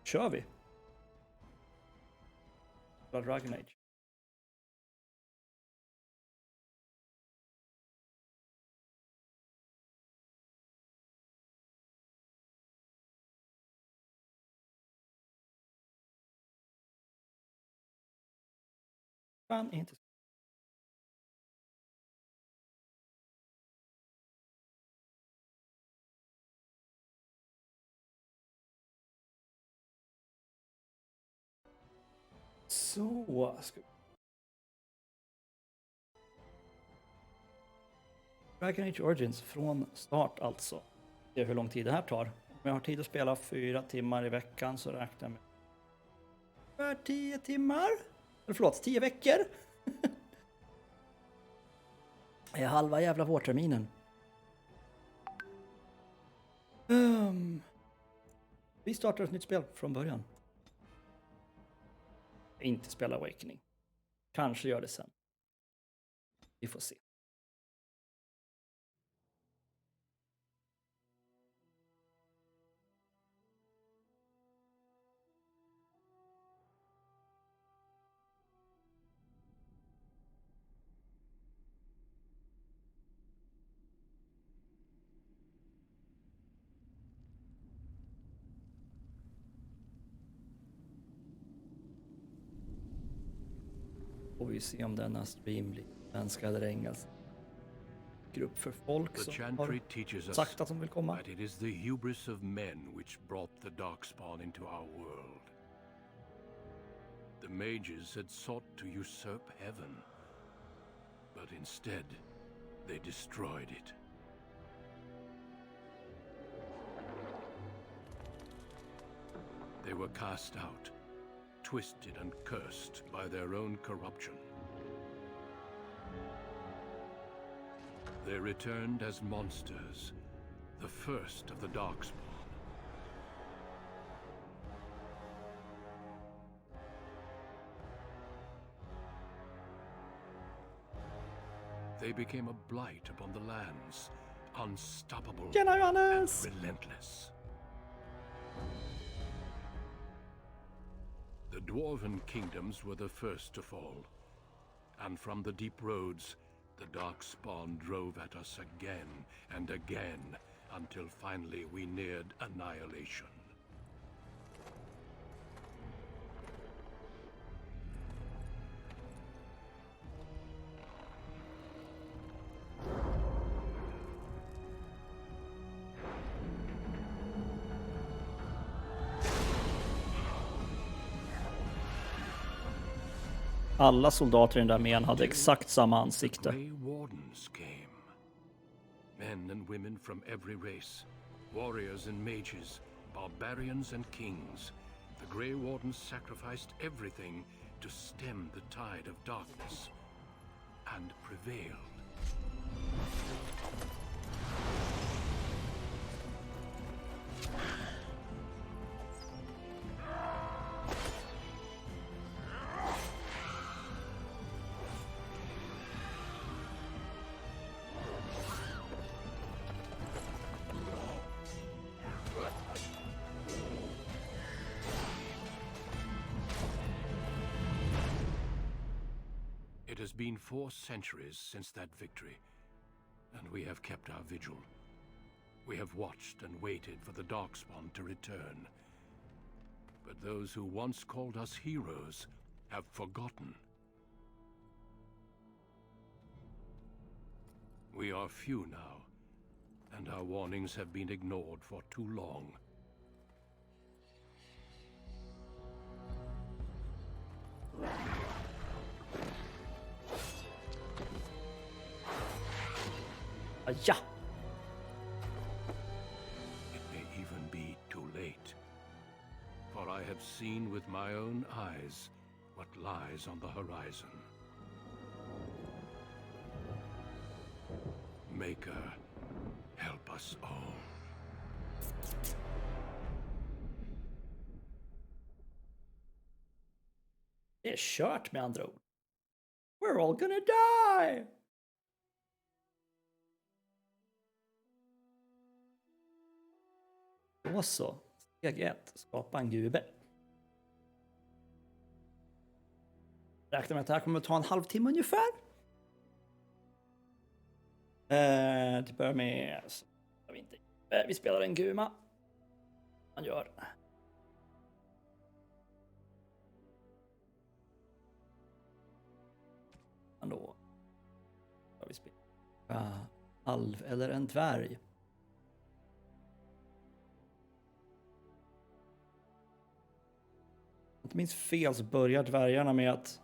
Kör vi. Alienage. Fan inte. Så ska Dragon Age Origins från start alltså. Det är hur lång tid det här tar. Om jag har tid att spela 4 timmar i veckan så räknar jag med för 10 timmar. Eller förlåt, 10 veckor. Det är halva jävla vårterminen. Vi startar ett nytt spel från början. Inte spela Awakening. Kanske gör det sen. Vi får se. Får vi se om denna stream blir svenska eller engelska. Grupp för folk som har sagt att de vill komma. That it is the hubris of men which brought the darkspawn into our world. The mages had sought to usurp heaven, but instead they destroyed it. They were cast out, twisted and cursed by their own corruption. They returned as monsters, the first of the darkspawn. They became a blight upon the lands, unstoppable and relentless. The dwarven kingdoms were the first to fall, and from the deep roads, the darkspawn drove at us again and again, until finally we neared annihilation. Alla soldater i den där armén hade exakt samma The ansikte. Grey Wardens came. Men and women from every race, warriors and mages, barbarians and kings. The Grey Wardens sacrificed everything to stem the tide of darkness, and prevailed. It has been 4 centuries since that victory, and we have kept our vigil. We have watched and waited for the darkspawn to return. But those who once called us heroes have forgotten. We are few now, and our warnings have been ignored for too long. Ja! It may even be too late. For I have seen with my own eyes what lies on the horizon. Maker, help us all. Det är kört med andra ord. We're all gonna die! Då så. Steg 1. Skapa en gube. Räknar med att det här kommer att ta en halvtimme ungefär. Till börja med så vi spelar en guma. Man gör. Då ska vi spela alv eller en dvärg. Om jag inte minns fel så börjar dvärgarna med att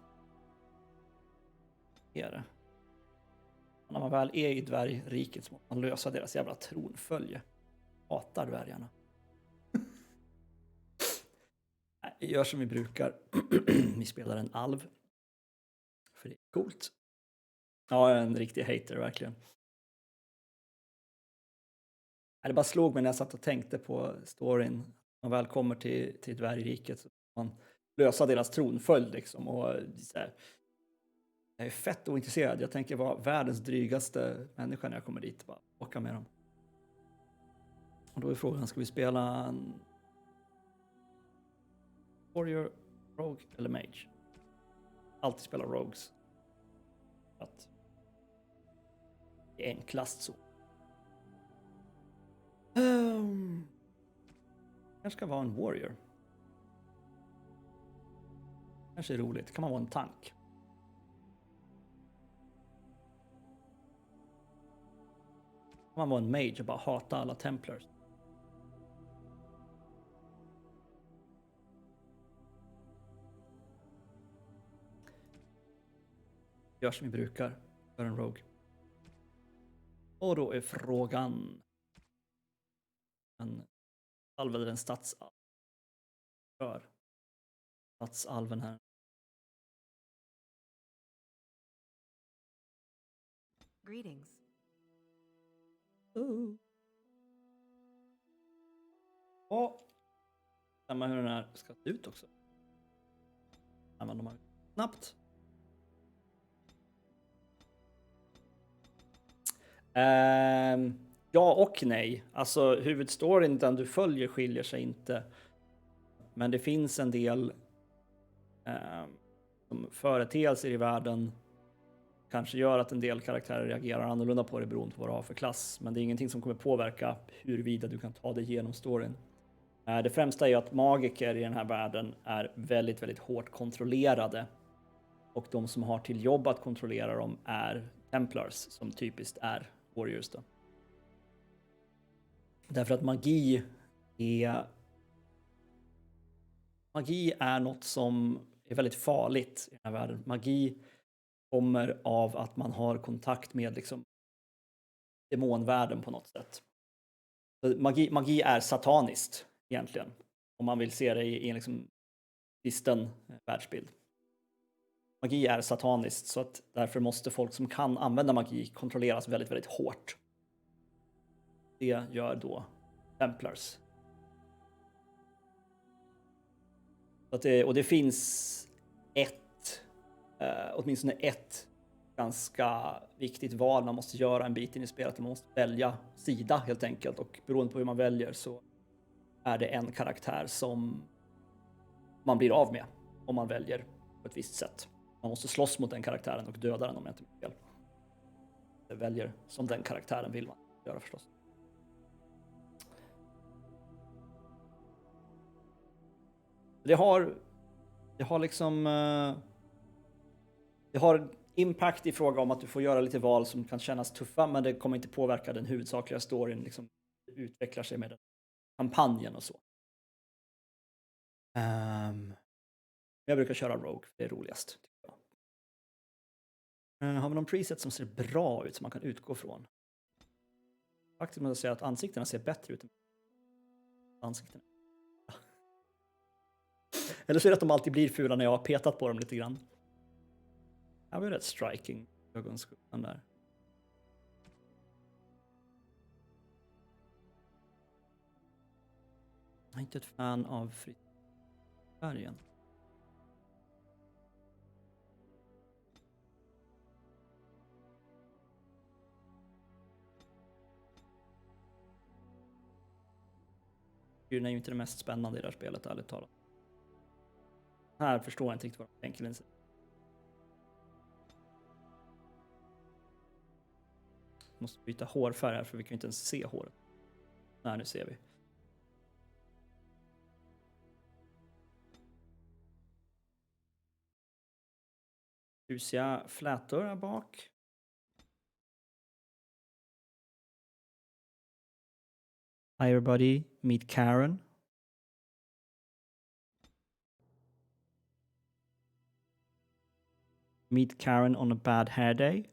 när man väl är i dvärgriket så måste man lösa deras jävla tronfölje. Hatar dvärgarna. Nej, vi gör som vi brukar. Vi spelar en alv. För det är coolt. Ja, en riktig hater verkligen. Det bara slog mig när jag satt och tänkte på storyn. När man väl kommer till dvärgriket så man lösa deras tronföljd liksom. Och så här, jag är fett ointresserad. Jag tänker vara världens drygaste människa när jag kommer dit. Bara åka med dem. Och då är frågan, ska vi spela en warrior, rogue eller mage? Alltid spela rogues. Att det är enklast så. Kanske ska vara en warrior. Kanske är roligt. Kan man vara en tank? Kan man vara en mage och bara hata alla templars? Gör som vi brukar. För en rogue. Och då är frågan. En alv eller en stadsalv? För stadsalven här. Greetings. Och samma hur den här ska se ut också. Använder man snabbt. Ja och nej. Alltså huvudstoryn den du följer skiljer sig inte. Men det finns en del som företeelser i världen kanske gör att en del karaktärer reagerar annorlunda på det beroende på vad du har för klass. Men det är ingenting som kommer påverka huruvida du kan ta dig igenom storyn. Det främsta är att magiker i den här världen är väldigt, väldigt hårt kontrollerade. Och de som har till jobb att kontrollera dem är templars som typiskt är warriors då. Därför att magi är något som är väldigt farligt i den här världen. Magi kommer av att man har kontakt med liksom demonvärlden på något sätt. Så magi är sataniskt egentligen. Om man vill se det i en liksom kristen världsbild. Magi är sataniskt så att därför måste folk som kan använda magi kontrolleras väldigt, väldigt hårt. Det gör då templars. Så att det finns åtminstone ett ganska viktigt val man måste göra en bit in i spelet. Man måste välja sida helt enkelt. Och beroende på hur man väljer så är det en karaktär som man blir av med om man väljer på ett visst sätt. Man måste slåss mot den karaktären och döda den om jag inte minns fel. Det väljer som den karaktären vill man göra förstås. Det har liksom det har impact i fråga om att du får göra lite val som kan kännas tuffa, men det kommer inte påverka den huvudsakliga storyn liksom utvecklar sig med den kampanjen och så. Jag brukar köra Rogue, det är roligast. Har vi någon preset som ser bra ut som man kan utgå från? Faktiskt måste jag säga att ansiktena ser bättre ut än ansiktena. Eller så är det att de alltid blir fula när jag har petat på dem lite grann. Det var rätt striking ögonskuggan där. Jag är inte ett fan av färgen. frisyren är ju inte det mest spännande i det här spelet, ärligt talat. Här förstår jag inte riktigt vad de tänker. Måste byta hårfärg här för vi kan ju inte ens se håret. Nej, nu ser vi. Tusiga flätor här bak. Hi everybody, meet Karen. Meet Karen on a bad hair day.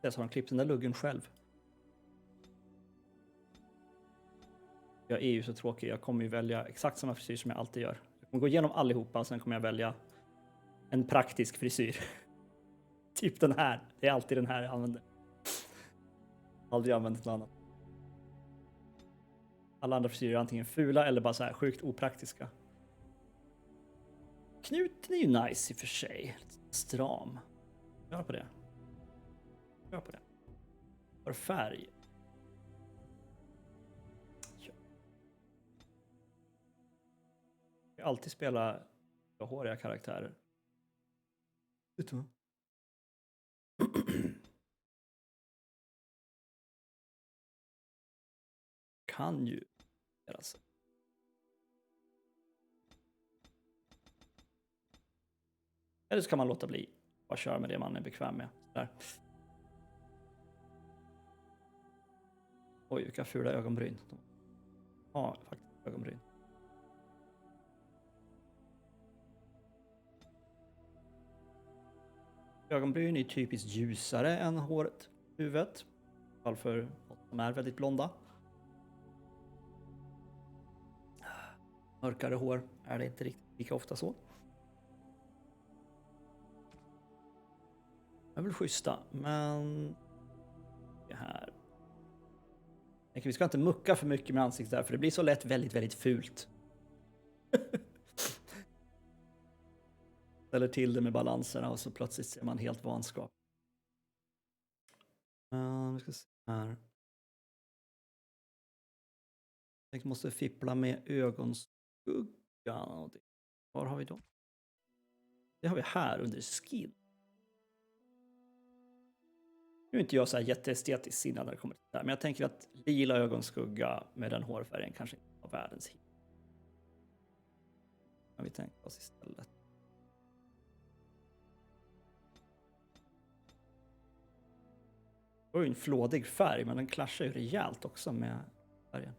Jag har klippt den där luggen själv. Jag är ju så tråkig. Jag kommer ju välja exakt samma frisyr som jag alltid gör. Jag kommer gå igenom allihopa och sen kommer jag välja en praktisk frisyr. Typ den här. Det är alltid den här jag använder. Aldrig använt något annat. Alla andra frisyrer är antingen fula eller bara så här sjukt opraktiska. Knuten är ju nice i och för sig. Stram. Gör på det. Gör på det. För färg. Jag alltid spela håriga karaktärer. Vet du vad? Kan ju alltså. Eller så kan man låta bli. Bara köra med det man är bekväm med. Där. Oj, vilka fula ögonbryn. Ja, faktiskt ögonbryn. Ögonbryn är typiskt ljusare än håret, huvudet. I alla fall för oss som är väldigt blonda. Mörkare hår är det inte riktigt lika ofta så. Jag är väl schyssta, men det här. Vi ska inte mucka för mycket med ansiktet där, för det blir så lätt väldigt, väldigt fult. Ställer till det med balanserna och så plötsligt ser man helt vanskap. Vi ska se här. Jag måste fippla med ögonskuggan. Var har vi då? Det har vi här under skin. Nu är inte jag så här jätteestetiskt sinnad när det kommer till det här, men jag tänker att lila ögonskugga med den hårfärgen kanske inte var världens hit. Men vi tänker oss istället. Det var ju en flådig färg, men den klaschar ju rejält också med färgen.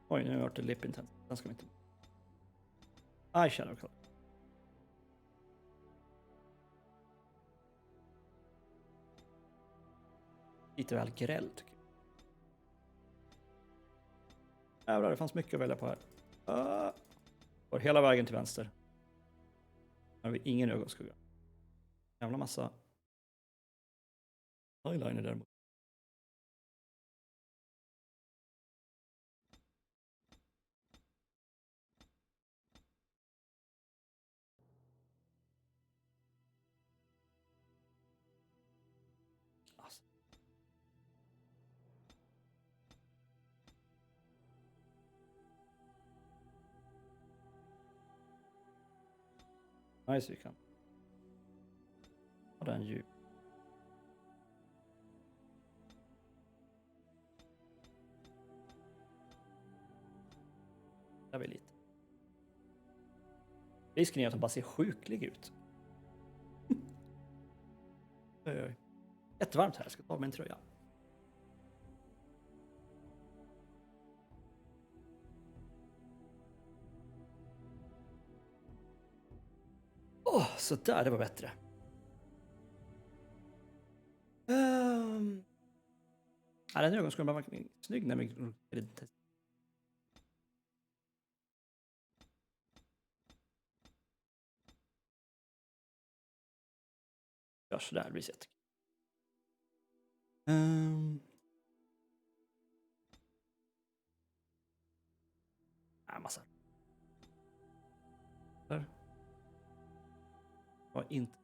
Oj, nu har jag varit lip intense. Den ska vi inte... Eyeshadow color. Lite väl gräll tycker jag. Jävlar, det fanns mycket att välja på här. Går hela vägen till vänster. Här har vi ingen ögonskugga. Jävla massa eyeliner däremot. Alltså. Nice, vi kan. Och den djup. Där vi lite. Risken är att han bara ser sjuklig ut. Oj, oj. Jättevarmt här, jag ska ta av mig en tröja. Så där, det var bättre. Den ögonskuggan var snygg när vi... Gör sådär, det blir så jättekul. Massa. var inte...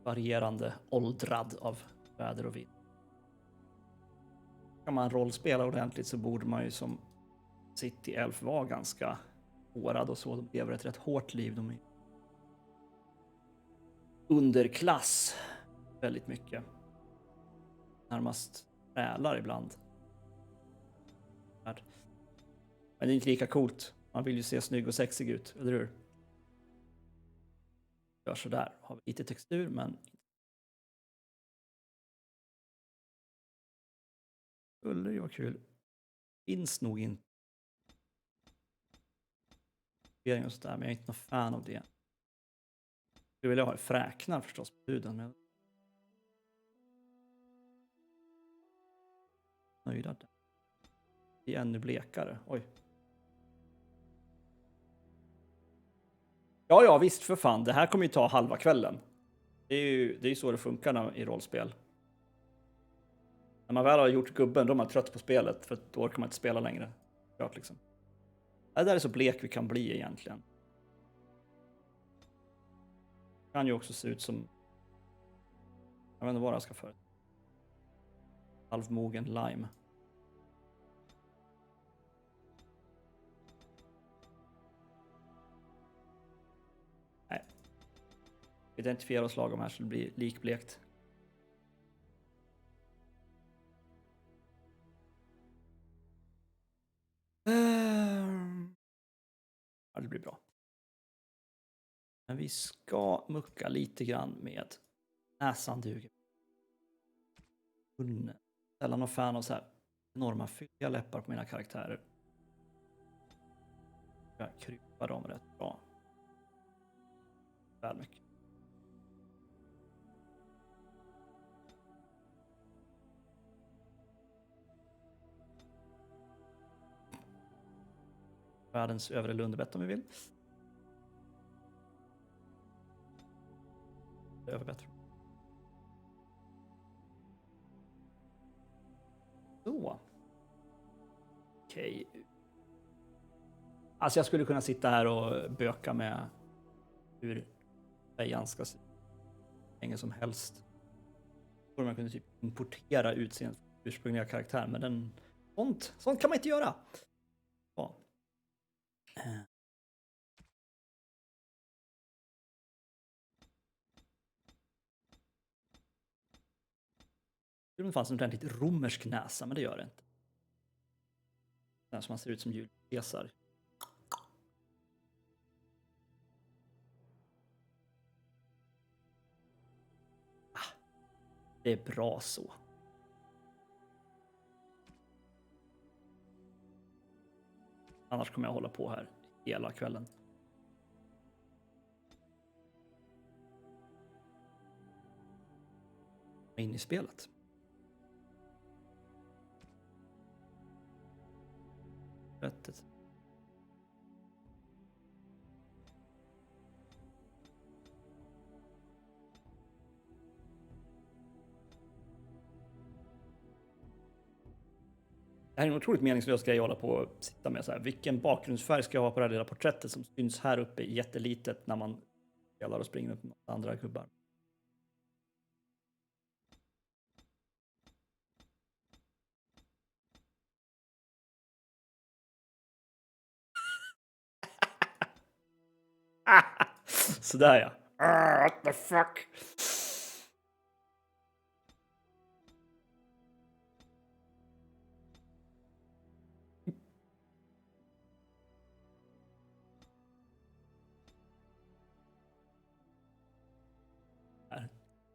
Varierande åldrad av väder och vind. Kan man rollspela ordentligt så borde man ju som City Elf vara ganska hårad och så. De lever ett rätt hårt liv. De är underklass väldigt mycket. Närmast trälar ibland. Men det är inte lika coolt. Man vill ju se snygg och sexig ut, eller hur? Gör så där. Har lite textur, men skulle ju vara kul. Finns nog inte. Och så där, men jag är inte någon fan av det. Jag skulle vilja ha fräknar förstås på huden, men nöjda där. Det är ännu blekare. Oj. Ja, visst för fan. Det här kommer ju ta halva kvällen. Det är ju så det funkar i rollspel. När man väl har gjort gubben, då är man trött på spelet. För då orkar man inte spela längre. Klart liksom. Det där är så blek vi kan bli egentligen. Det kan ju också se ut som... Jag vet inte vad jag ska för. Halvmogen lime. Nej. Identifiera oss lagom här så det blir likblekt. Ja, det blir bra. Men vi ska mucka lite grann med näsan duger. Sällan någon fan av så här enorma fylliga läppar på mina karaktärer. Jag kryper dem rätt bra. Väl mycket. Världens övre Lundebett om vi vill. Överbättre. Så. Okej. Alltså jag skulle kunna sitta här och böka med hur fejan ska se länge som helst. Så man kunde typ importera utseendet från ursprungliga karaktär, men sånt kan man inte göra. Ja. Det fanns en ordentligt romersk näsa, men det gör det inte. Den som man ser ut som Julius Caesar. Det är bra så. Annars kommer jag hålla på här hela kvällen. In i spelet. Rättet. Det här är en otroligt meningslös grej att hålla på och sitta med så här. Vilken bakgrundsfärg ska jag ha på det här lilla porträttet som syns här uppe jättelitet när man spelar och springer upp med andra gubbar. Sådär ja. What the fuck?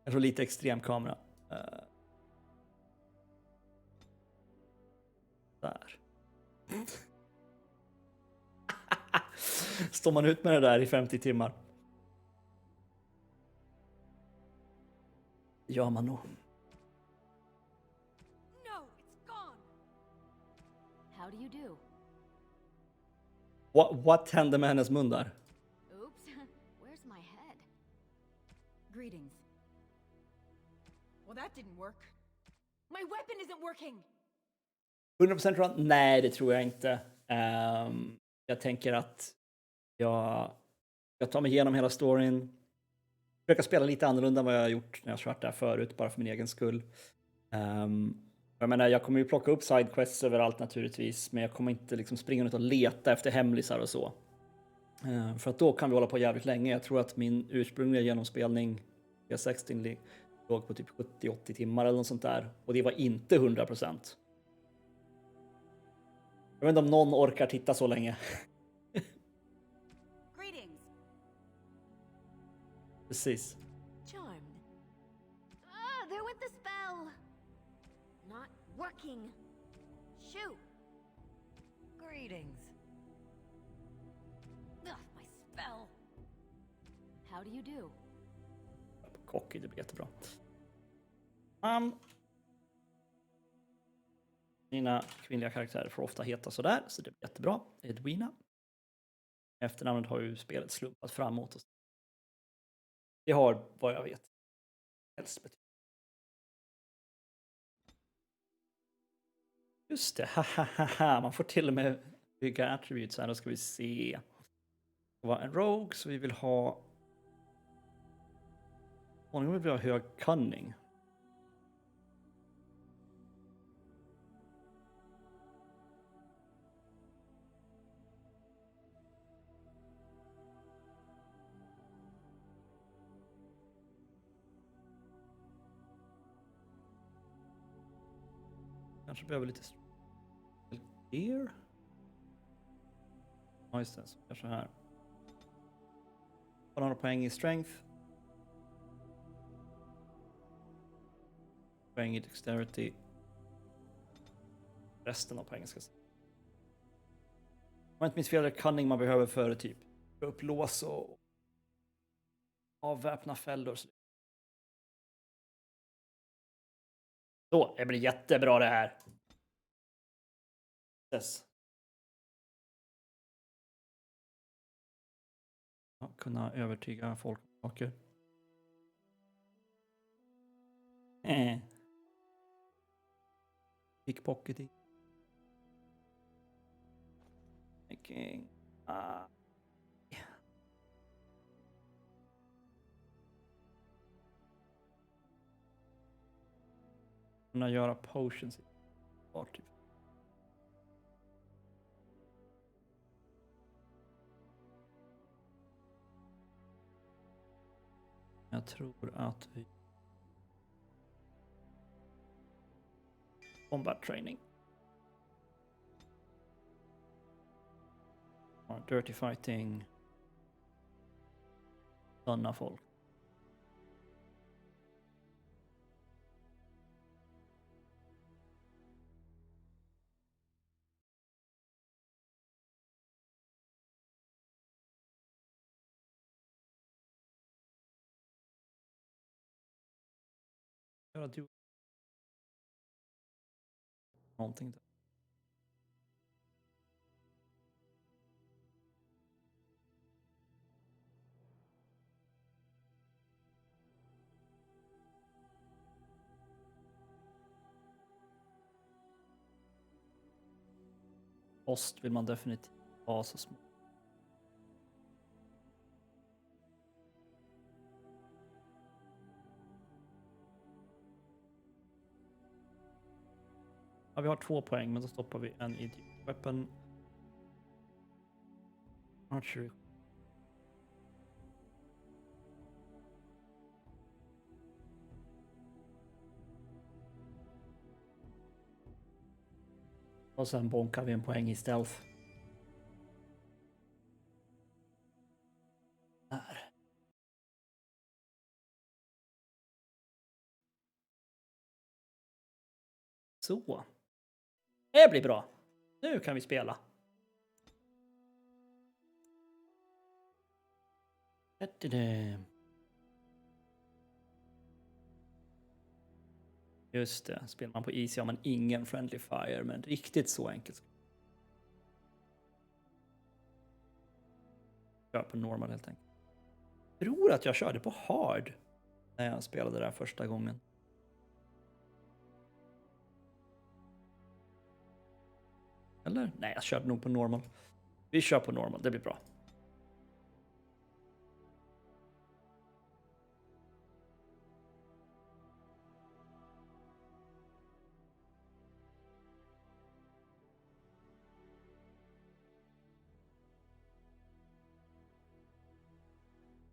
Jag tror lite extrem kamera. Där. Står man ut med det där i 50 timmar? Ja, man nog. No, it's gone. How do you do? What hände med hennes mun där? Oops. Where's my head? Greetings. Well, that didn't work. My weapon isn't working. 100% run? Nej, det tror jag inte. Jag tänker att jag tar mig igenom hela storyn. Försöka spela lite annorlunda än vad jag har gjort när jag har kört där förut, bara för min egen skull. Jag menar, jag kommer ju plocka upp sidequests överallt naturligtvis, men jag kommer inte liksom springa ut och leta efter hemlisar och så. För att då kan vi hålla på jävligt länge. Jag tror att min ursprungliga genomspelning P16 låg på typ 70-80 timmar eller något sånt där. Och det var inte 100%. Jag vet inte om någon orkar titta så länge. Greetings. Precis. Charmed. Ah, there went the spell. Not working. Shoot. Greetings. Ugh, my spell. How do you do? Cocky, det blir jättebra. Mina kvinnliga karaktärer får ofta heta sådär, så det blir jättebra. Edwina. Efternamnet har ju spelet slumpat framåt. Det har, vad jag vet, helst betyder. Just det, man får till och med bygga attributes här. Då ska vi se. Det var en rogue, så vi vill ha... Nu vill vi ha hög cunning. Kanske behöver lite gear. Ja, just det. Så kanske här. Har några poäng i strength. Poäng i dexterity. Resten av poängen ska se. Om jag inte minns fel är det cunning man behöver för typ upp lås och avväpna fällor. Så, det blir jättebra det här. Yes. Ja, kunna övertyga folk om saker. Pickpocketing. Making. Kunna göra potions i typ. Jag tror att vi... Combat training. Dirty fighting. Sådana folk. Göra du någonting där. Post vill man definitivt ha så små. Ja, vi har 2 poäng, men då stoppar vi en i weapon. Archery. Och sen bonkar vi en poäng i stealth. Där. Så. Det blir bra. Nu kan vi spela. Just det, spelar man på easy har man ingen friendly fire, men riktigt så enkelt. Kör på normal helt enkelt. Jag tror att jag körde på hard när jag spelade där första gången. Eller? Nej, jag körde nog på normal. Vi kör på normal, det blir bra.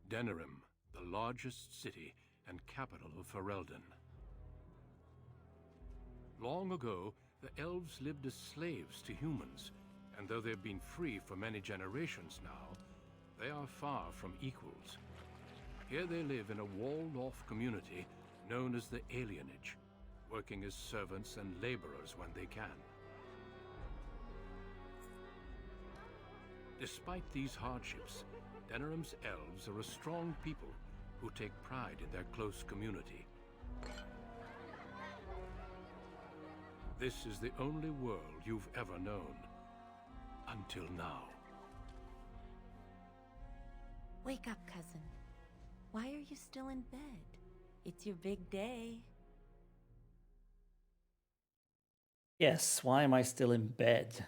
Denerim, the largest city and capital of Ferelden. Long ago, the elves lived as slaves to humans, and though they've been free for many generations now, they are far from equals. Here they live in a walled-off community known as the alienage, working as servants and laborers when they can. Despite these hardships, Denerim's elves are a strong people who take pride in their close community. This is the only world you've ever known. Until now. Wake up, cousin. Why are you still in bed? It's your big day. Yes, why am I still in bed?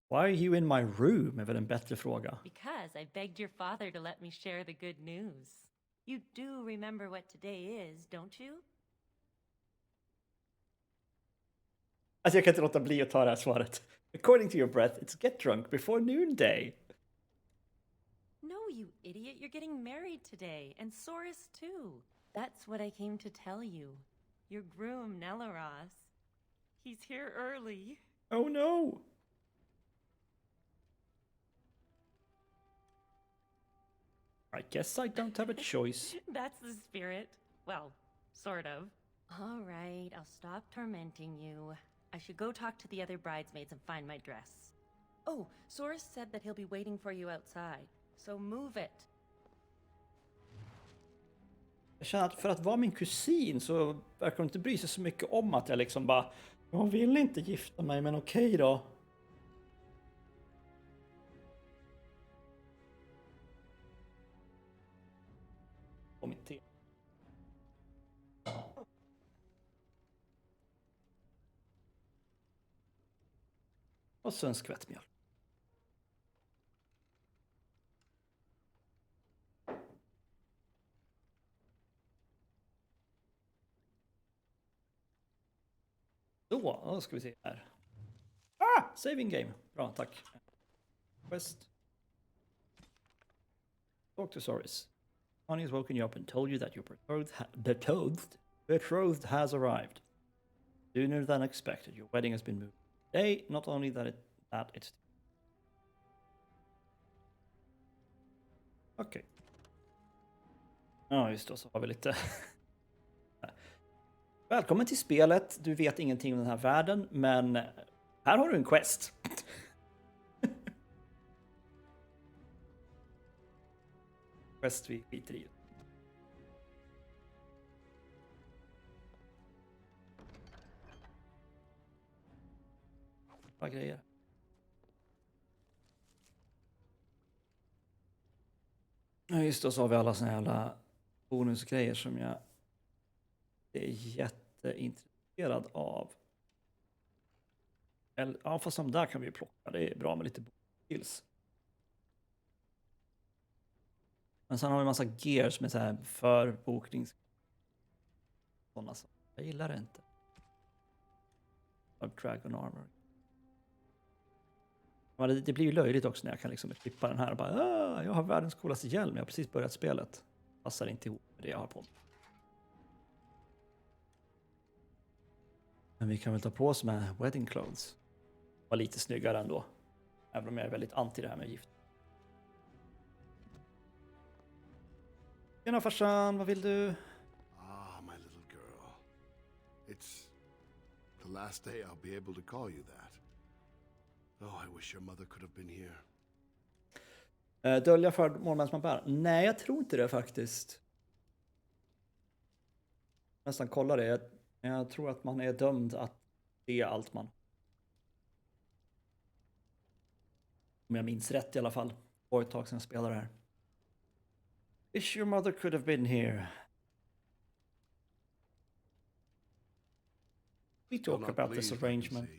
Why are you in my room är väl en bättre fråga. Because I begged your father to let me share the good news. You do remember what today is, don't you? Alltså jag kan inte låta bli att ta det här svaret. According to your breath, it's get drunk before noonday. No, you idiot. You're getting married today. And Soris, too. That's what I came to tell you. Your groom, Nelaros. He's here early. Oh no! I guess I don't have a choice. That's the spirit. Well, sort of. All right, I'll stop tormenting you. I should go talk to the other bridesmaids and find my dress. Oh, Soris said that he'll be waiting for you outside. So move it. Jag känner att för att vara min kusin så verkar hon inte bry sig så mycket om att jag liksom bara... Jag vill inte gifta mig, men okej då. Och mitt te. Och så en skvätt mjölk. Då ska vi se här. Saving game. Bra, tack. Quest. Talk to Soris. Honey has woken you up and told you that your betrothed has arrived. Sooner than expected. Your wedding has been moved. Today, not only that it's... Okej. Ja, just då så har vi lite... Välkommen till spelet. Du vet ingenting om den här världen, men här har du en quest. Quest vi skiter i. Vad grejer. Ja, just då så har vi alla såna jävla bonusgrejer som jag är jätteintresserad av. Ja, fast de där kan vi ju plocka. Det är bra med lite skills. Men sen har vi en massa gear som är så här förboknings... Sådana saker. Jag gillar det inte. Dragon armor. Ja, det blir ju löjligt också när jag kan liksom klippa den här och bara jag har världens coolaste hjälm. Jag har precis börjat spelet. Passar inte ihop med det jag har på mig. Men vi kan väl ta på oss med wedding clothes. Var lite snyggare ändå. Även om jag är väldigt anti det här med gift. Tjena farsan, vad vill du? Ah, my little girl. It's the last day I'll be able to call you that. Oh, I wish your mother could have been here. Dölja förmål medan man bär? Nej, jag tror inte det faktiskt. Nästan kolla det. Jag tror att man är dömd att se allt man... Om jag minns rätt i alla fall. Det var ett tag sedan jag spelade här. Wish your mother could have been here. We talk about this arrangement.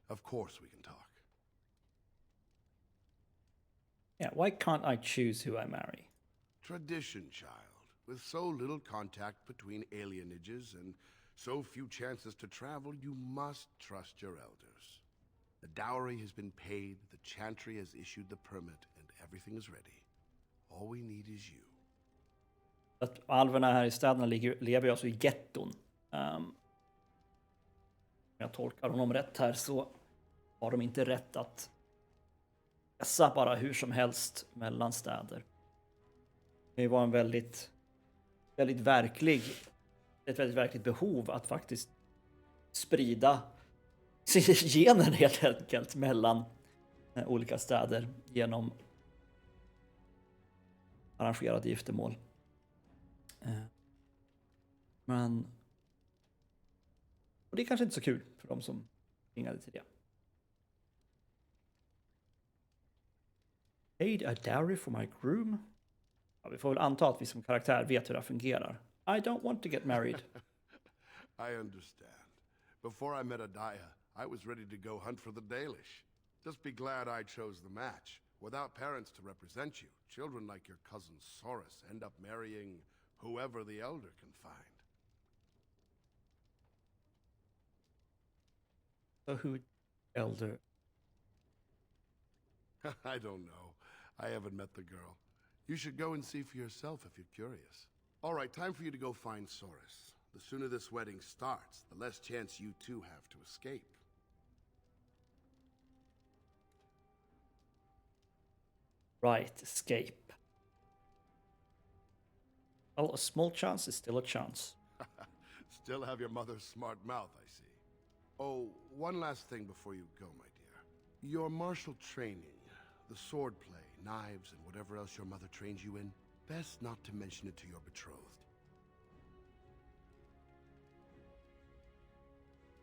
Of course we can talk. Yeah, why can't I choose who I marry? Tradition, child. With so little contact between alienages and so few chances to travel, you must trust your elders. The dowry has been paid, the chantry has issued the permit, and everything is ready. All we need is you. Att alverna här i städerna lever ju alltså i getton. Om jag tolkar honom rätt här så har de inte rätt att resa bara hur som helst mellan städer. Det var en väldigt verkligt behov att faktiskt sprida gener helt enkelt mellan olika städer genom arrangerade giftermål. Men och det är kanske inte så kul för de som tvingade till det. Paid a dowry for my groom. Ja, vi får väl anta att vi som karaktär vet hur det fungerar. I don't want to get married. I understand. Before I met Adaya, I was ready to go hunt for the Dalish. Just be glad I chose the match. Without parents to represent you, children like your cousin Soris end up marrying whoever the elder can find. So who elder? I don't know. I haven't met the girl. You should go and see for yourself if you're curious. All right, time for you to go find Soris. The sooner this wedding starts, the less chance you two have to escape. Right, escape. Well, a small chance is still a chance. Still have your mother's smart mouth, I see. Oh, one last thing before you go, my dear. Your martial training, the sword play, knives, and whatever else your mother trains you in, best not to mention it to your betrothed.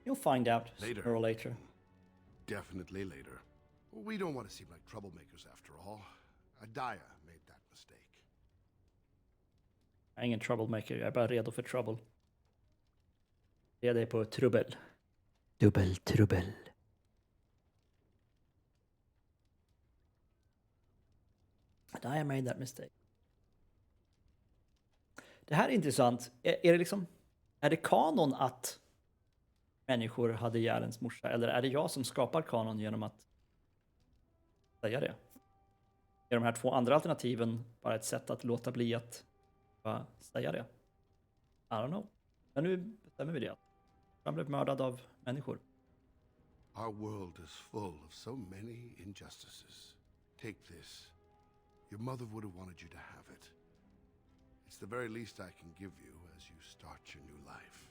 You'll find out Later. sooner or later. Definitely later. We don't want to seem like troublemakers after all. Adaya made that mistake. Jag är ingen troublemaker, jag är bara redo för trouble. Redo på trubbel. Dubbeltrubbel. I made that mistake. Det här är intressant. Är det liksom... Är det kanon att människor hade ihjäl ens morsa? Eller är det jag som skapar kanon genom att säga det? Är de här två andra alternativen bara ett sätt att låta bli att bara säga det? I don't know. Men nu bestämmer vi det. Han blev mördad av människor. Our world is full of so many injustices. Take this. Your mother would have wanted you to have it. It's the very least I can give you as you start your new life.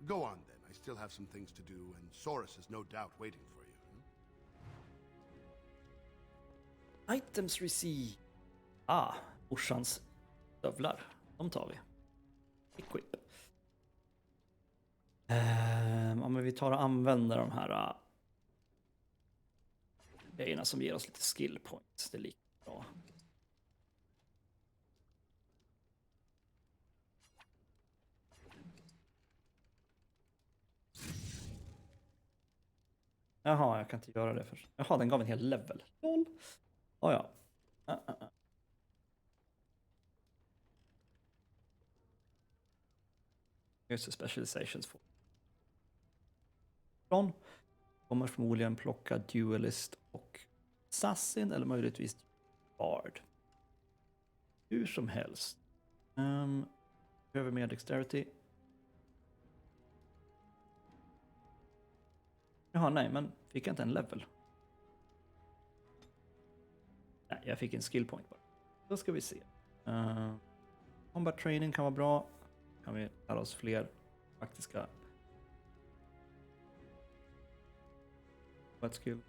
Go on then. I still have some things to do, and Soris is no doubt waiting for you. Items received. Morsans stövlar. De tar vi. Equip. Men vi tar och använder de här grejerna som ger oss lite skill points. Det är lika bra. Jaha, jag kan inte göra det först. Jaha, den gav en hel level. Lol. Oh, ja. Here's the specializations for. Från kommer förmodligen plocka duelist och assassin eller möjligtvis bard. Hur som helst. Behöver mer dexterity. Jaha, nej, men fick jag inte en level? Nej, jag fick en skill point bara. Då ska vi se. Combat training kan vara bra. Kan vi lära oss fler faktiska combat skill.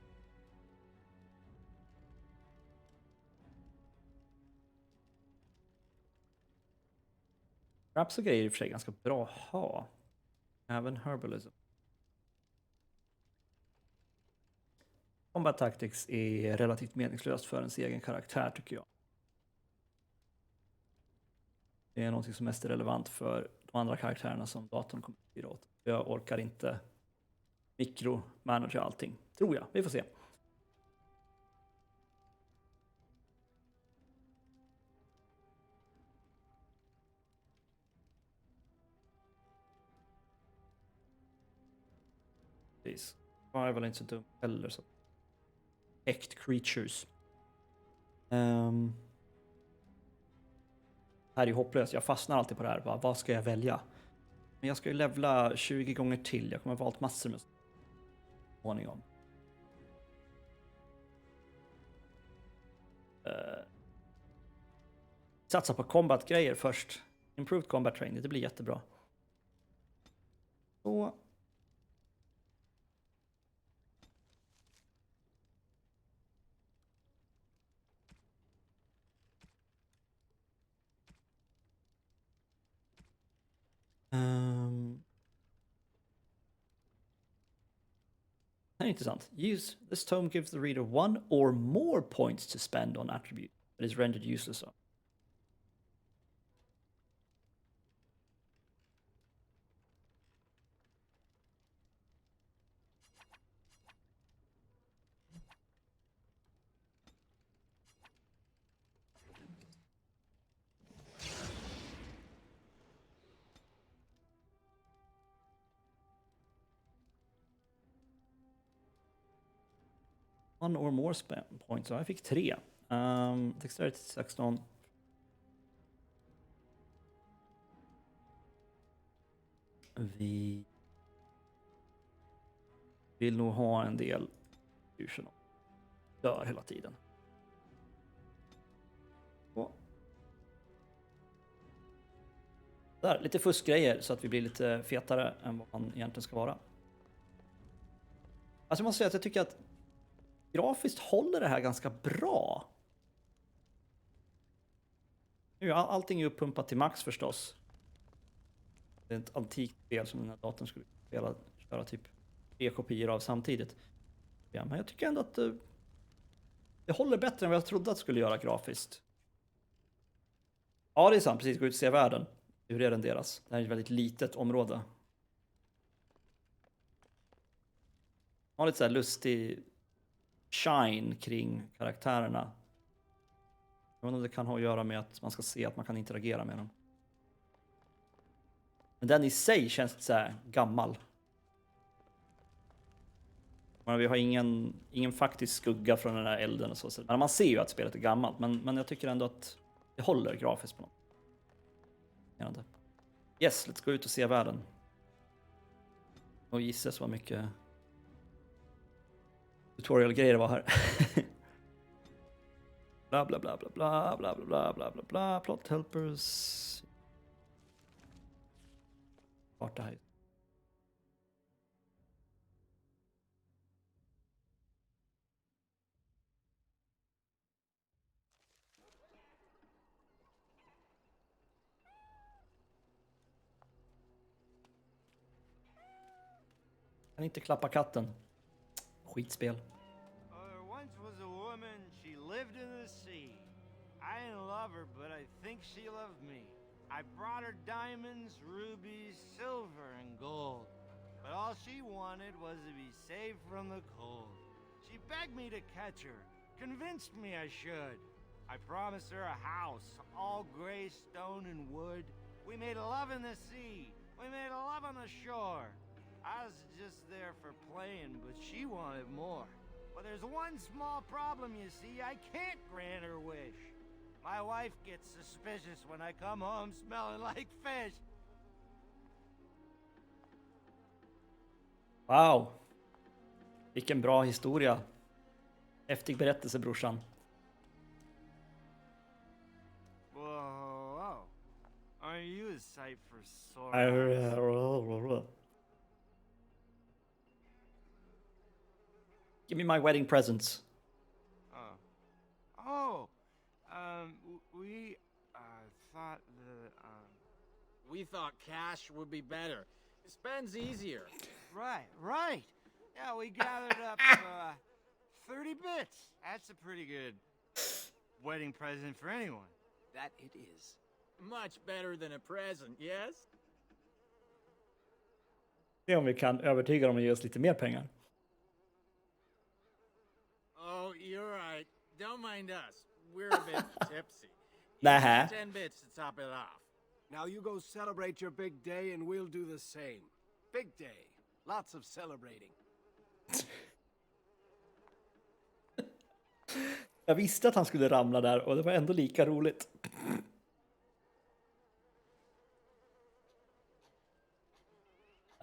Traps och grejer är i och för sig ganska bra att ha. Även herbalism. Combat tactics är relativt meningslöst för ens egen karaktär tycker jag. Det är något som mest är relevant för de andra karaktärerna som datorn kommer att styra åt. Jag orkar inte mikromanage allting. Tror jag. Vi får se. Precis. Jag är väl inte så dum heller. Så. Act creatures. Här är ju hopplöst. Jag fastnar alltid på det här. Bara, vad ska jag välja? Men jag ska ju levla 20 gånger till. Jag kommer ha valt massor med småningom. Satsa på combat-grejer först. Improved combat training. Det blir jättebra. Så. Det här är intressant. This tome gives the reader one or more points to spend on attribute that is rendered useless. One or more points. Så jag fick 3. Dexterity 16. Vi vill nog ha en del fusion. Dör hela tiden. Och. Där, lite fuskgrejer så att vi blir lite fetare än vad man egentligen ska vara. Alltså jag måste säga att jag tycker att grafiskt håller det här ganska bra. Nu, allting är uppumpat till max förstås. Det är ett antikt spel som den här datorn skulle köra typ 3 kopior av samtidigt. Ja, men jag tycker ändå att det håller bättre än vad jag trodde att det skulle göra grafiskt. Ja, det är sant. Precis, gå ut och se världen. Hur är den deras? Det här är ett väldigt litet område. Har lite så här lustig shine kring karaktärerna. Jag undrar om det kan ha att göra med att man ska se att man kan interagera med dem. Men den i sig känns så här gammal. Men vi har ingen faktisk skugga från den här elden och så. Men man ser ju att spelet är gammalt. Men jag tycker ändå att det håller grafiskt på något. Yes, let's gå ut och se världen. Och gissas vad mycket tutorial-grejer det var här. Bla bla bla bla bla bla bla bla bla bla. Plot helpers. Vart det här? Kan inte klappa katten. Skitspel. There once was a woman, she lived in the sea. I didn't love her, but I think she loved me. I brought her diamonds, rubies, silver, and gold. But all she wanted was to be saved from the cold. She begged me to catch her, convinced me I should. I promised her a house, all gray stone and wood. We made love in the sea. We made love on the shore. I was just there for playing, but she wanted more. But there's one small problem, you see. I can't grant her wish. My wife gets suspicious when I come home smelling like fish. Wow. Vilken bra historia. Häftig berättelse, brorsan. Whoa. Aren't you a sight for sore eyes? Give me my wedding presents. We thought that, We thought cash would be better. It spends easier. Right. Yeah, we gathered up 30 bits. That's a pretty good wedding present for anyone. That it is. Much better than a present, yes? Se om vi kan övertyga dem att ge oss lite mer pengar. Oh, you're right. Don't mind us. We're a bit tipsy. Nähä. 10 bits to top it off. Now you go celebrate your big day and we'll do the same. Big day. Lots of celebrating. Jag visste att han skulle ramla där och det var ändå lika roligt.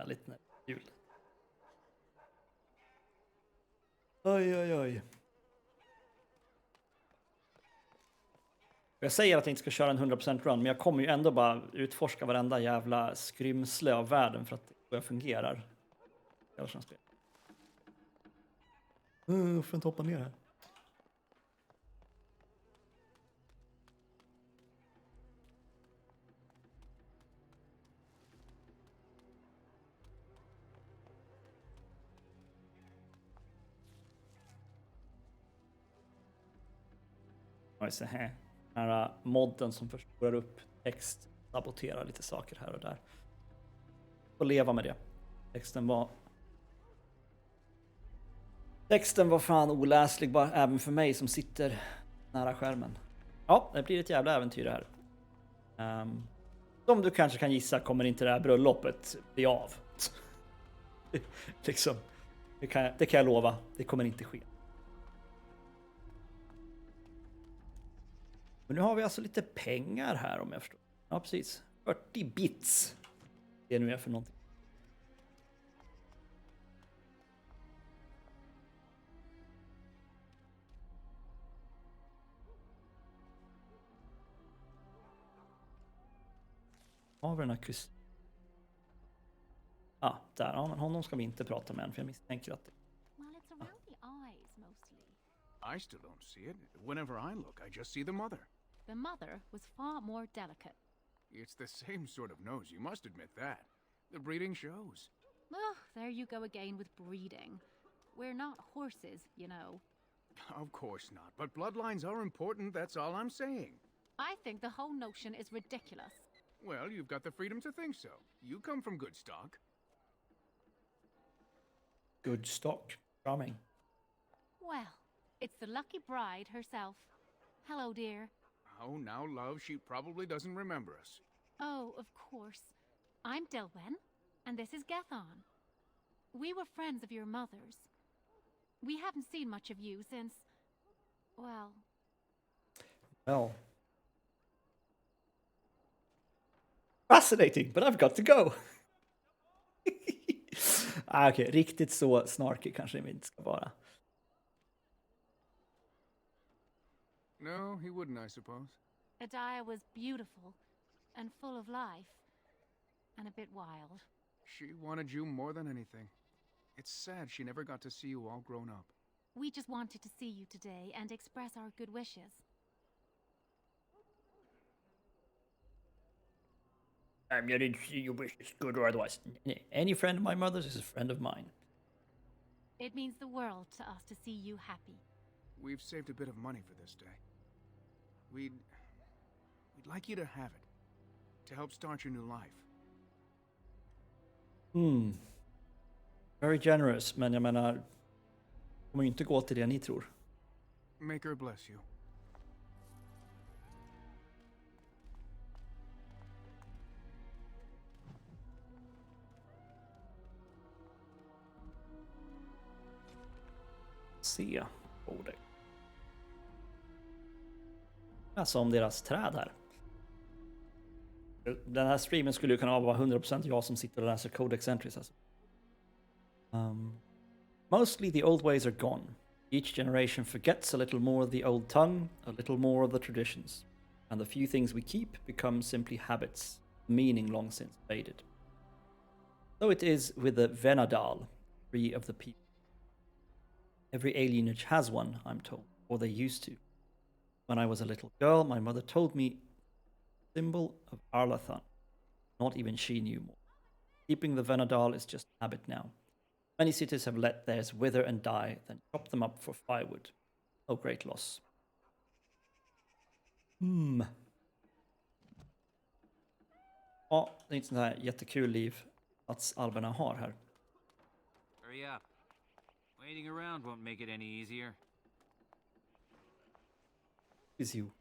Lite kul. Oj, oj, oj. Jag säger att jag inte ska köra en 100% run, men jag kommer ju ändå bara utforska varenda jävla skrymsle av världen för att det fungerar. Jag får inte hoppa ner här. Så här. Den här modden som förstorar upp text saboterar lite saker här och där. Får leva med det. Texten var fan oläslig bara även för mig som sitter nära skärmen. Ja, det blir ett jävla äventyr det här. Som du kanske kan gissa kommer inte det här bröllopet bli av. Liksom. Det kan jag lova. Det kommer inte ske. Men nu har vi alltså lite pengar här om jag förstår. Ja, precis. 40 bits. Det nu är för någonting. Har vi den här kus... där. Ja, men honom ska vi inte prata med än, för jag misstänker att... Well, it's around the eyes mostly. I still don't see it. Whenever I look, I just see the mother. The mother was far more delicate. It's the same sort of nose, you must admit that. The breeding shows. Oh, there you go again with breeding. We're not horses, you know. Of course not, but bloodlines are important, that's all I'm saying. I think the whole notion is ridiculous. Well, you've got the freedom to think so. You come from good stock. Good stock. Charming. Well, it's the lucky bride herself. Hello, dear. Oh, now, love, she probably doesn't remember us. Oh, of course. I'm Dilwen, and this is Gethon. We were friends of your mother's. We haven't seen much of you since... well... Well... Fascinating, but I've got to go! Okej, riktigt så snarkig kanske vi inte ska vara. No, he wouldn't, I suppose. Adiah was beautiful, and full of life, and a bit wild. She wanted you more than anything. It's sad she never got to see you all grown up. We just wanted to see you today and express our good wishes. I'm not into your wishes, good or otherwise. Any friend of my mother's is a friend of mine. It means the world to us to see you happy. We've saved a bit of money for this day. We'd like you to have it. To help start your new life. Very generous, men jag menar... kommer ju inte gå till det ni tror. Make her bless you. Se. Borde. Alltså om deras träd här. Den här streamen skulle ju kunna vara 100% jag som sitter och läser codex entries. Alltså. Mostly the old ways are gone. Each generation forgets a little more of the old tongue, a little more of the traditions. And the few things we keep become simply habits, meaning long since faded. So it is with the Venadal, free of the people. Every alienage has one, I'm told, or they used to. When I was a little girl, my mother told me symbol of Arlathan. Not even she knew more. Keeping the Venadal is just habit now. Many cities have let theirs wither and die, then chop them up for firewood. Oh, great loss. Ja, det är inte sånt här jättekul liv. stadsalverna har här. Hurry up. Waiting around won't make it any easier. Is you.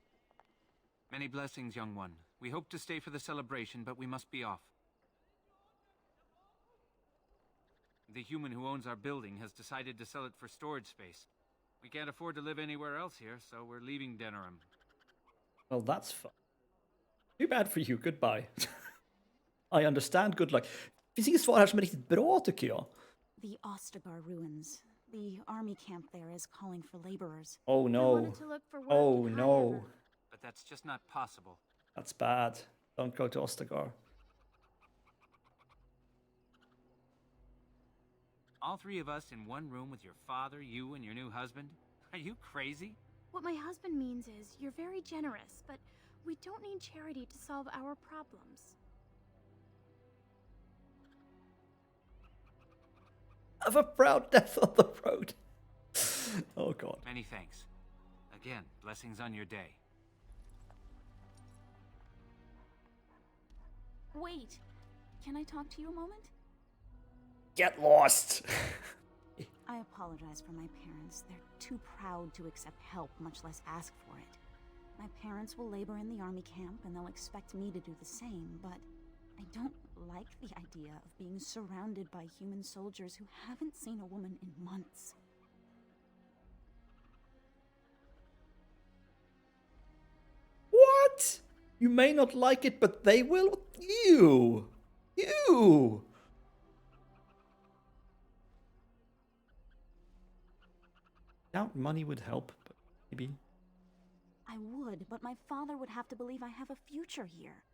Many blessings, young one. We hope to stay for the celebration, but we must be off. The human who owns our building has decided to sell it for storage space. We can't afford to live anywhere else here, so we're leaving Denerim. Well, that's fun. Too bad for you, goodbye. I understand, good luck. Det finns inget svar här som är riktigt bra tycker jag. The Ostagar ruins. The army camp there is calling for laborers. Oh I no. wanted to look for work Oh in no. High But that's just not possible. That's bad. Don't go to Ostagar. All three of us in one room with your father, you, and your new husband? Are you crazy? What my husband means is you're very generous, but we don't need charity to solve our problems. Have a proud death on the road. Oh god. Many thanks. Again, blessings on your day. Wait. Can I talk to you a moment? Get lost. I apologize for my parents. They're too proud to accept help, much less ask for it. My parents will labor in the army camp, and they'll expect me to do the same, but I don't like the idea of being surrounded by human soldiers who haven't seen a woman in months. What? You may not like it, but they will. You. Doubt money would help, but maybe. I would, but my father would have to believe I have a future here.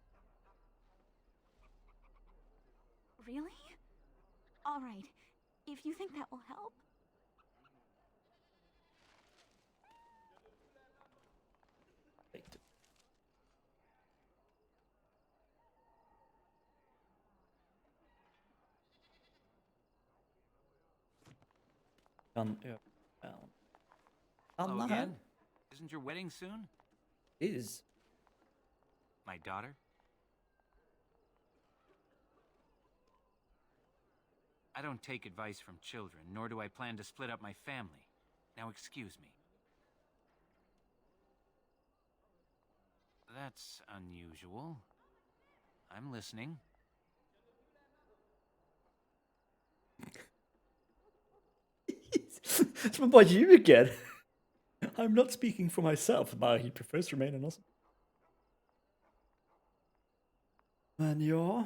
Really? All right. If you think that will help. Hello again. Isn't your wedding soon? Is. My daughter? I don't take advice from children, nor do I plan to split up my family. Now excuse me. That's unusual. I'm listening. Som bara ljuger. I'm not speaking for myself, but he prefers to remain anonymous. Men ja.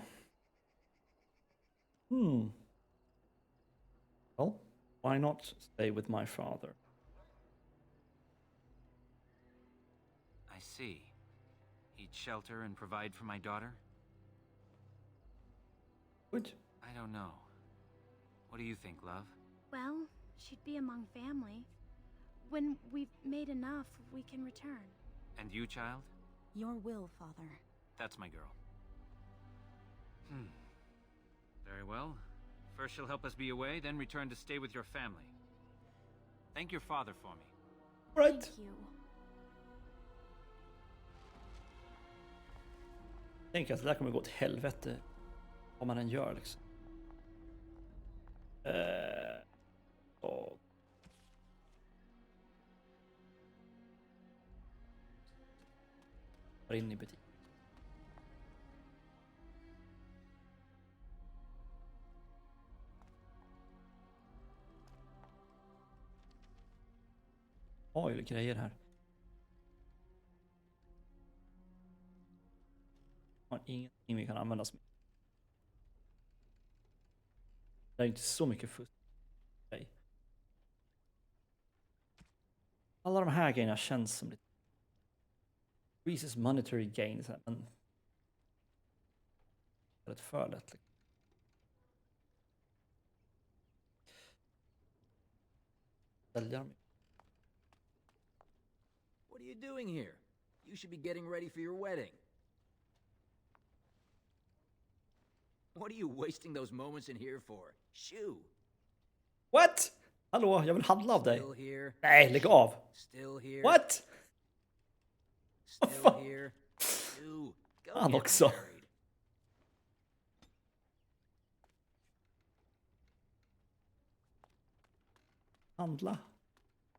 Well, why not stay with my father? I see. He'd shelter and provide for my daughter? Good. I don't know. What do you think, love? Well, she'd be among family. When we've made enough, we can return. And you, child? Your will, Father. That's my girl. Very well. First she'll help us be away, then return to stay with your family. Thank your father for me. Right. Thank you. Tänk att det där kommer gå åt helvete. Vad man än gör liksom. Och... in i butik. Oj, grejer här. Har ingenting vi kan använda som. Det är inte så mycket fusk. Okay. Alla de här grejerna känns som lite increases monetary gains, men det är ett för lätt. Liksom. Sälja dem. What are you doing here? You should be getting ready for your wedding. What are you wasting those moments in here for? Shoo! What? Hallå, jag vill handla av dig. Still here. Nej, lägg av. Still here. What? Still here. Shoo! Go Han get också. married. handla.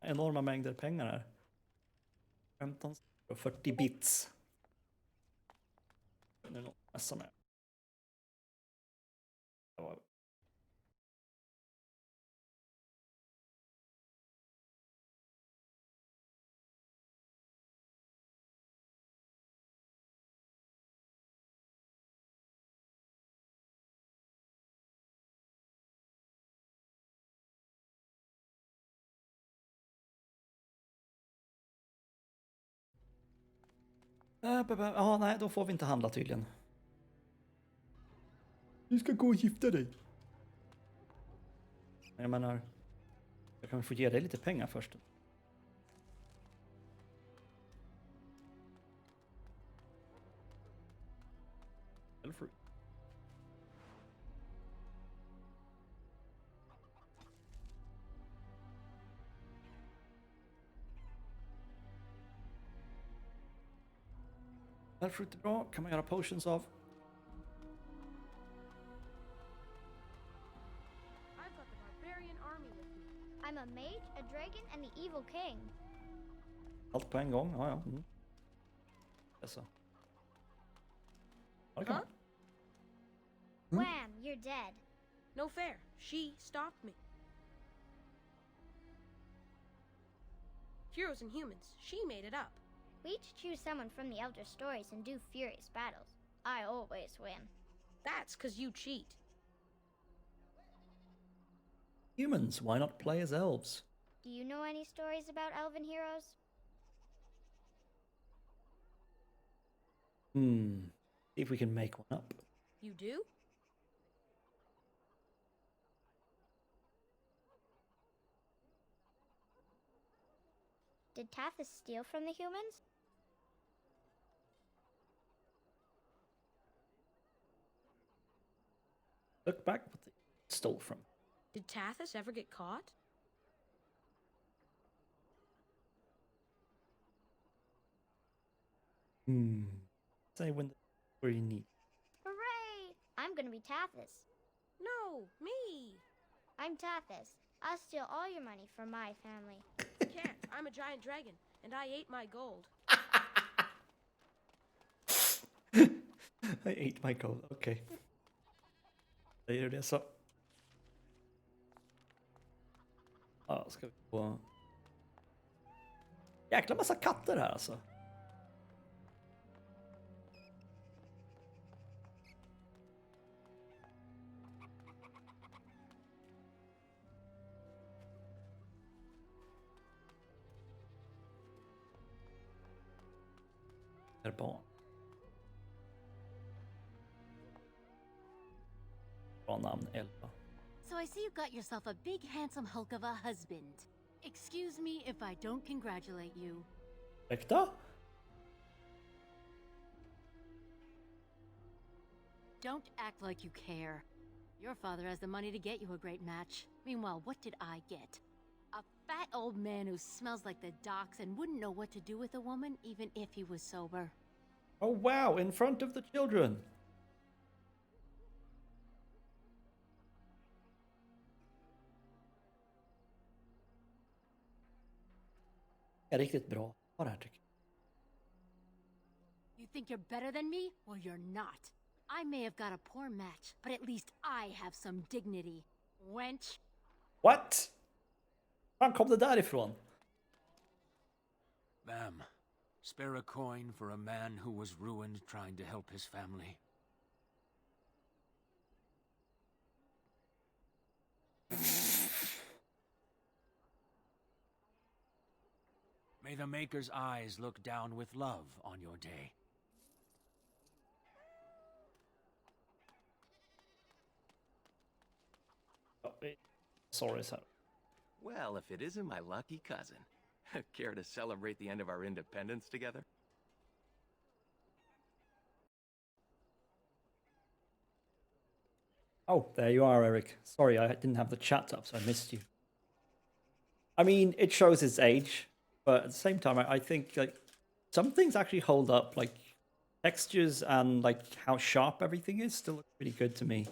Enorma mängder pengar här. 15 och 40 bits. Nu är någon messa med. Ja, nej, då får vi inte handla tydligen. Du ska gå och gifta dig. Jag menar, jag kan få ge dig lite pengar först. Eller free. Elfruit är bra, kan man göra potions av. I've got the barbarian army with me. I'm a mage, a dragon, and the evil king. Allt på en gång, ja. Mm. Så. Ja, det kan man. Wham, you're dead. No fair. She stopped me. Heroes and humans. She made it up. We each choose someone from the Elder Stories and do furious battles. I always win. That's 'cause you cheat. Humans, why not play as elves? Do you know any stories about elven heroes? See if we can make one up. You do? Did Tathys steal from the humans? Look back what they stole from. Did Tathys ever get caught? Say when where you need. Hooray! I'm gonna be Tathys. No, me. I'm Tathys. I'll steal all your money for my family. Can't. I'm a giant dragon, and I ate my gold. I ate my gold, okej. Jag gör det så. Ja, ska vi få... Jäkla massa katter här alltså. Barn. Bra namn, 11. So I see you got yourself a big handsome hulk of a husband. Excuse me if I don't congratulate you. Äkta? Don't act like you care. Your father has the money to get you a great match. Meanwhile, what did I get? A fat old man who smells like the docks and wouldn't know what to do with a woman even if he was sober. Oh wow, in front of the children. Är riktigt bra. Vad det här tycker jag. You think you're better than me? Well, you're not. I may have got a poor match, but at least I have some dignity. Wench. What? Var kom det därifrån? Ma'am, spare a coin for a man who was ruined trying to help his family. May the Maker's eyes look down with love on your day. Sorry, sir. Well, if it isn't my lucky cousin. Care to celebrate the end of our independence together? Oh, there you are, Eric. Sorry, I didn't have the chat up, so I missed you. I mean, it shows his age, but at the same time, I think like some things actually hold up. Like textures and like how sharp everything is still look pretty good to me,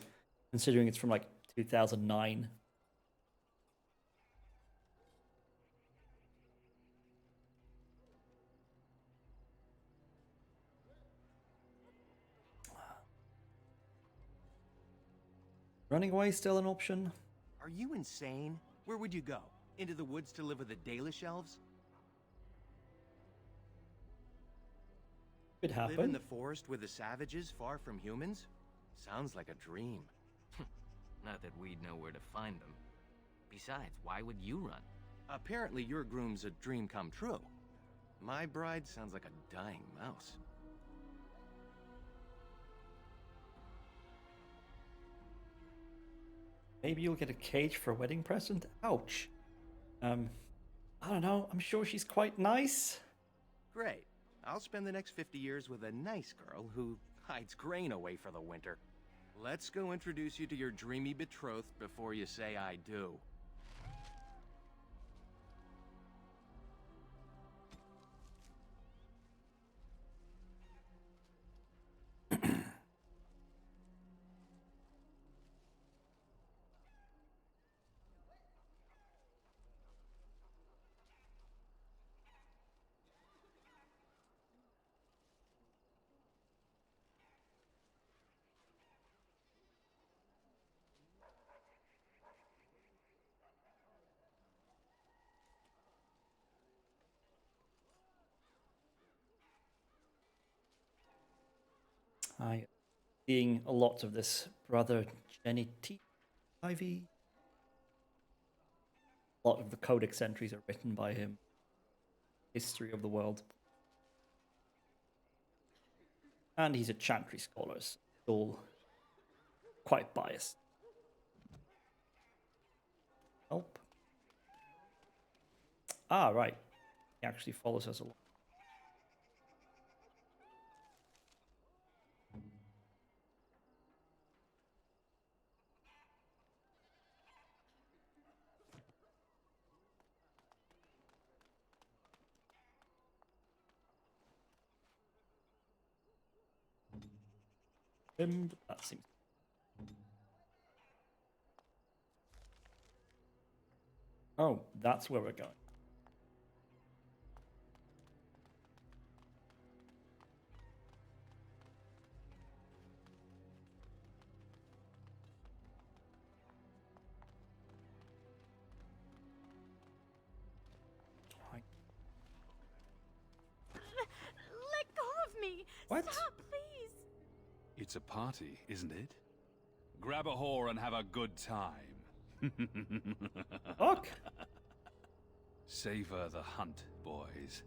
considering it's from like 2009. Running away still an option? Are you insane? Where would you go? Into the woods to live with the Dalish elves? Could happen. Live in the forest with the savages, far from humans? Sounds like a dream. Not that we'd know where to find them. Besides, why would you run? Apparently your groom's a dream come true. My bride sounds like a dying mouse. Maybe you'll get a cage for a wedding present? Ouch. I don't know. I'm sure she's quite nice. Great. I'll spend the next 50 years with a nice girl who hides grain away for the winter. Let's go introduce you to your dreamy betrothed before you say I do. I seeing a lot of this brother Jenny T. Ivy. A lot of the codex entries are written by him. History of the world. And he's a chantry scholar, so all quite biased. Help. Ah, right. He actually follows us along. That seems. Oh, that's where we're going. Let go of me! What? Stop, please! It's a party, isn't it? Grab a whore and have a good time. Fuck. Savor the hunt, boys.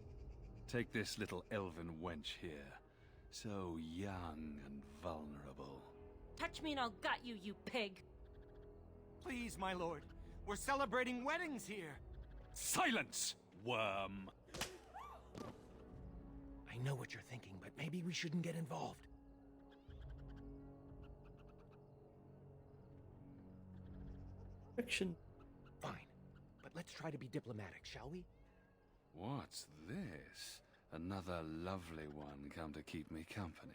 Take this little elven wench here. So young and vulnerable. Touch me and I'll gut you, you pig! Please, my lord. We're celebrating weddings here. Silence, worm! I know what you're thinking, but maybe we shouldn't get involved. Fiction. Fine, but let's try to be diplomatic, shall we? What's this? Another lovely one come to keep me company.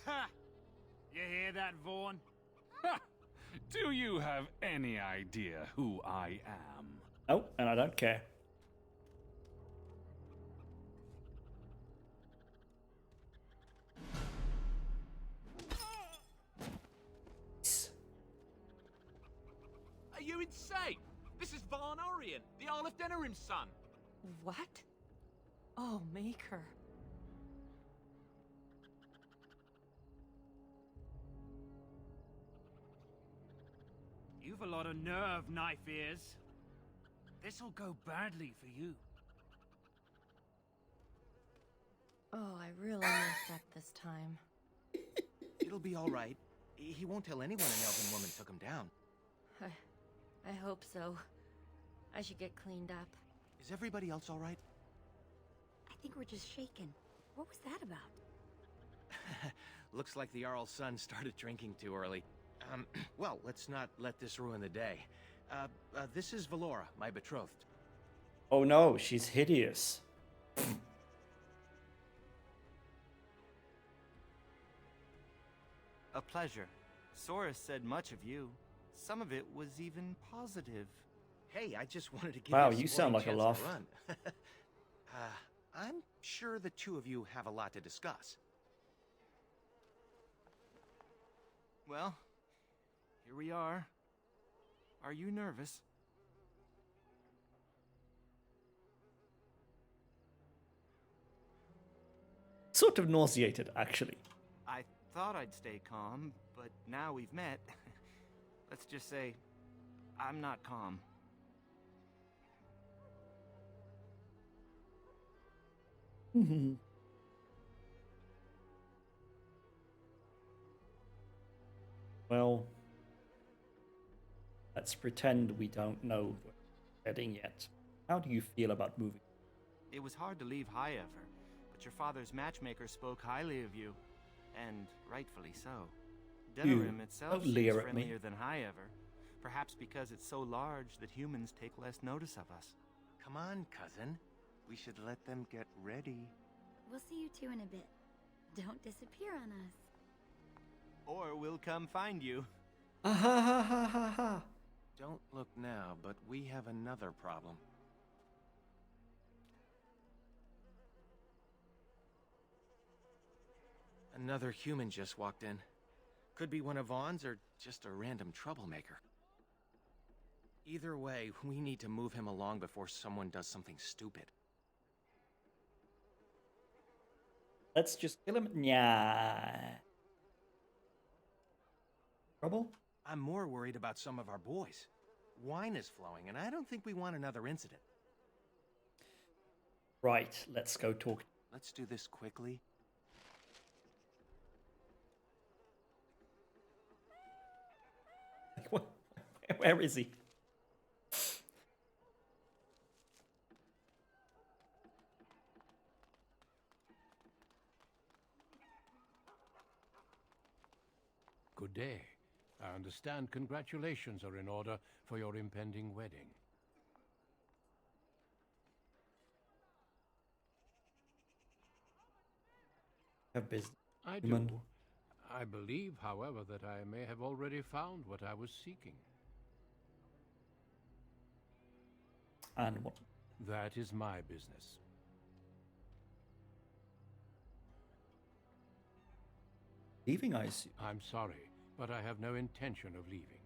Ha! You hear that, Vaughn? Ha! Do you have any idea who I am? Oh, and I don't care. Are you insane? This is Vaughn Orion, the Earl of Denerim's son. What? Oh, Maker. You've a lot of nerve, knife ears. This'll go badly for you. Oh, I really messed up this time. It'll be all right. He won't tell anyone an elven woman took him down. I hope so. I should get cleaned up. Is everybody else all right? I think we're just shaken. What was that about? Looks like the Jarl's son started drinking too early. Well, let's not let this ruin the day. This is Valora, my betrothed. Oh no, she's hideous. A pleasure. Soris said much of you. Some of it was even positive. Hey, I just wanted to give Wow, you a you sporting sound like a chance laugh. to run. I'm sure the two of you have a lot to discuss. Well, here we are. Are you nervous? Sort of nauseated, actually. I thought I'd stay calm, but now we've met. Let's just say, I'm not calm. Well, let's pretend we don't know where we're heading yet. How do you feel about moving? It was hard to leave Highever, but your father's matchmaker spoke highly of you, and rightfully so. Denerim itself seems friendlier than Highever, perhaps because it's so large that humans take less notice of us. Come on, cousin. We should let them get ready. We'll see you two in a bit. Don't disappear on us. Or we'll come find you. Ha ha ha ha ha. Don't look now, but we have another problem. Another human just walked in. Could be one of Vaughn's or just a random troublemaker. Either way, we need to move him along before someone does something stupid. Let's just kill him. Yeah. Trouble? I'm more worried about some of our boys. Wine is flowing, and I don't think we want another incident. Right, let's go talk. Let's do this quickly. Where is he? Good day. I understand congratulations are in order for your impending wedding. Have business. I do. I believe, however, that I may have already found what I was seeking. And what? That is my business. Leaving, I assume. I'm sorry, but I have no intention of leaving.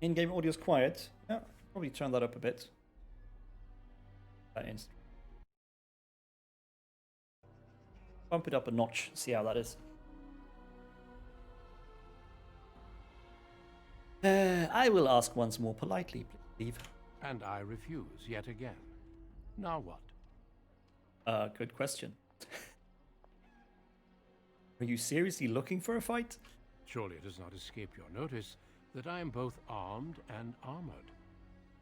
In-game audio's quiet. Yeah, probably turn that up a bit. Bump it up a notch, see how that is. I will ask once more politely, please leave. And I refuse yet again. Now what? Good question. Are you seriously looking for a fight? Surely it does not escape your notice that I am both armed and armored.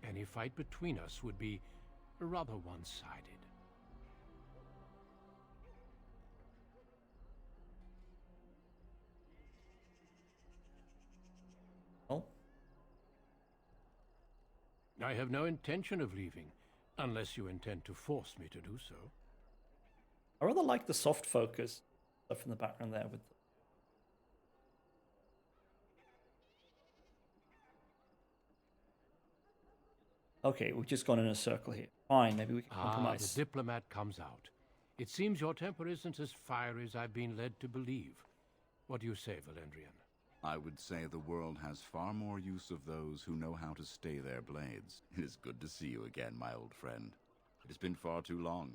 Any fight between us would be rather one-sided. Oh? I have no intention of leaving, unless you intend to force me to do so. I rather like the soft focus stuff in the background there with Okay, we've just gone in a circle here. Fine, maybe we can compromise. The diplomat comes out. It seems your temper isn't as fiery as I've been led to believe. What do you say, Valendrian? I would say the world has far more use of those who know how to stay their blades. It is good to see you again, my old friend. It has been far too long.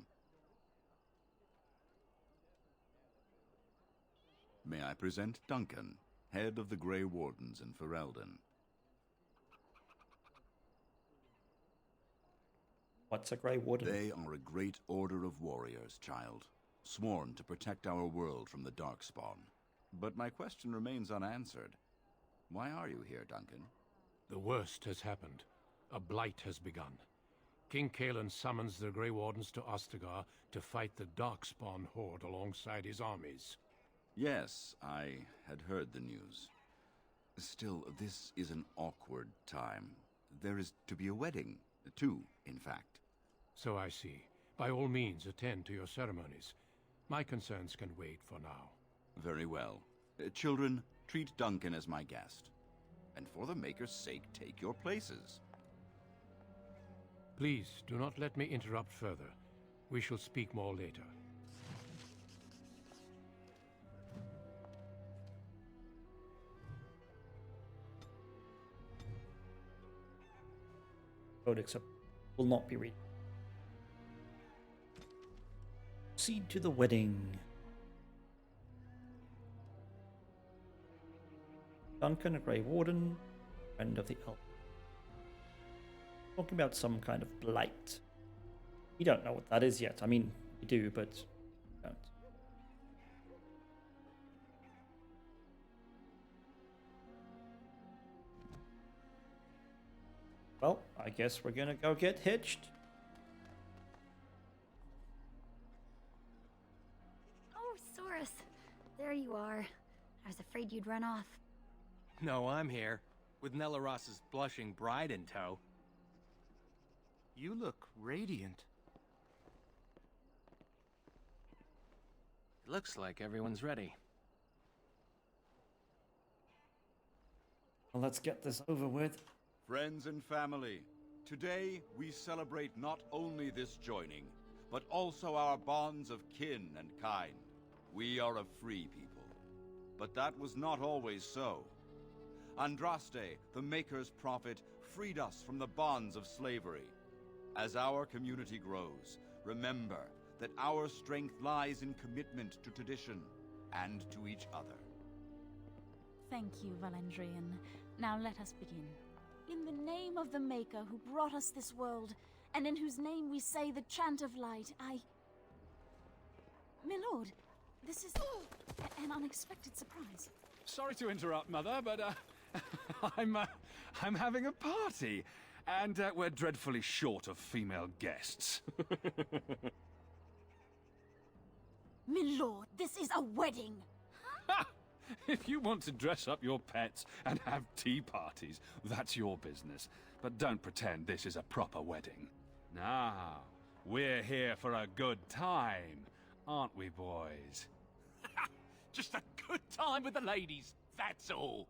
May I present Duncan, head of the Grey Wardens in Ferelden. What's a Grey Warden? They are a great order of warriors, child, sworn to protect our world from the Darkspawn. But my question remains unanswered. Why are you here, Duncan? The worst has happened. A blight has begun. King Kalen summons the Grey Wardens to Ostagar to fight the Darkspawn horde alongside his armies. Yes, I had heard the news. Still, this is an awkward time. There is to be a wedding. Two, in fact. So I see. By all means, attend to your ceremonies. My concerns can wait for now. Very well. Children, treat Duncan as my guest. and for the Maker's sake, take your places. Please, do not let me interrupt further. We shall speak more later. Codex will not be read. Proceed to the wedding. Duncan, a Grey Warden, friend of the elf. Talking about some kind of blight. We don't know what that is yet. I mean, we do, but we don't. Well, I guess we're gonna go get hitched. Oh, Saurus. There you are. I was afraid you'd run off. No, I'm here, with Nellaros's blushing bride in tow. You look radiant. Looks like everyone's ready. Well, let's get this over with. Friends and family, today we celebrate not only this joining, but also our bonds of kin and kind. We are a free people. But that was not always so. Andraste, the Maker's prophet, freed us from the bonds of slavery. As our community grows, remember that our strength lies in commitment to tradition and to each other. Thank you, Valandrian. Now let us begin. In the name of the Maker who brought us this world, and in whose name we say the chant of light, My lord, this is an unexpected surprise. Sorry to interrupt, Mother, but I'm having a party, and we're dreadfully short of female guests. My lord, this is a wedding! If you want to dress up your pets and have tea parties, that's your business. But don't pretend this is a proper wedding. Now, we're here for a good time, aren't we, boys? Just a good time with the ladies, that's all.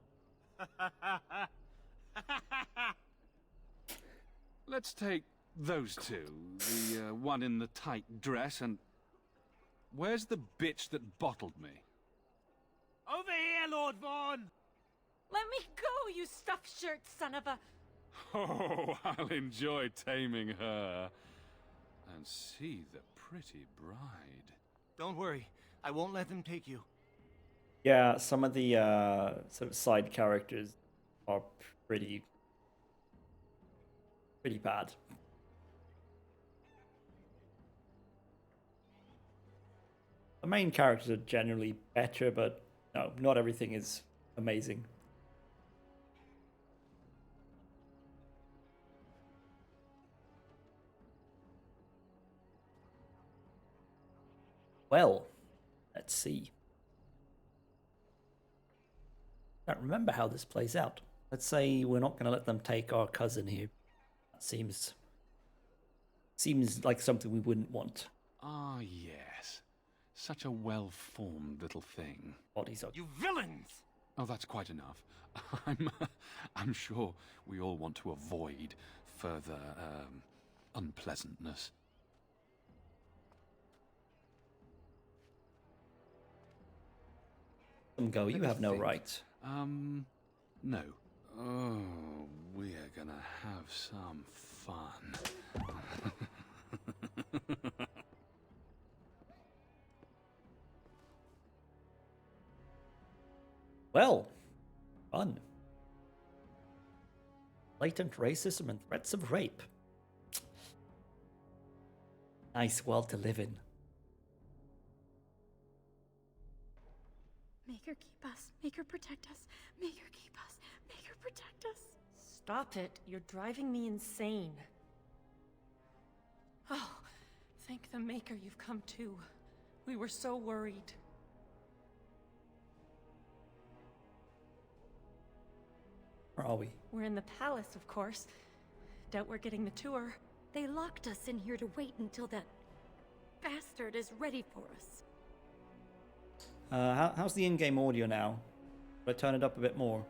Let's take those two. The one in the tight dress and... Where's the bitch that bottled me? Over here, Lord Vaughn! Let me go, you stuffed shirt son of a... Oh, I'll enjoy taming her. And see the pretty bride. Don't worry, I won't let them take you. Yeah, some of the sort of side characters are pretty bad. The main characters are generally better, but no, not everything is amazing. Well, let's see. I don't remember how this plays out. Let's say we're not going to let them take our cousin here. That seems like something we wouldn't want. Ah, yes. Such a well-formed little thing. Bodies are... You villains! Oh, that's quite enough. I'm sure we all want to avoid further, unpleasantness. Go, you have no right. No. Oh, we're gonna have some fun. Well, fun. Latent racism and threats of rape. Nice world to live in. Make her keep us. Make her protect us. Make her keep us. Make her protect us. Stop it. You're driving me insane. Oh, thank the Maker you've come too. We were so worried. Where are we? We're in the palace, of course. Doubt we're getting the tour. They locked us in here to wait until that bastard is ready for us. How's the in-game audio now? Should I turn it up a bit more?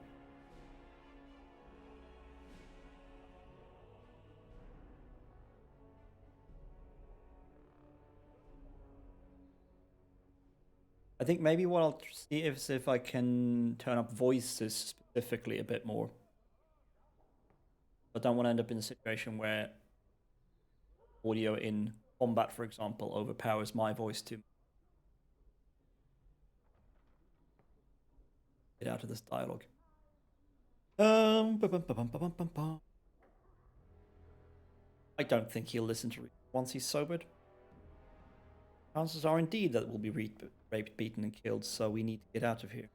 I think maybe what I'll see is if I can turn up voices specifically a bit more. I don't want to end up in a situation where audio in combat, for example, overpowers my voice too much. Get out of this dialogue. I don't think he'll listen to once he's sobered. Chances are indeed that we'll be raped, beaten, and killed, so we need to get out of here.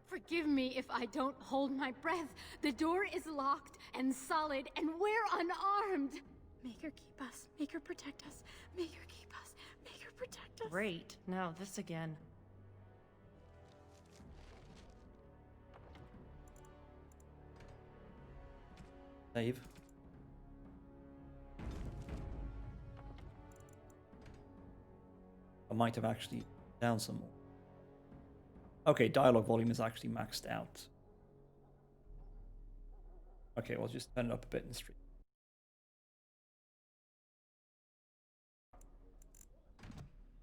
Forgive me if I don't hold my breath. The door is locked and solid, and we're unarmed. Make her keep us. Make her protect us. Make her keep us. Make her protect us. Great. Now this again. Save. I might have actually down some more. Okay, dialogue volume is actually maxed out. Okay, well, just turn it up a bit in the stream.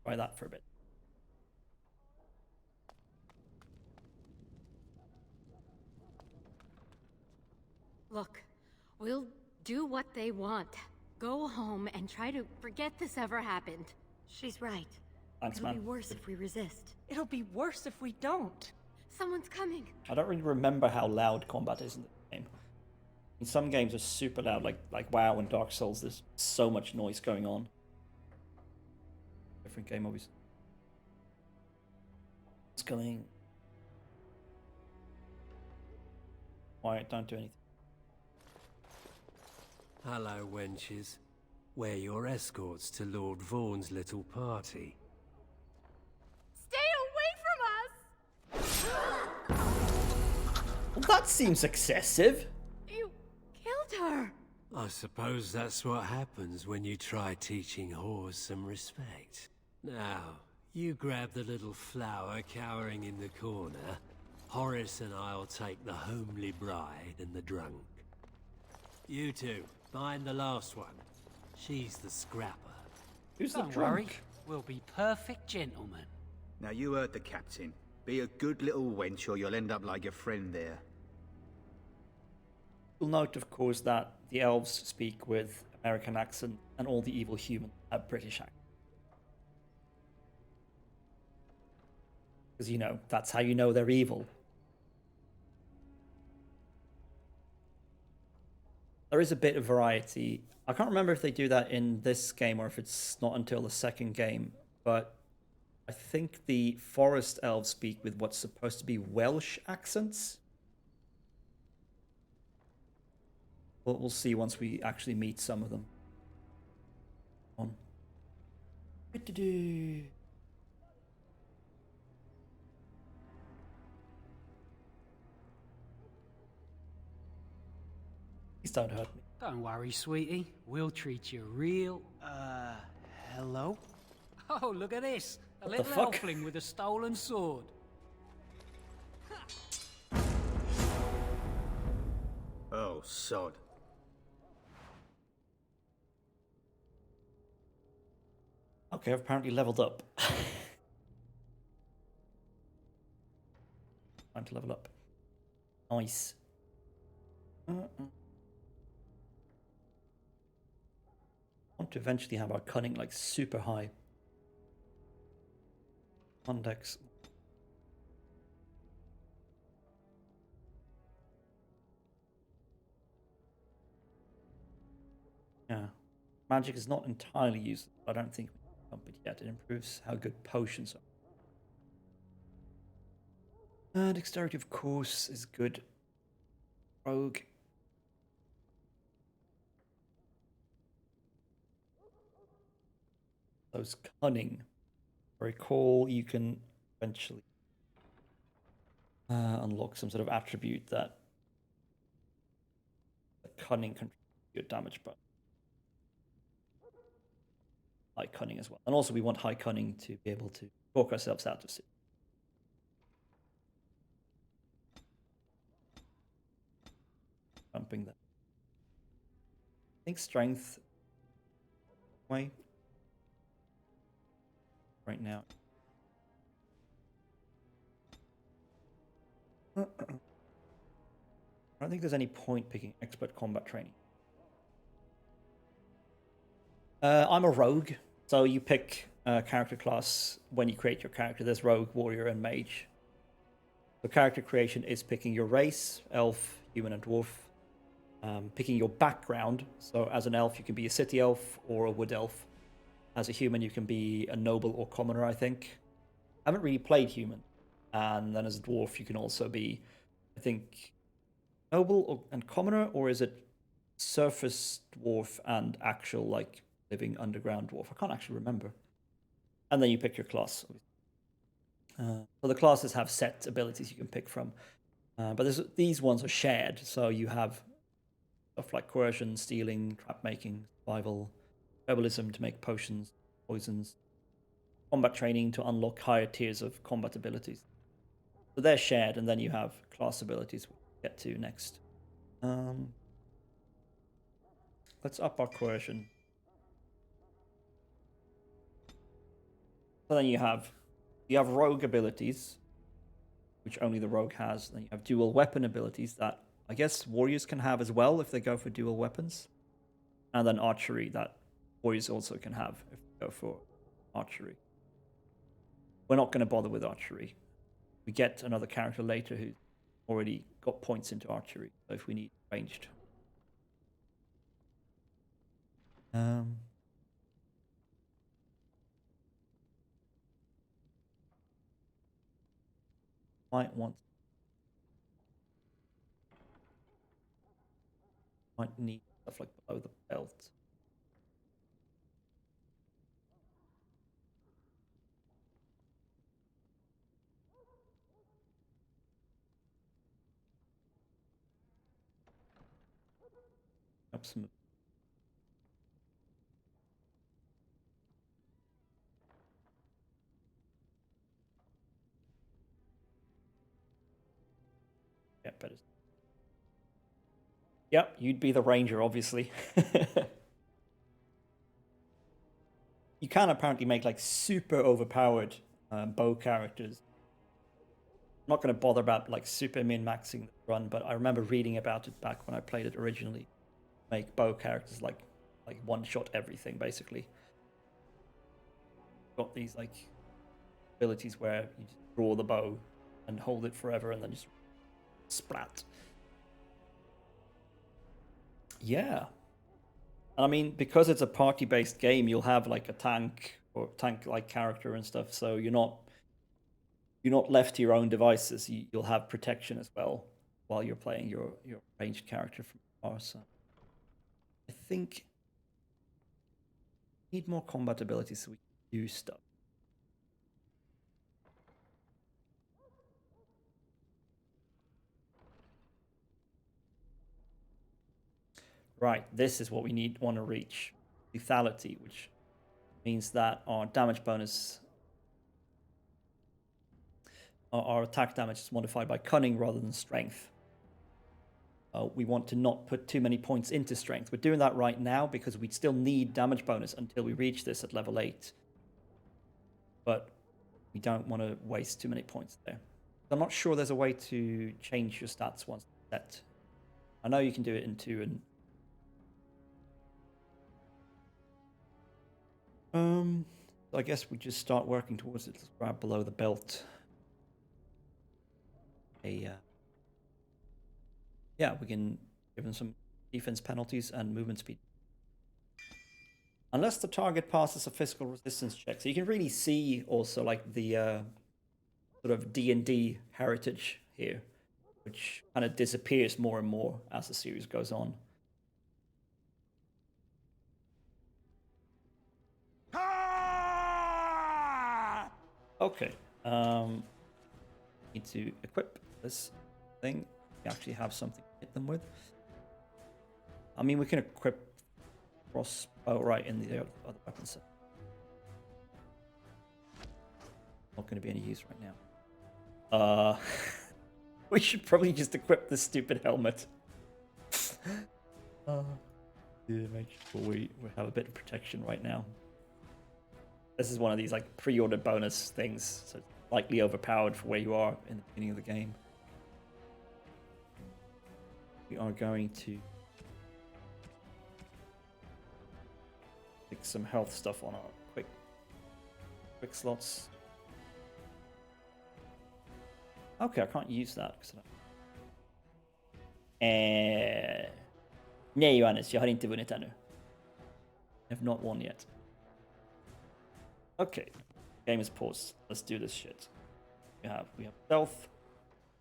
Try that for a bit. Look, we'll do what they want. Go home and try to forget this ever happened. She's right. Thanks, It'll man. be worse if we resist. It'll be worse if we don't. Someone's coming. I don't really remember how loud combat is in the game. In some games, it's super loud, like WoW and Dark Souls. There's so much noise going on. Different game, obviously. It's going. Quiet, don't do anything. Hello, wenches. We're your escorts to Lord Vaughn's little party. Stay away from us! Well, that seems excessive. You killed her. I suppose that's what happens when you try teaching whores some respect. Now, you grab the little flower cowering in the corner. Horace and I'll take the homely bride and the drunk. You two, find the last one. She's the scrapper. Who's the Don't drunk? worry, we'll be perfect gentlemen. Now you heard the captain. Be a good little wench or you'll end up like your friend there. You'll note, of course, that the elves speak with American accent and all the evil humans have British accent. Because, you know, that's how you know they're evil. There is a bit of variety. I can't remember if they do that in this game or if it's not until the second game, but I think the forest elves speak with what's supposed to be Welsh accents. But we'll see once we actually meet some of them. On. Please don't hurt me. Don't worry, sweetie. We'll treat you real... Hello? Oh, look at this. A What the little fuck? elfling with a stolen sword. Oh, sod. Okay, I've apparently leveled up. Time to level up. Nice. I want to eventually have our cunning like super high. Condex. Yeah. Magic is not entirely useless. I don't think we can pump it yet. It improves how good potions are. Dexterity, of course, is good. Rogue. Those cunning. I recall you can eventually unlock some sort of attribute that cunning contributes your damage, but high cunning as well. And also we want high cunning to be able to talk ourselves out of it. Bumping that. I think strength way right now. I don't think there's any point picking expert combat training. I'm a rogue, so you pick a character class when you create your character. There's rogue, warrior, and mage. So character creation is picking your race, elf, human, and dwarf. Picking your background. So as an elf, you can be a city elf or a wood elf. As a human, you can be a noble or commoner, I think. I haven't really played human. And then as a dwarf, you can also be, I think, noble and commoner, or is it surface dwarf and actual, like, living underground dwarf? I can't actually remember. And then you pick your class. So the classes have set abilities you can pick from. But these ones are shared, so you have stuff like coercion, stealing, trap making, survival, herbalism to make potions, poisons, combat training to unlock higher tiers of combat abilities. So they're shared, and then you have class abilities we'll get to next. Let's up our coercion. So then you have rogue abilities, which only the rogue has. Then you have dual weapon abilities that I guess warriors can have as well if they go for dual weapons. And then archery that warriors also can have if they go for archery. We're not going to bother with archery. We get another character later who's already got points into archery, so if we need ranged. Might need stuff like below the belt. Up some. Yeah, better. Yep, you'd be the ranger, obviously. You can apparently make like super overpowered bow characters. I'm not going to bother about like super min-maxing the run, but I remember reading about it back when I played it originally. Make bow characters like one-shot everything, basically. Got these like abilities where you just draw the bow and hold it forever and then just splat. Yeah. And I mean, because it's a party-based game, you'll have like a tank or tank-like character and stuff, so you're not left to your own devices. You'll have protection as well while you're playing your ranged character from far. So I think we need more combat abilities so we can do stuff. Right, this is what we want to reach. Lethality, which means that our damage bonus, our attack damage is modified by cunning rather than strength. We want to not put too many points into strength. We're doing that right now because we still need damage bonus until we reach this at level 8. But we don't want to waste too many points there. I'm not sure there's a way to change your stats once set. I know you can do it in 2 and I guess we just start working towards it. Let's grab below the belt. Yeah, we can give them some defense penalties and movement speed. Unless the target passes a physical resistance check. So you can really see also like the sort of D&D heritage here, which kind of disappears more and more as the series goes on. Okay, need to equip this thing. We actually have something to hit them with. I mean, we can equip crossbow right in the other weapon set. Not going to be any use right now. We should probably just equip this stupid helmet. Yeah, make sure we have a bit of protection right now. This is one of these like pre-ordered bonus things, so it's slightly overpowered for where you are in the beginning of the game. we are going to pick some health stuff on our quick slots. Okay, I can't use that. Nej Johannes, jag har inte vunnit ännu. I have not won yet. Okay, game is paused. Let's do this shit. We have stealth.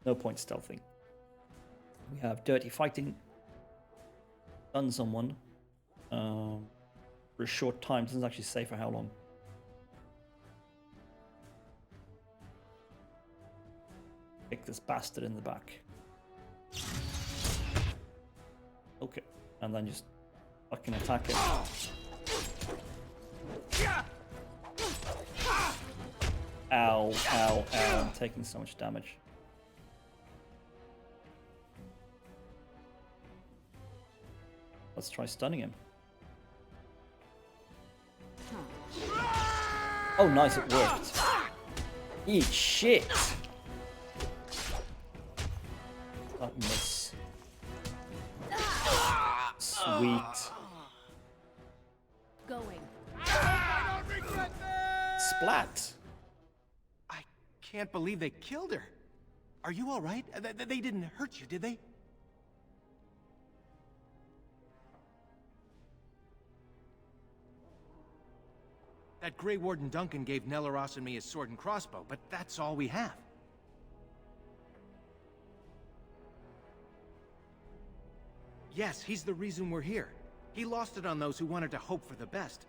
No point stealthing. We have dirty fighting. Stun someone for a short time. Doesn't actually say for how long. Kick this bastard in the back. Okay, and then just fucking attack it. Ow, ow, ow, I'm taking so much damage. Let's try stunning him. Oh, nice, it worked. Eat shit! That miss. Sweet. Going. Splat! I can't believe they killed her. Are you all right? They didn't hurt you, did they? That Grey Warden Duncan gave Nelaros and me his sword and crossbow, but that's all we have. Yes, he's the reason we're here. He lost it on those who wanted to hope for the best.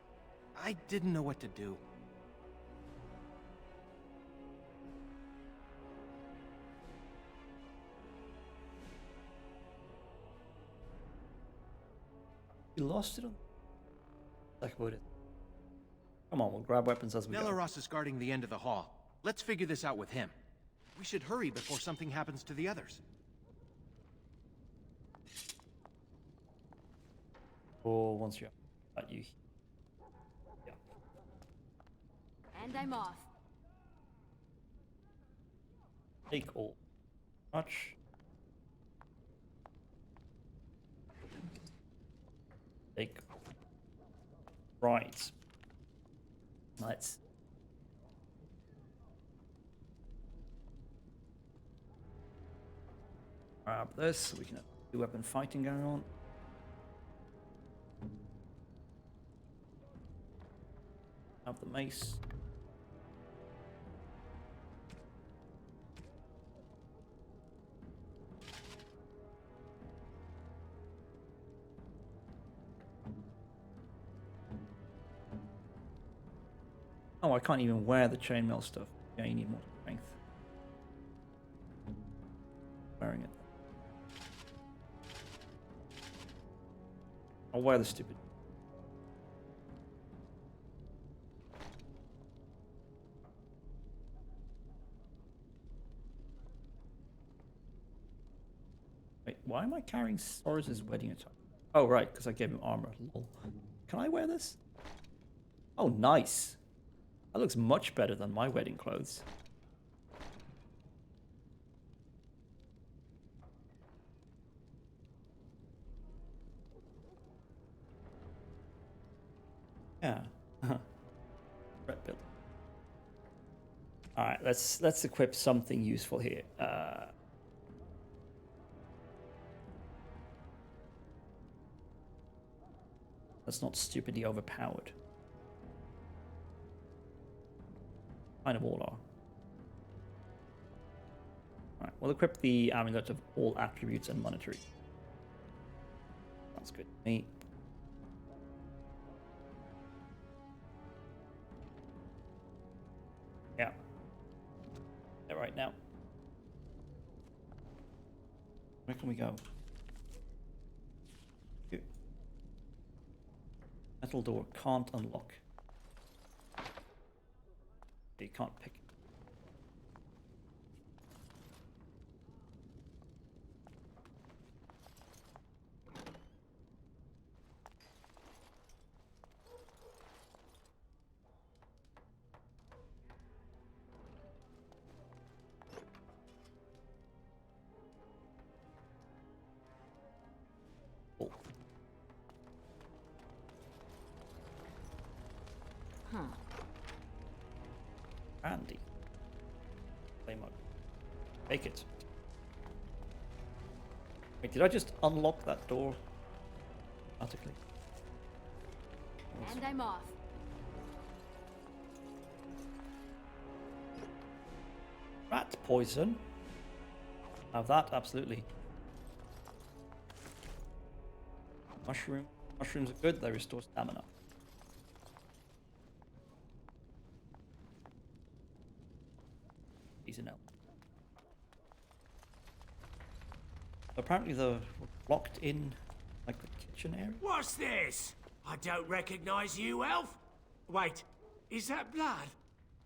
I didn't know what to do. You lost it on... Like about it. Come on, we'll grab weapons as we go. Nelaros is guarding the end of the hall. Let's figure this out with him. We should hurry before something happens to the others. Or once you're at you. Yeah. And I'm off. Take all. Much. Take. Right. Let's. Grab this so we can have two-weapon fighting going on. Have the mace. Oh, I can't even wear the chainmail stuff. Yeah, you need more strength. Wearing it. I'll wear the stupid. Wait, why am I carrying Soros' wedding attire? Oh, right, because I gave him armor. Lol. Can I wear this? Oh, nice. That looks much better than my wedding clothes. Yeah. Red build. All right, let's equip something useful here. That's not stupidly overpowered. Kind of all are. Alright, we'll equip the amulet of all attributes and monetary. Sounds good to me. Yeah. Yeah, right now. Where can we go? Here. Metal door can't unlock. You can't pick it. Cool. Andy. Play mug. Make it. Wait, did I just unlock that door automatically? And I'm off. Rat poison. Now that, absolutely. Mushroom. Mushrooms are good, they restore stamina. He's an elf. Apparently they're locked in, like, the kitchen area. What's this? I don't recognize you, elf. Wait, is that blood?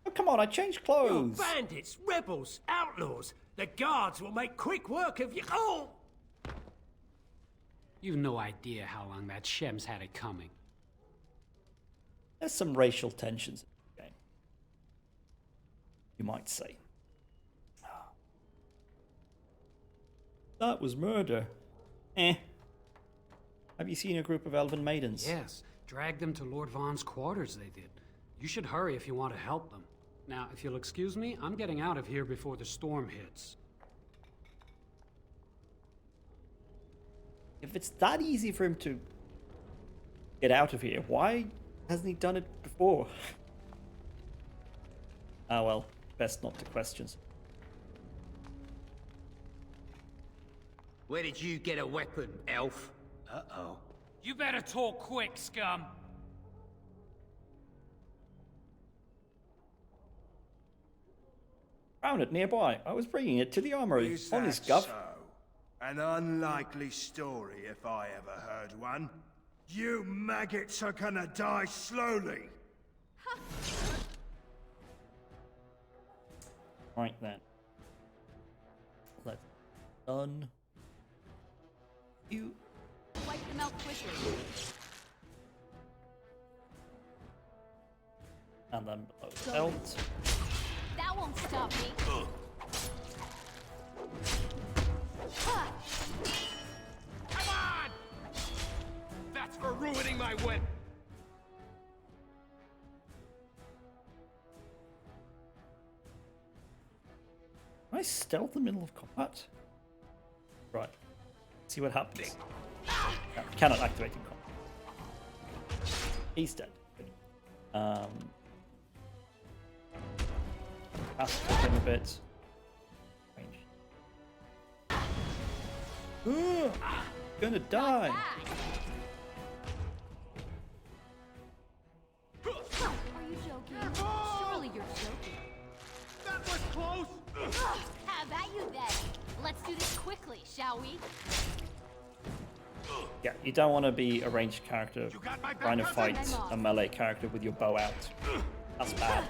Oh, come on, I changed clothes. You're bandits, rebels, outlaws. The guards will make quick work of you. Oh! You've no idea how long that Shem's had it coming. There's some racial tensions in the game, you might say. That was murder. Eh. Have you seen a group of elven maidens? Yes, dragged them to Lord Vaughn's quarters, they did. You should hurry if you want to help them. Now, if you'll excuse me, I'm getting out of here before the storm hits. If it's that easy for him to get out of here, why hasn't he done it before? Ah well, best not to question. Where did you get a weapon, elf? Uh-oh. You better talk quick, scum! Found it nearby. I was bringing it to the armory. Is On his that guff. so? An unlikely story if I ever heard one. You maggots are gonna die slowly. Right then. Let's done. You Wipe them out quickly. and then below the belt. That won't stop me. Come on! That's for ruining my win. Can I stealth in the middle of combat? Right. See what happens. No, cannot activate in combat. He's dead. Good. Have to him a bit. Range. Gonna die. Are you joking? Surely you're joking. That was close! How about you then? Let's do this quickly, shall we? Yeah, you don't want to be a ranged character trying to fight a melee character with your bow out. That's bad.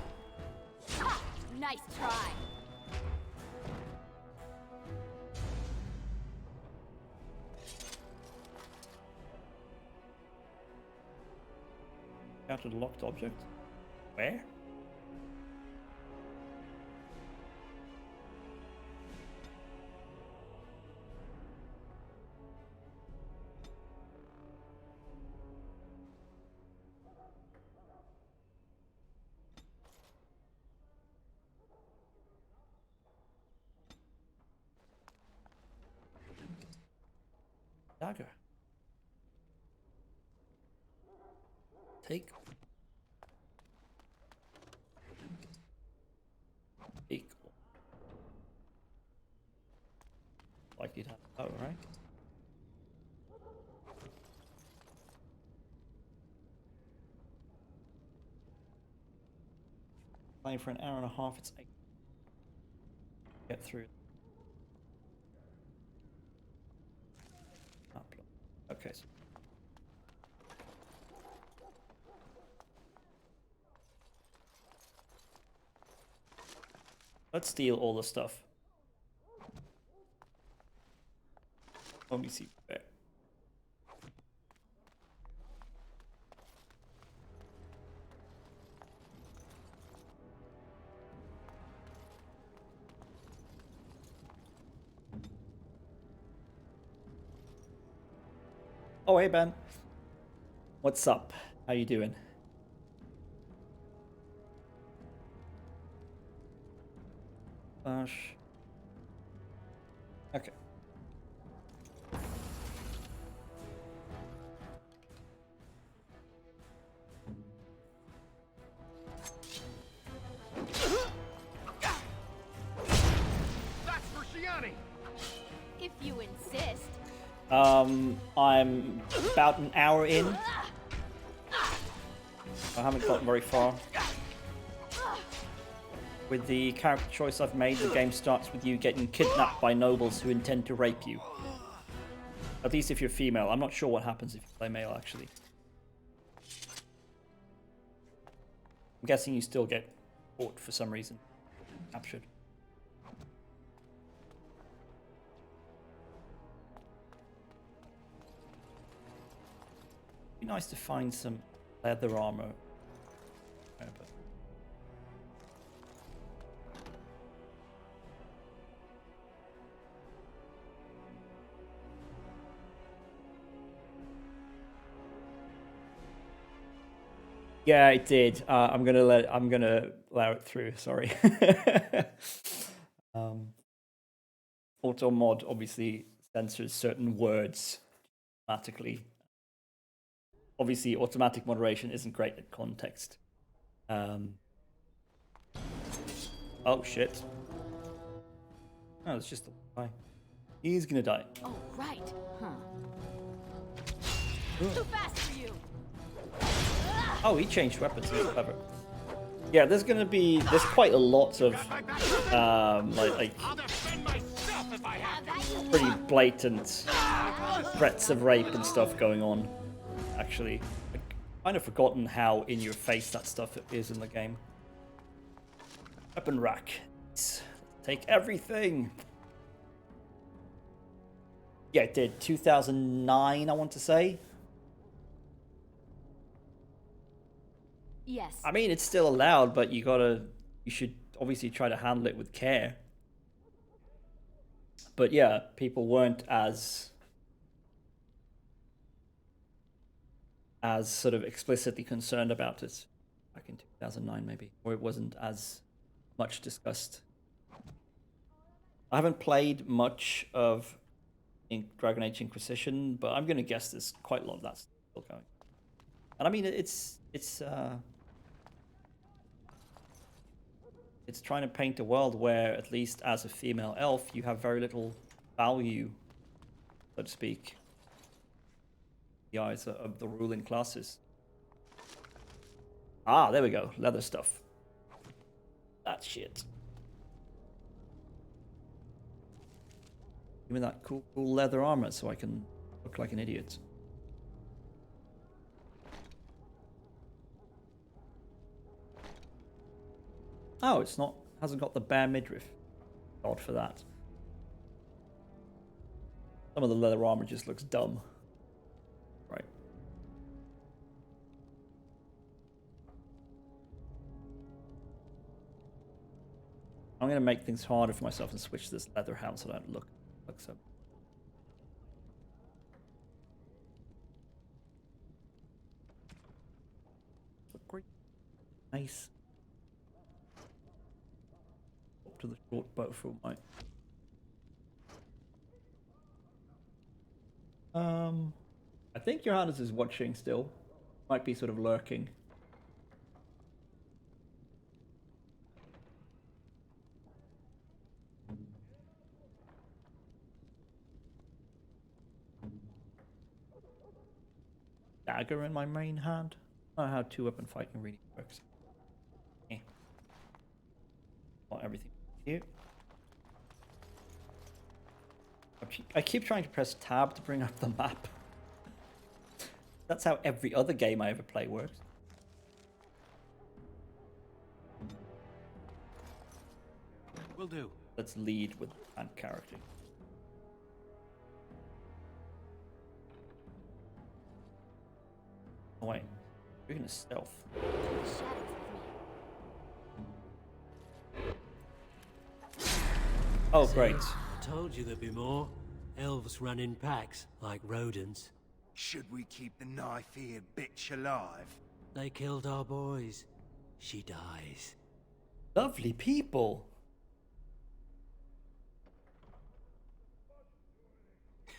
Nice try. Encountered a locked object? Where? Dagger. Take. Take. Like you'd have. Oh, right. Playing for an hour and a half. It's 8. Get through. Okay. So let's steal all the stuff. Let me see where. Oh, hey, Ben. What's up? How you doing? Okay. That's for Shiani. If you insist. I'm about an hour in. I haven't gotten very far. With the character choice I've made, the game starts with you getting kidnapped by nobles who intend to rape you. At least if you're female. I'm not sure what happens if you play male, actually. I'm guessing you still get caught for some reason. Captured. It'd be nice to find some leather armor. Yeah, it did. I'm gonna allow it through. Sorry. Auto mod obviously censors certain words automatically. Obviously, automatic moderation isn't great at context. Oh shit! Oh, it's just a guy. He's gonna die. Oh right. Huh. Too fast for you. Oh, he changed weapons. He's clever. Yeah, there's quite a lot of like pretty blatant threats of rape and stuff going on. Actually, I've kind of forgotten how in your face that stuff is in the game. Weapon rack. Let's take everything. Yeah, it did. 2009, I want to say. Yes. I mean, it's still allowed, but you should obviously try to handle it with care. But yeah, people weren't as sort of explicitly concerned about it back in 2009, maybe, or it wasn't as much discussed. I haven't played much of Dragon Age Inquisition, but I'm going to guess there's quite a lot of that still going. And I mean, it's trying to paint a world where, at least as a female elf, you have very little value, so to speak, in the eyes of the ruling classes. Ah, there we go. Leather stuff. That shit. Give me that cool leather armor so I can look like an idiot. Oh, hasn't got the bare midriff. God for that. Some of the leather armor just looks dumb. Right. I'm going to make things harder for myself and switch this leather helm so I don't look so. Look great. Nice. Up to the short bow for my. I think Johannes is watching still. Might be sort of lurking. Dagger in my main hand. I don't know how two-weapon fighting really works. Eh. Not everything here. I keep trying to press tab to bring up the map. That's how every other game I ever play works. Will do. Let's lead with hand character. Oh wait, you're gonna stealth. Oh great. I told you there'd be more. Elves run in packs, like rodents. Should we keep the knife-eared bitch alive? They killed our boys. She dies. Lovely people.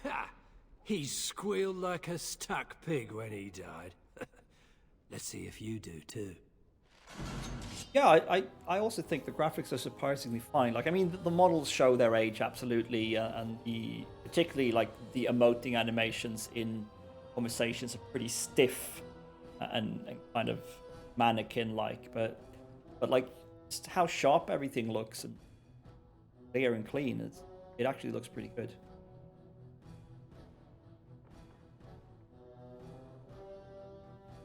Ha! He squealed like a stuck pig when he died. Let's see if you do too. Yeah, I also think the graphics are surprisingly fine. Like, I mean, the models show their age absolutely, and particularly like the emoting animations in conversations are pretty stiff and kind of mannequin-like. But like, just how sharp everything looks and clear and clean, it actually looks pretty good.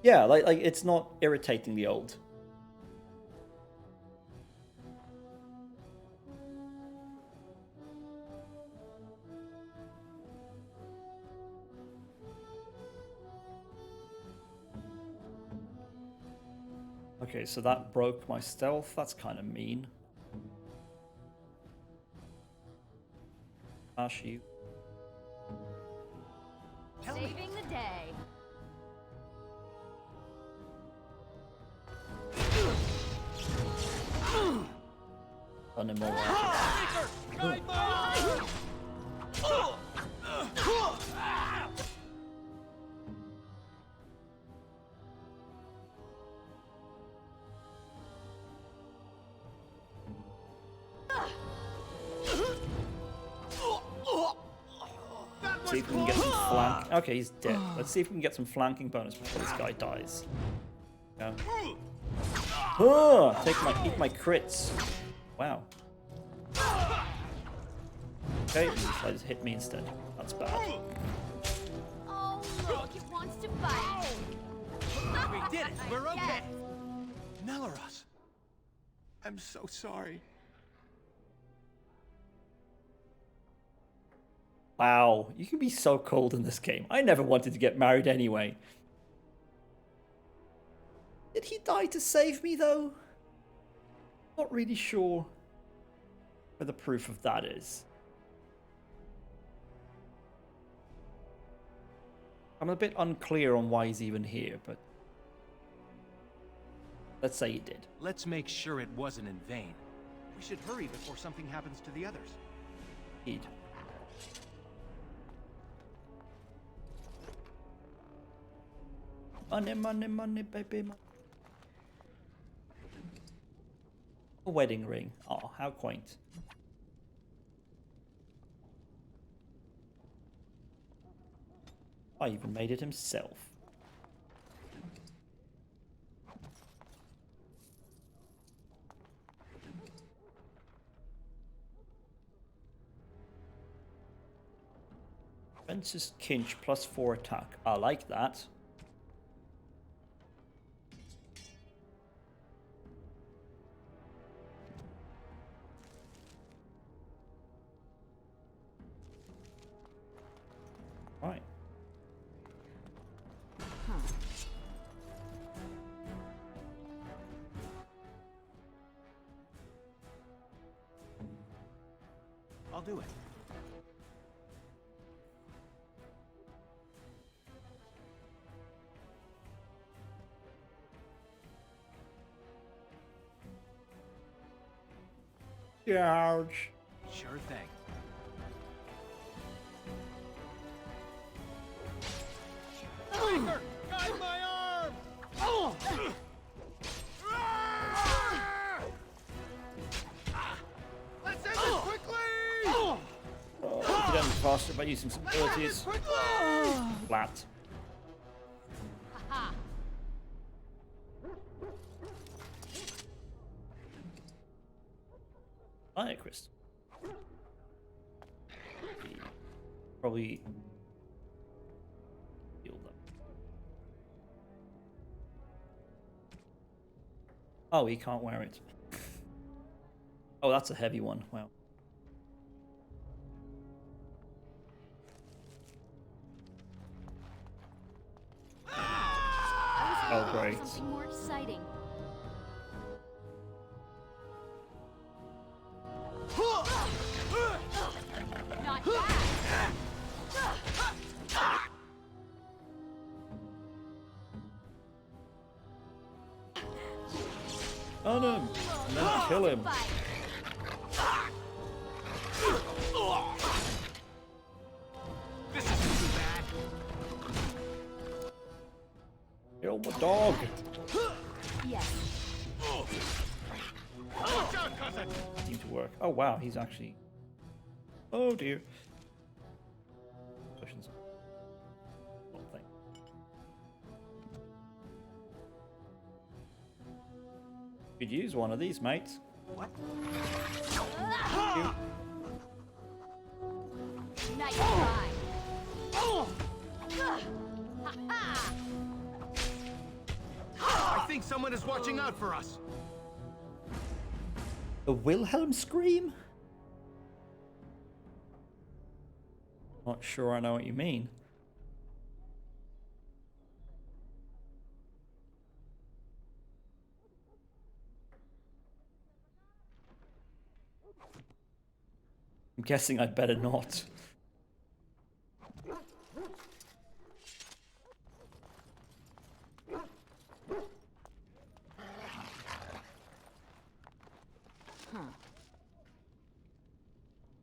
Yeah, like it's not irritatingly old. Okay, so that broke my stealth. That's kind of mean. Ash, you. Saving the day. On him more. See if we can get some flank. Okay, he's dead. Let's see if we can get some flanking bonus before this guy dies. Yeah. Oh, eat my crits. Wow. Okay, he decided to hit me instead. That's bad. Oh, look, it wants to fight. We did it. We're okay. Yes. Nelaros. I'm so sorry. Wow, you can be so cold in this game. I never wanted to get married anyway. Did he die to save me, though? Not really sure where the proof of that is. I'm a bit unclear on why he's even here, but let's say he did. Let's make sure it wasn't in vain. We should hurry before something happens to the others. Indeed. Money, money, money, baby, money. A wedding ring. Oh, how quaint. I even made it himself. Fence's Kinch +4 attack. I like that. Right. I'll do it. George. Sure thing. Breaker! Guide my arm! Let's end this quickly! Get them faster by using some abilities. Flat. Haha. Fire crystal. Probably heal them. Oh, he can't wear it. Oh, that's a heavy one. Wow. Oh, great. Something more exciting. Not bad. On him! And then kill him. This isn't too bad. Kill my dog! Yes. Watch out, cousin! Seemed to work. Oh wow, he's actually... Oh dear. Pushing some... Something. Could use one of these, mates. What? Nice try. I think someone is watching out for us. A Wilhelm scream? Not sure I know what you mean. I'm guessing I'd better not.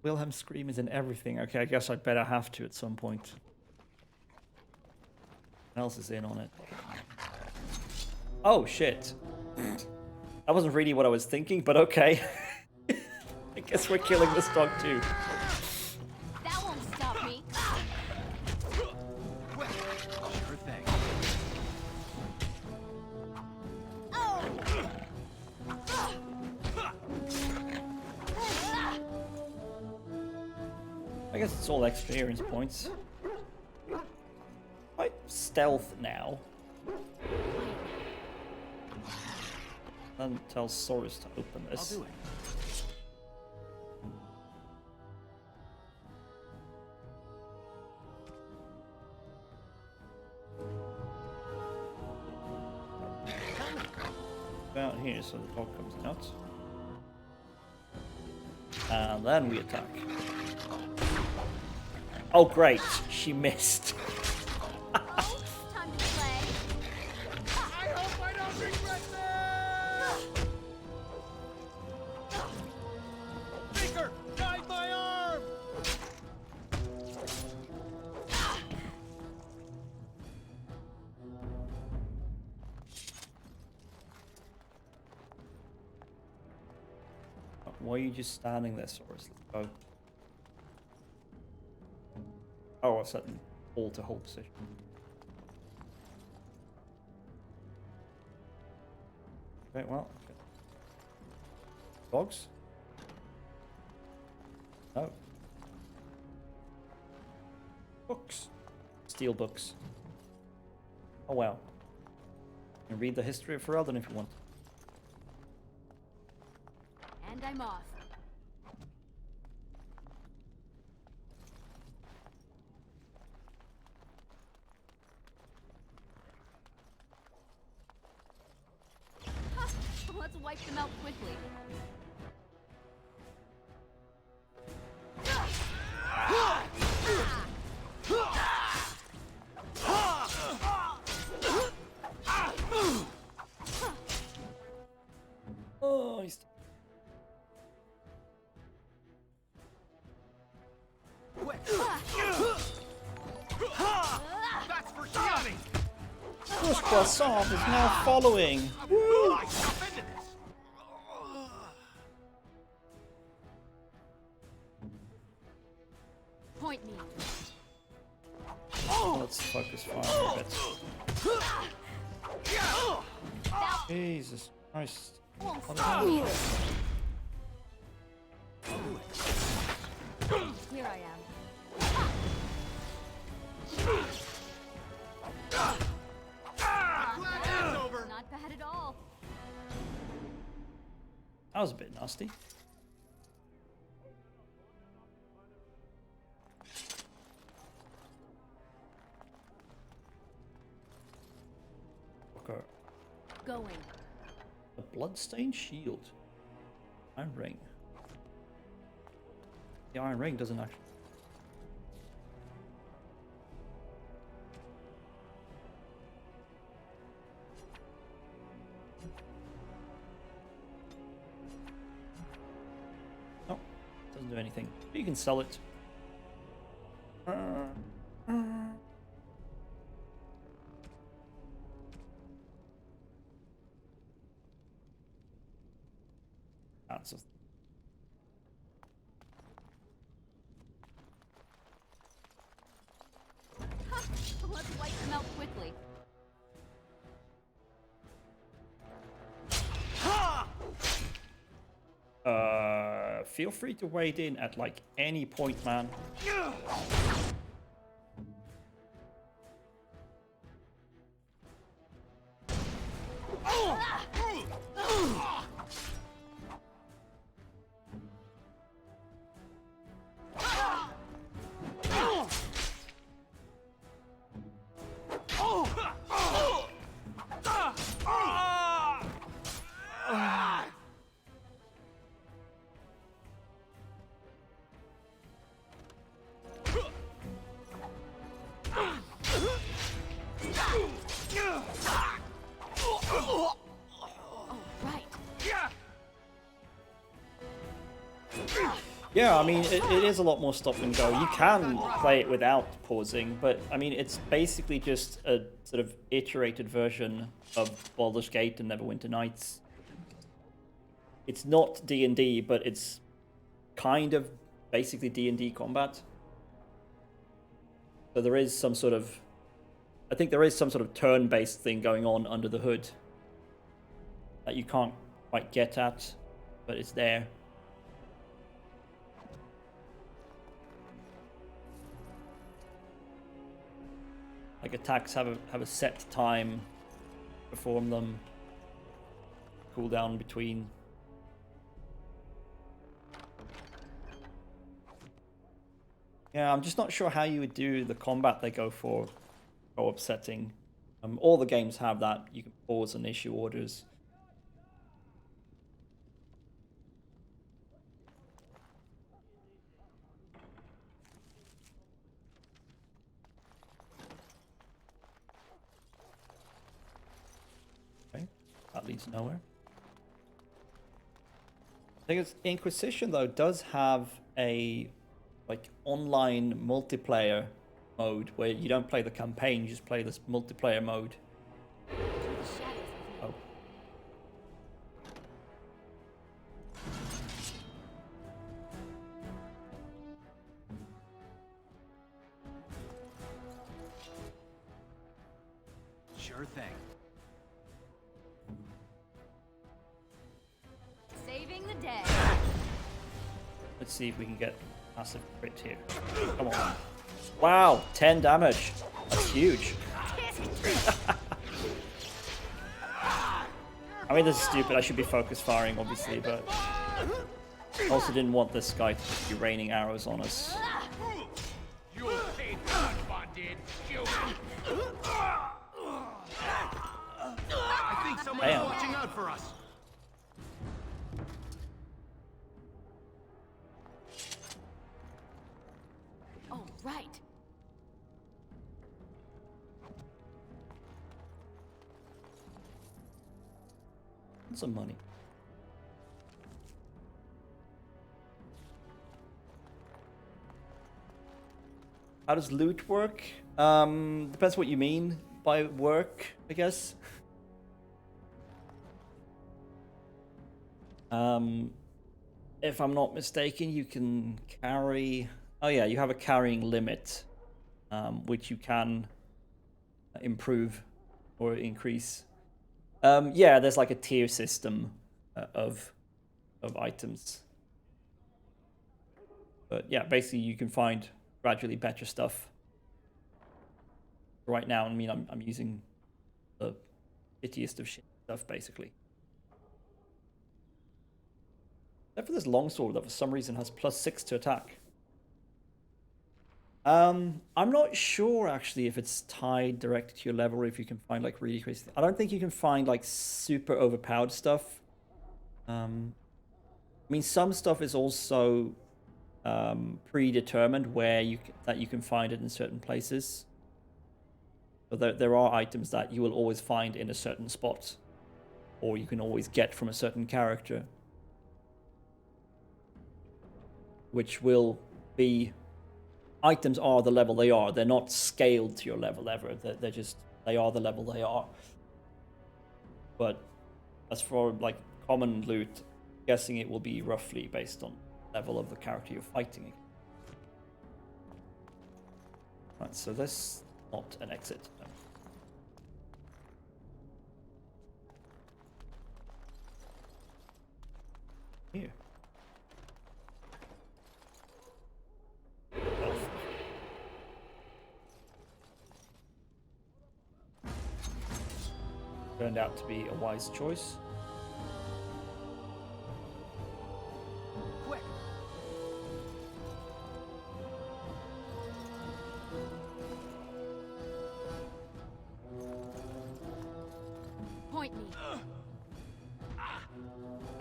Wilhelm scream is in everything. Okay, I guess I'd better have to at some point. What else is in on it? Oh shit. That wasn't really what I was thinking, but okay. I guess we're killing this dog too. That won't stop me. Sure thing. I guess it's all experience points. Right, stealth now. Then tell Soris to open this. I'll do it. Out here so the dog comes out. And then we attack. Oh great, she missed. Time to play. I hope I don't regret this! Baker, guide my arm! Why are you just standing there, Soris? Let's go. Oh, I set an all to hold position. Okay, well. Okay. Dogs? No. Books. Steel books. Oh wow. You can read the history of Ferelden if you want. And I'm off. Let's wipe them out quickly. Oh, he's... That's for Johnny! Push Croissant is now following. Woo! Myself into this! Point me. Let's focus fire a bit. Jesus Christ. Won't What stop is me. that? Here I am. Not bad at all. That was a bit nasty. Okay. Going. A bloodstained shield. Iron ring. The iron ring doesn't actually. do anything. You can sell it. That's just... Let's wipe them out quickly. Feel free to wade in at like any point, man. Yeah, I mean, it is a lot more stop and go. You can play it without pausing, but I mean, it's basically just a sort of iterated version of Baldur's Gate and Neverwinter Nights. It's not D&D, but it's kind of basically D&D combat. So there is some sort of... I think there is some sort of turn-based thing going on under the hood that you can't quite get at, but it's there. Like attacks have a set time, perform them, cool down between. Yeah, I'm just not sure how you would do the combat they go for co-op setting. All the games have that. You can pause and issue orders. That leads nowhere. I think it's Inquisition though does have a like online multiplayer mode where you don't play the campaign, you just play this multiplayer mode. Oh. Sure thing. Saving the day. Let's see if we can get massive crit here. Come on. Wow, 10 damage. That's huge. I mean, this is stupid. I should be focus firing, obviously, but I also didn't want this guy to be raining arrows on us. I think someone's Damn. watching out for us. Oh, right. Some money. How does loot work? Depends what you mean by work, I guess. If I'm not mistaken, you can carry... Oh yeah, you have a carrying limit, which you can improve or increase. Yeah, there's like a tier system of items. But yeah, basically you can find gradually better stuff. Right now, I mean, I'm using the shittiest of shit stuff, basically. Except for this longsword that for some reason has +6 to attack. I'm not sure actually if it's tied directly to your level or if you can find like really crazy. I don't think you can find like super overpowered stuff. I mean, some stuff is also predetermined where that you can find it in certain places. So there are items that you will always find in a certain spot, or you can always get from a certain character, which will be... Items are the level they are. They're not scaled to your level ever. They're just... They are the level they are. But as for like common loot, guessing it will be roughly based on level of the character you're fighting against. Right, so this is not an exit. No. Here. Turned out to be a wise choice. Quick! Point me.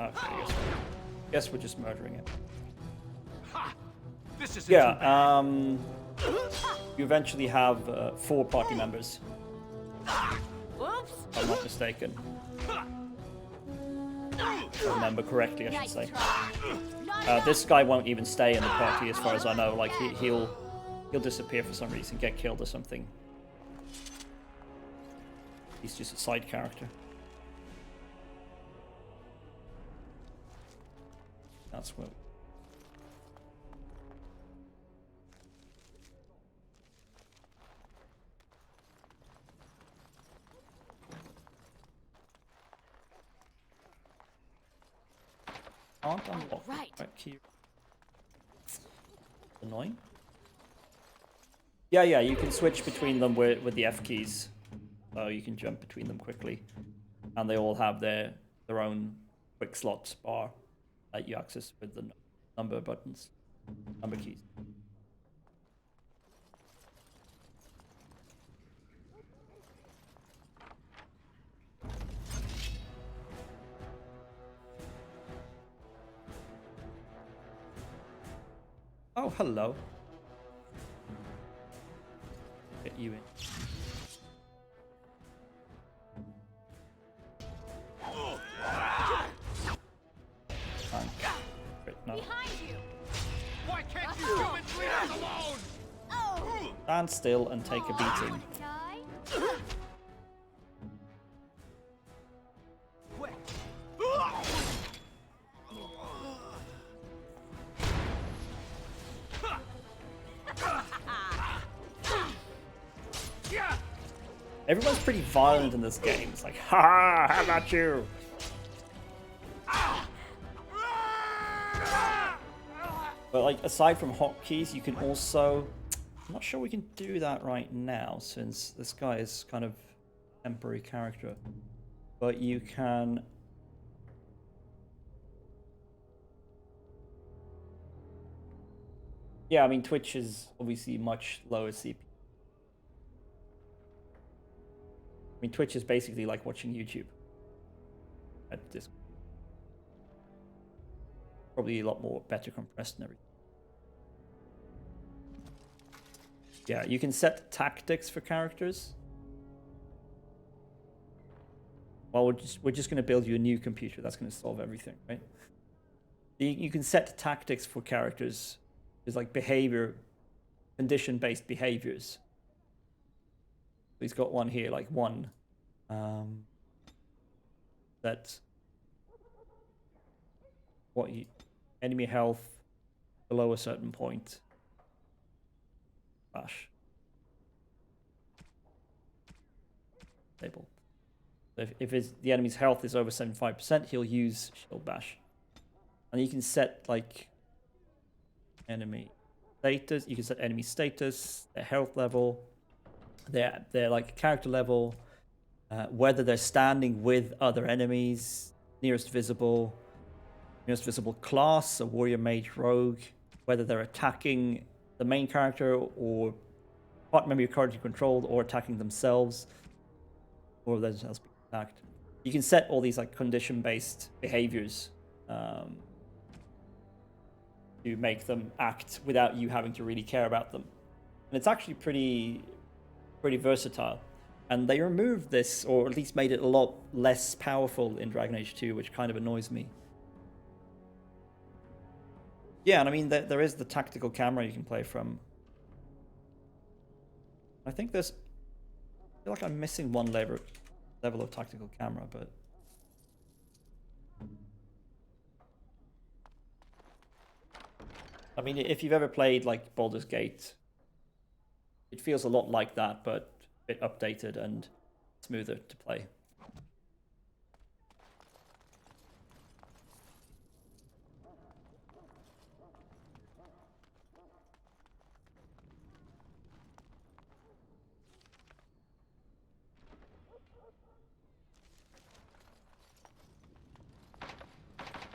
Okay, guess we're just murdering it. Ha! This is Yeah, you eventually have 4 party members. Whoops! If I'm not mistaken. If I remember correctly, I should say. This guy won't even stay in the party, as far as I know. Like he'll disappear for some reason, get killed or something. He's just a side character. That's what. Can't unlock. Right. Key. Annoying. Yeah, you can switch between them with the F keys. So you can jump between them quickly. And they all have their own quick slots bar that you access with the number buttons, number keys. Oh, hello. Get you in. Fine. Great, no. Behind you! Why can't you humans leave us alone? Oh. Stand still and take a beating. Quick! Everyone's pretty violent in this game. It's like, ha! How about you? But like, aside from hotkeys, you can also... I'm not sure we can do that right now, since this guy is kind of a temporary character. But you can... Yeah, I mean, Twitch is obviously much lower CPU. I mean, Twitch is basically like watching YouTube. At this, probably a lot more better compressed and everything. Yeah, you can set tactics for characters. Well, we're just going to build you a new computer. That's going to solve everything, right? You can set tactics for characters. There's like condition-based behaviors. He's got one here, like one that enemy health below a certain point. Bash. Label. So if the enemy's health is over 75%, he'll use shield bash. And you can set like enemy status. You can set enemy status, their health level, their like character level, whether they're standing with other enemies, nearest visible class, so warrior, mage, rogue, whether they're attacking the main character or part member you're currently controlled, or attacking themselves, or themselves being attacked. You can set all these like condition-based behaviors to make them act without you having to really care about them, and it's actually pretty versatile. And they removed this, or at least made it a lot less powerful in Dragon Age 2, which kind of annoys me. Yeah, and I mean, there is the tactical camera you can play from. I think there's... I feel like I'm missing one level of tactical camera, but... I mean, if you've ever played, like, Baldur's Gate, it feels a lot like that, but a bit updated and smoother to play.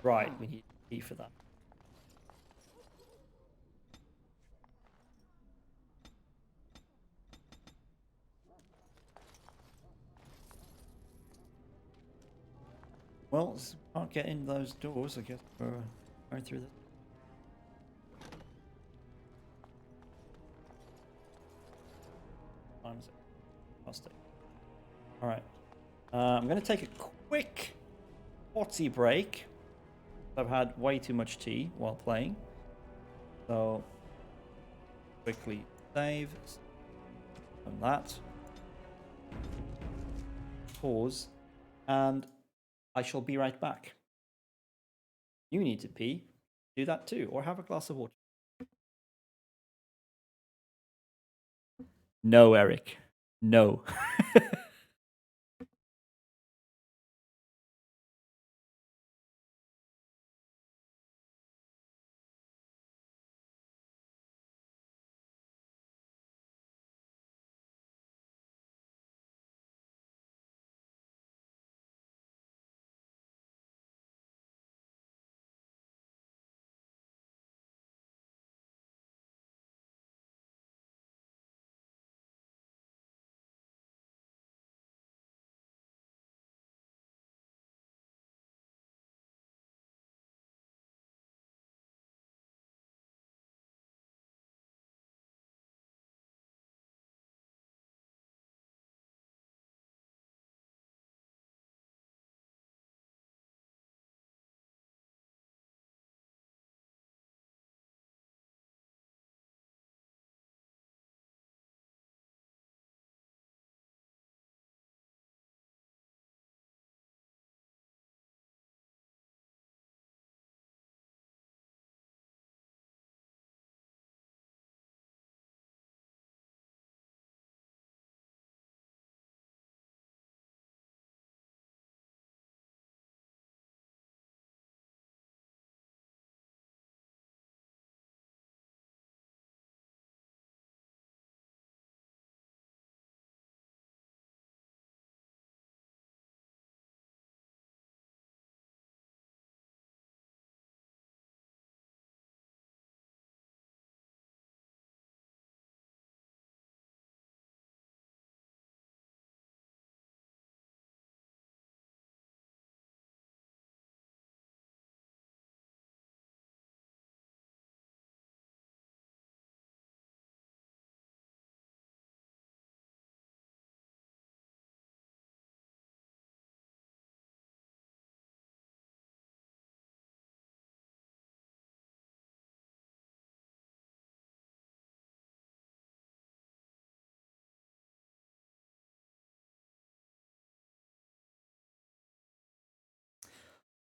Right, we need a key for that. Well, can't get in those doors, I guess we're going through this. Alright. I'm going to take a quick potty break. I've had way too much tea while playing. So, quickly save. And that. Pause. And I shall be right back. You need to pee. Do that too. Or have a glass of water. No, Eric. No.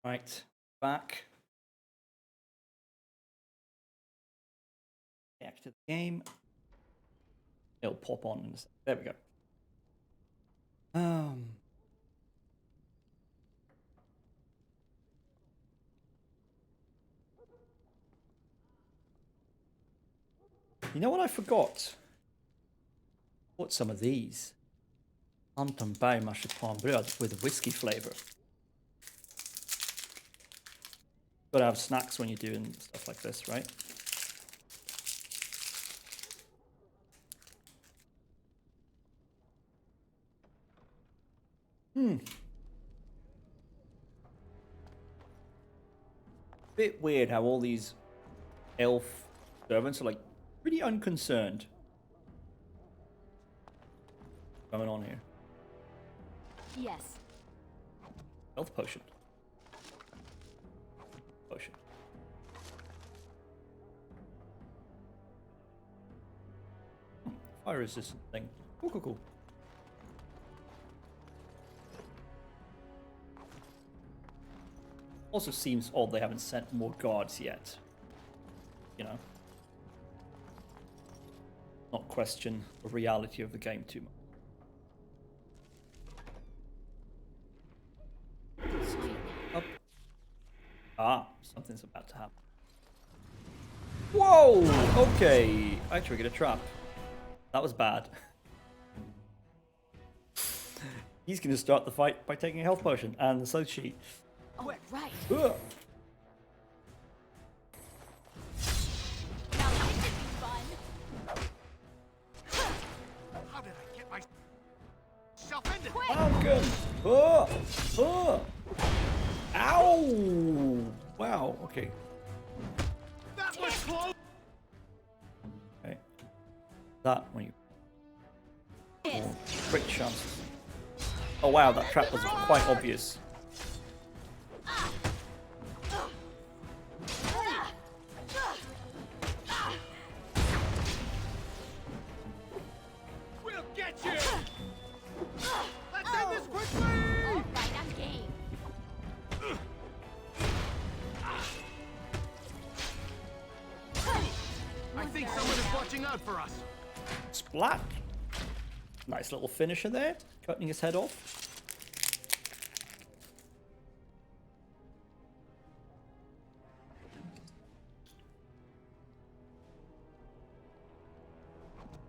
Right, back. Back to the game. It'll pop on in a second. There we go. You know what I forgot? Bought some of these. Anton Berg marsipanbröd with a whiskey flavor. Gotta have snacks when you're doing stuff like this, right? Bit weird how all these elf servants are like pretty unconcerned. What's going on here? Yes. Health potion. Potion. fire resistant thing. Cool, cool, cool. Also seems odd they haven't sent more guards yet. You know. Not question the reality of the game too much. Up. Ah, something's about to happen. Whoa! Okay, I triggered a trap. That was bad. He's going to start the fight by taking a health potion, and so she. All right. How did I get myself into? Oh, good. Oh, oh. Ow! Wow. Okay. That was close. Okay. That when you. Oh, crit chances. Oh wow, that trap was quite obvious. We'll get you. Let's end this quickly. All right, I'm game. I think someone is watching out for us. Splat. Nice little finisher there, cutting his head off.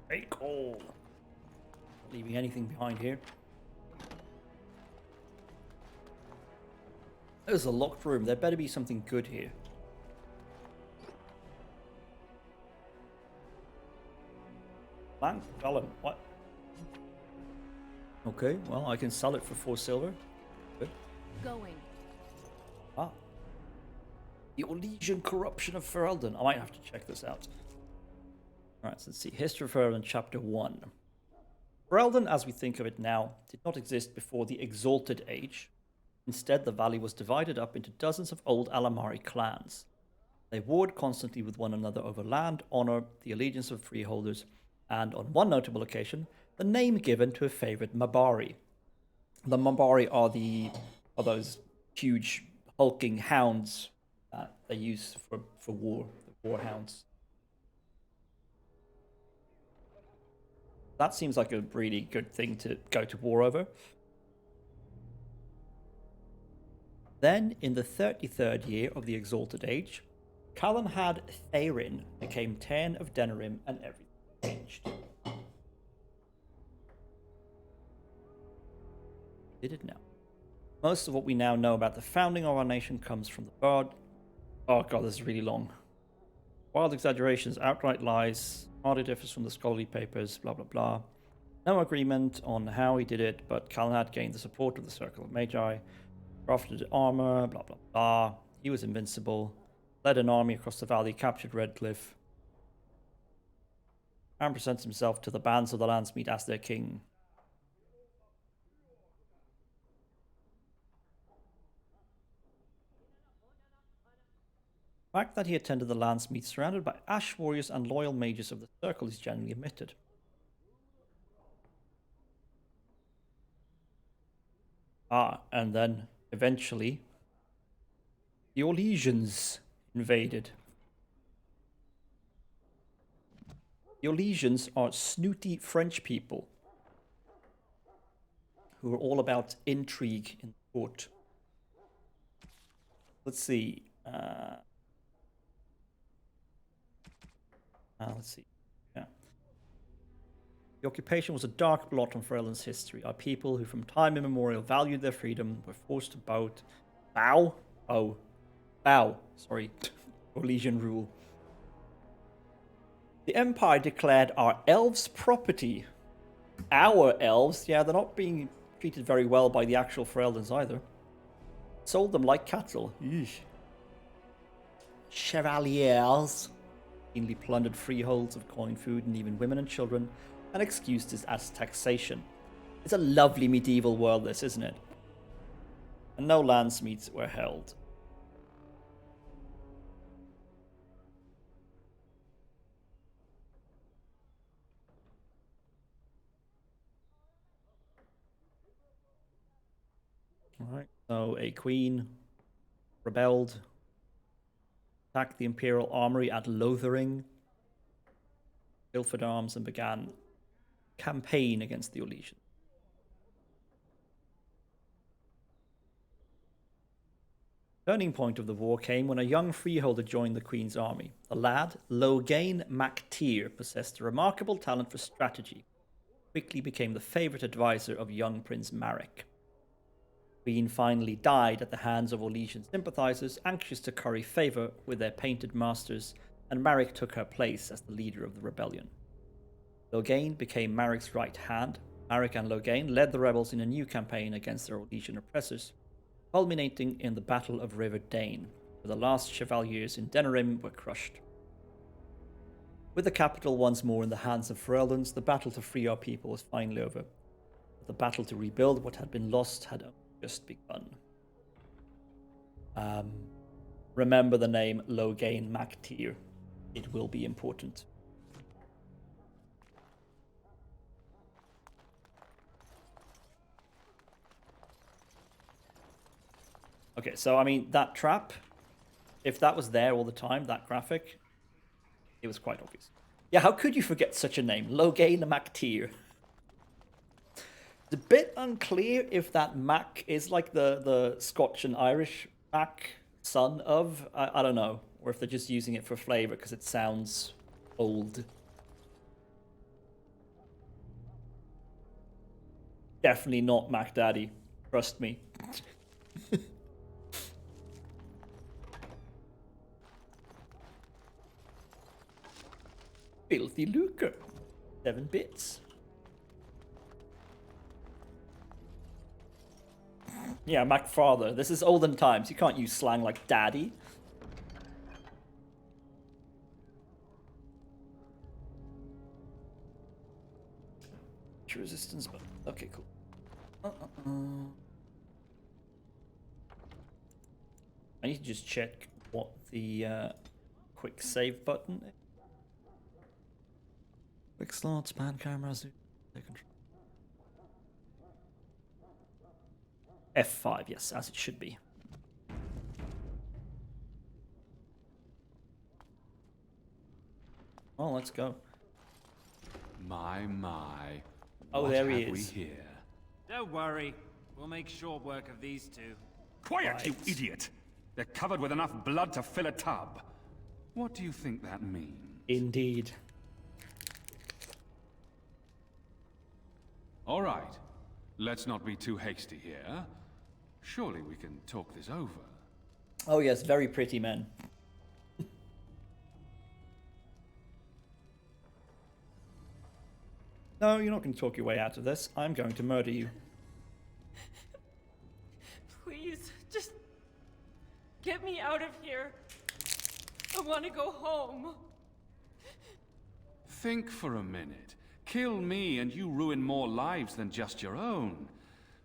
Very cool. Not leaving anything behind here. There's a locked room. There better be something good here. Blank vellum. What? Okay, well, I can sell it for 4 silver. Good. Going. Ah. The Orlesian corruption of Ferelden. I might have to check this out. Alright, so let's see. History of Ferelden, Chapter 1. Ferelden, as we think of it now, did not exist before the Exalted Age. Instead, the valley was divided up into dozens of old Alamari clans. They warred constantly with one another over land, honor, the allegiance of freeholders, and on one notable occasion, the name given to a favorite Mabari. The Mabari are those huge hulking hounds that they use for war, the war hounds. That seems like a really good thing to go to war over. Then, in the 33rd year of the Exalted Age, Calanhad Theirin became Tairn of Denerim and everything changed. Did it now? Most of what we now know about the founding of our nation comes from the Bard. Oh god, this is really long. Wild exaggerations, outright lies, hardly differs from the scholarly papers, blah blah blah. No agreement on how he did it, but Calanhad gained the support of the Circle of Magi, crafted armor, blah blah blah. He was invincible, led an army across the valley, captured Redcliffe, and presents himself to the bands of the Landsmeet as their king. The fact that he attended the Landsmeet surrounded by ash warriors and loyal mages of the Circle is generally admitted. And then, eventually, the Orlesians invaded. The Orlesians are snooty French people who are all about intrigue in the court. Let's see. Let's see. Yeah. The occupation was a dark blot on Ferelden's history. Our people who from time immemorial valued their freedom were forced to bow. Sorry. Orlesian rule. The Empire declared our elves property. Our elves? Yeah, they're not being treated very well by the actual Fereldans either. Sold them like cattle. Eesh. Chevaliers keenly plundered freeholds of coin, food, and even women and children, and excused this as taxation. It's a lovely medieval world, this, isn't it? And no landsmeets were held. Alright, so a queen rebelled, attacked the Imperial armory at Lothering, pilfered arms, and began campaign against the Orlesians. Turning point of the war came when a young freeholder joined the Queen's army. The lad, Loghain MacTeer, possessed a remarkable talent for strategy. Quickly became the favorite advisor of young Prince Marek. The Queen finally died at the hands of Orlesian sympathizers, anxious to curry favor with their painted masters, and Marek took her place as the leader of the rebellion. Loghain became Marek's right hand. Marek and Loghain led the rebels in a new campaign against their Orlesian oppressors, culminating in the Battle of River Dane, where the last chevaliers in Denerim were crushed. With the capital once more in the hands of Ferelden's, the battle to free our people was finally over. But the battle to rebuild what had been lost had only just begun. Remember the name Loghain MacTeer. It will be important. Okay, so I mean, that trap, if that was there all the time, that graphic, it was quite obvious. Yeah, how could you forget such a name? Loghain MacTeer. It's a bit unclear if that Mac is like the Scotch and Irish Mac, son of, I don't know, or if they're just using it for flavor because it sounds old. Definitely not Mac Daddy, trust me. Filthy lucre. 7 bits. Yeah, Mac father. This is olden times. You can't use slang like daddy. Resistance, but okay, cool. I need to just check what the quick save button is. Quick slots, pan cameras, take control. F5, yes, as it should be. Well, let's go. My. Oh, What there he have we is. here? Don't worry. We'll make short work of these two. Quiet, you idiot! They're covered with enough blood to fill a tub. What do you think that means? Indeed. All right. Let's not be too hasty here. Surely we can talk this over. Oh yes, very pretty men. No, you're not going to talk your way out of this. I'm going to murder you. Please, just get me out of here. I want to go home. Think for a minute. Kill me and you ruin more lives than just your own.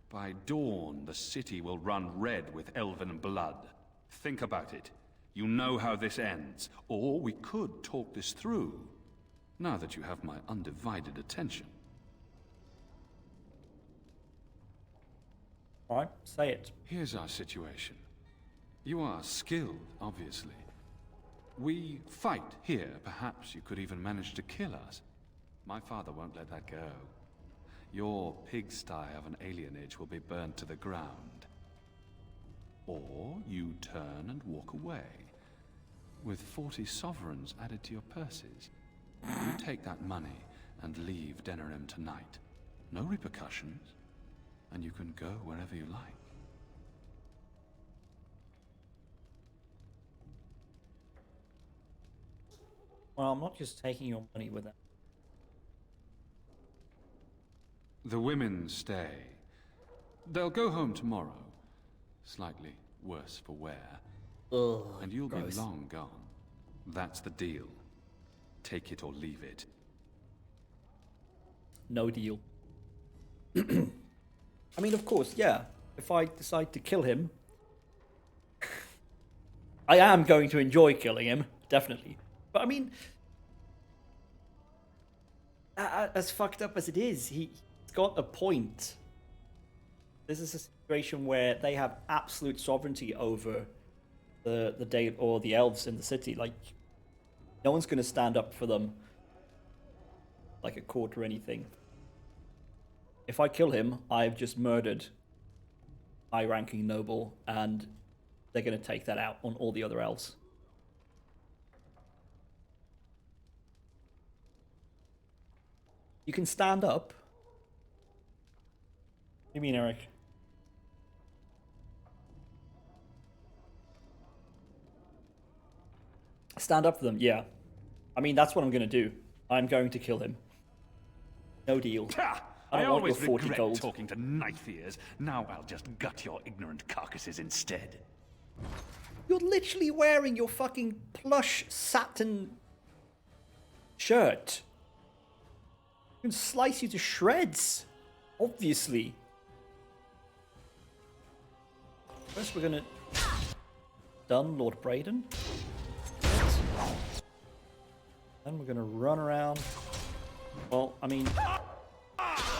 By dawn, the city will run red with elven blood. Think about it. You know how this ends. Or we could talk this through. Now that you have my undivided attention. Alright, say it. Here's our situation. You are skilled, obviously. We fight here. Perhaps you could even manage to kill us. My father won't let that go. Your pigsty of an alienage will be burned to the ground. Or you turn and walk away, with 40 sovereigns added to your purses. You take that money and leave Denerim tonight. No repercussions, and you can go wherever you like. Well, I'm not just taking your money with that. The women stay. They'll go home tomorrow. Slightly worse for wear. Ugh, and you'll gross. be long gone. That's the deal. Take it or leave it. No deal. I mean, of course, yeah. If I decide to kill him, I am going to enjoy killing him, definitely. But I mean, as fucked up as it is, he's got a point. This is a situation where they have absolute sovereignty over the Dale or the elves in the city. Like, no one's going to stand up for them, like a court or anything. If I kill him, I've just murdered high-ranking noble, and they're going to take that out on all the other elves. You can stand up. What do you mean, Eric? Stand up for them, yeah. I mean, that's what I'm going to do. I'm going to kill him. No deal. I don't want your always 40 regret gold. talking to knife ears. Now I'll just gut your ignorant carcasses instead. You're literally wearing your fucking plush satin shirt. I can slice you to shreds. Obviously. First we're gonna stun Lord Braden. Then we're gonna run around. Well, I mean,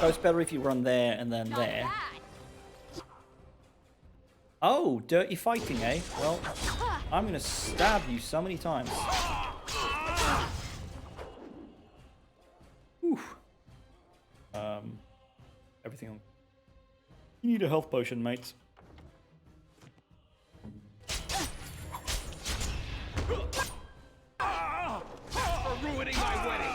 it's better if you run there and then there. Oh, dirty fighting, eh? Well, I'm gonna stab you so many times. Whew. Everything on. You need a health potion, mate. For ruining my wedding!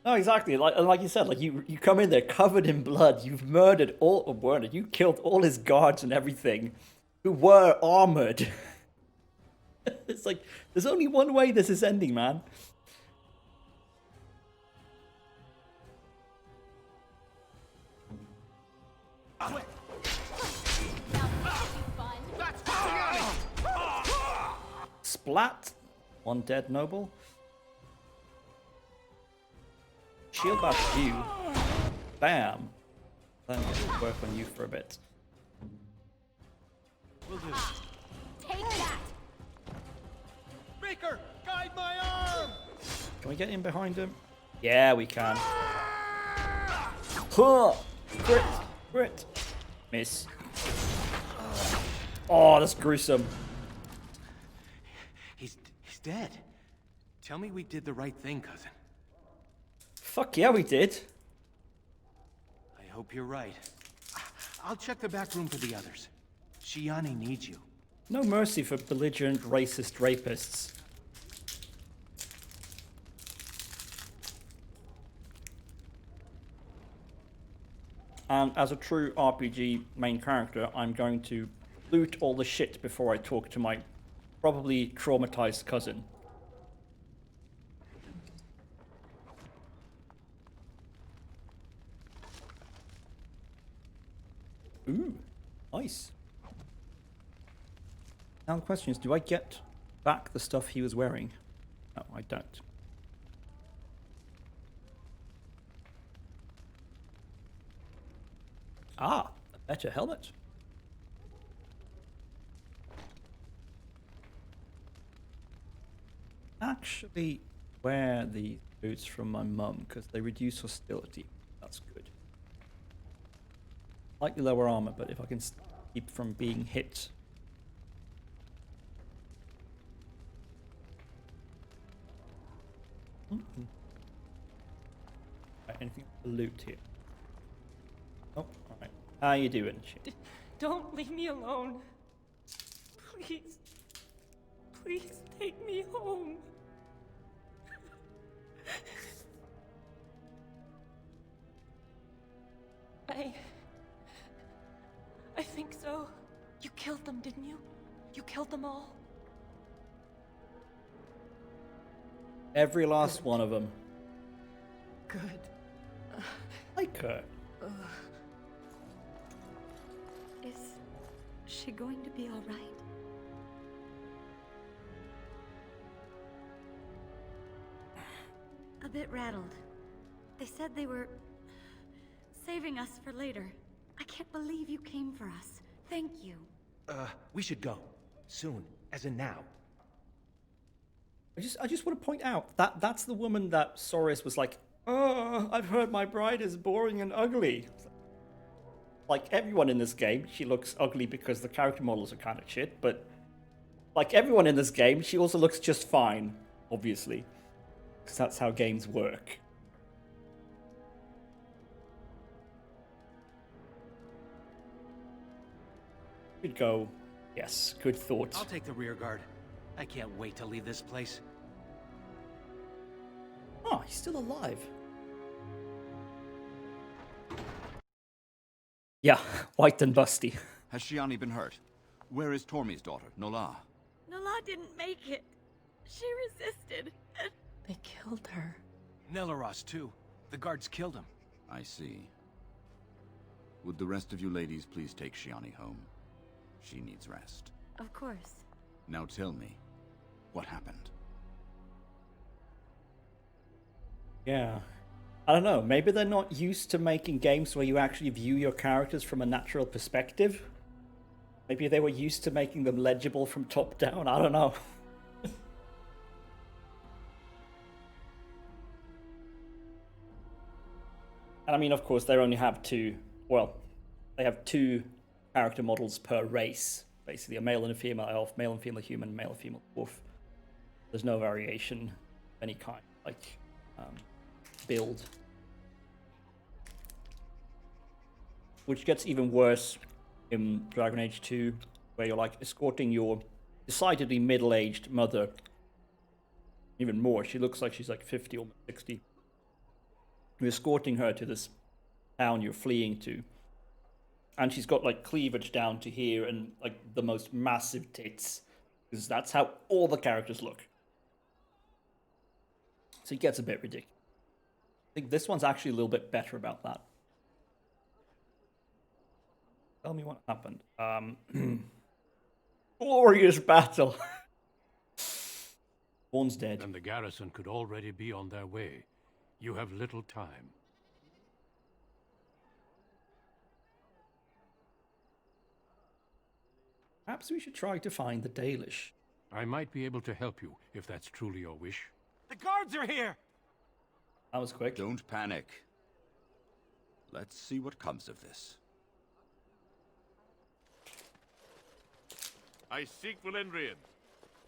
No, exactly. Like you said, like you come in there covered in blood. You've murdered you killed all his guards and everything, who were armored. It's like there's only one way this is ending, man. Splat. One dead noble. Shield bash you. Bam. Then we'll work on you for a bit. We'll do. Take that! Maker, guide my arm! Can we get in behind him? Yeah, we can. Huh! Crit! Crit! Miss. Oh, that's gruesome. He's dead. Tell me we did the right thing, cousin. Fuck yeah, we did. I hope you're right. I'll check the back room for the others. Shiane needs you. No mercy for belligerent, racist rapists. And as a true RPG main character, I'm going to loot all the shit before I talk to my probably traumatized cousin. Ooh, nice. Now the question is, do I get back the stuff he was wearing? No, I don't. Ah, a better helmet. Actually, wear the boots from my mum because they reduce hostility. That's good. Slightly lower armor, but if I can keep from being hit. Right, anything to loot here? Oh, alright. How you doing? Don't leave me alone. Please. Please take me home. I think so. You killed them, didn't you? You killed them all? Every last one of them. Good. Like her. Is she going to be all right? A bit rattled. They said they were saving us for later. I can't believe you came for us. Thank you. We should go. Soon. As in now. I just want to point out that that's the woman that Soris was like Oh, I've heard my bride is boring and ugly. Like everyone in this game, she looks ugly because the character models are kind of shit, but like everyone in this game, she also looks just fine, obviously. Because that's how games work. Could go. Yes, good thought. I'll take the rear guard. I can't wait to leave this place. Oh, he's still alive. Yeah, white and busty. Has Shiani been hurt? Where is Tormi's daughter, Nola? Nola didn't make it. She resisted. They killed her. Nelaros, too. The guards killed him. I see. Would the rest of you ladies please take Shiani home? She needs rest. Of course. Now tell me, what happened? Yeah. I don't know, maybe they're not used to making games where you actually view your characters from a natural perspective. Maybe they were used to making them legible from top down, I don't know. And I mean, of course, they only have two character models per race. Basically, a male and a female elf, male and female human, male and female dwarf. There's no variation of any kind, like build. Which gets even worse in Dragon Age 2, where you're like escorting your decidedly middle-aged mother. Even more, she looks like she's like 50 or 60. You're escorting her to this town you're fleeing to. And she's got like cleavage down to here and like the most massive tits. Because that's how all the characters look. So it gets a bit ridiculous. I think this one's actually a little bit better about that. Tell me what happened. Glorious battle. One's dead. And the garrison could already be on their way. You have little time. Perhaps we should try to find the Dalish. I might be able to help you, if that's truly your wish. The guards are here! That was quick. Don't panic. Let's see what comes of this. I seek Valendrian,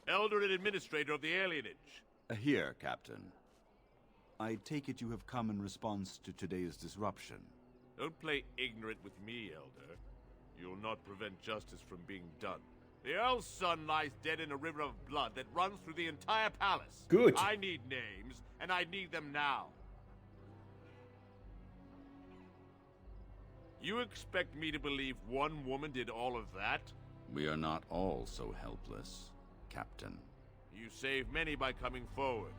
Elder and Administrator of the Alienage. Here, Captain. I take it you have come in response to today's disruption. Don't play ignorant with me, Elder. You'll not prevent justice from being done. The Earl's son lies dead in a river of blood that runs through the entire palace. Good. I need names, and I need them now. You expect me to believe one woman did all of that? We are not all so helpless, Captain. You saved many by coming forward.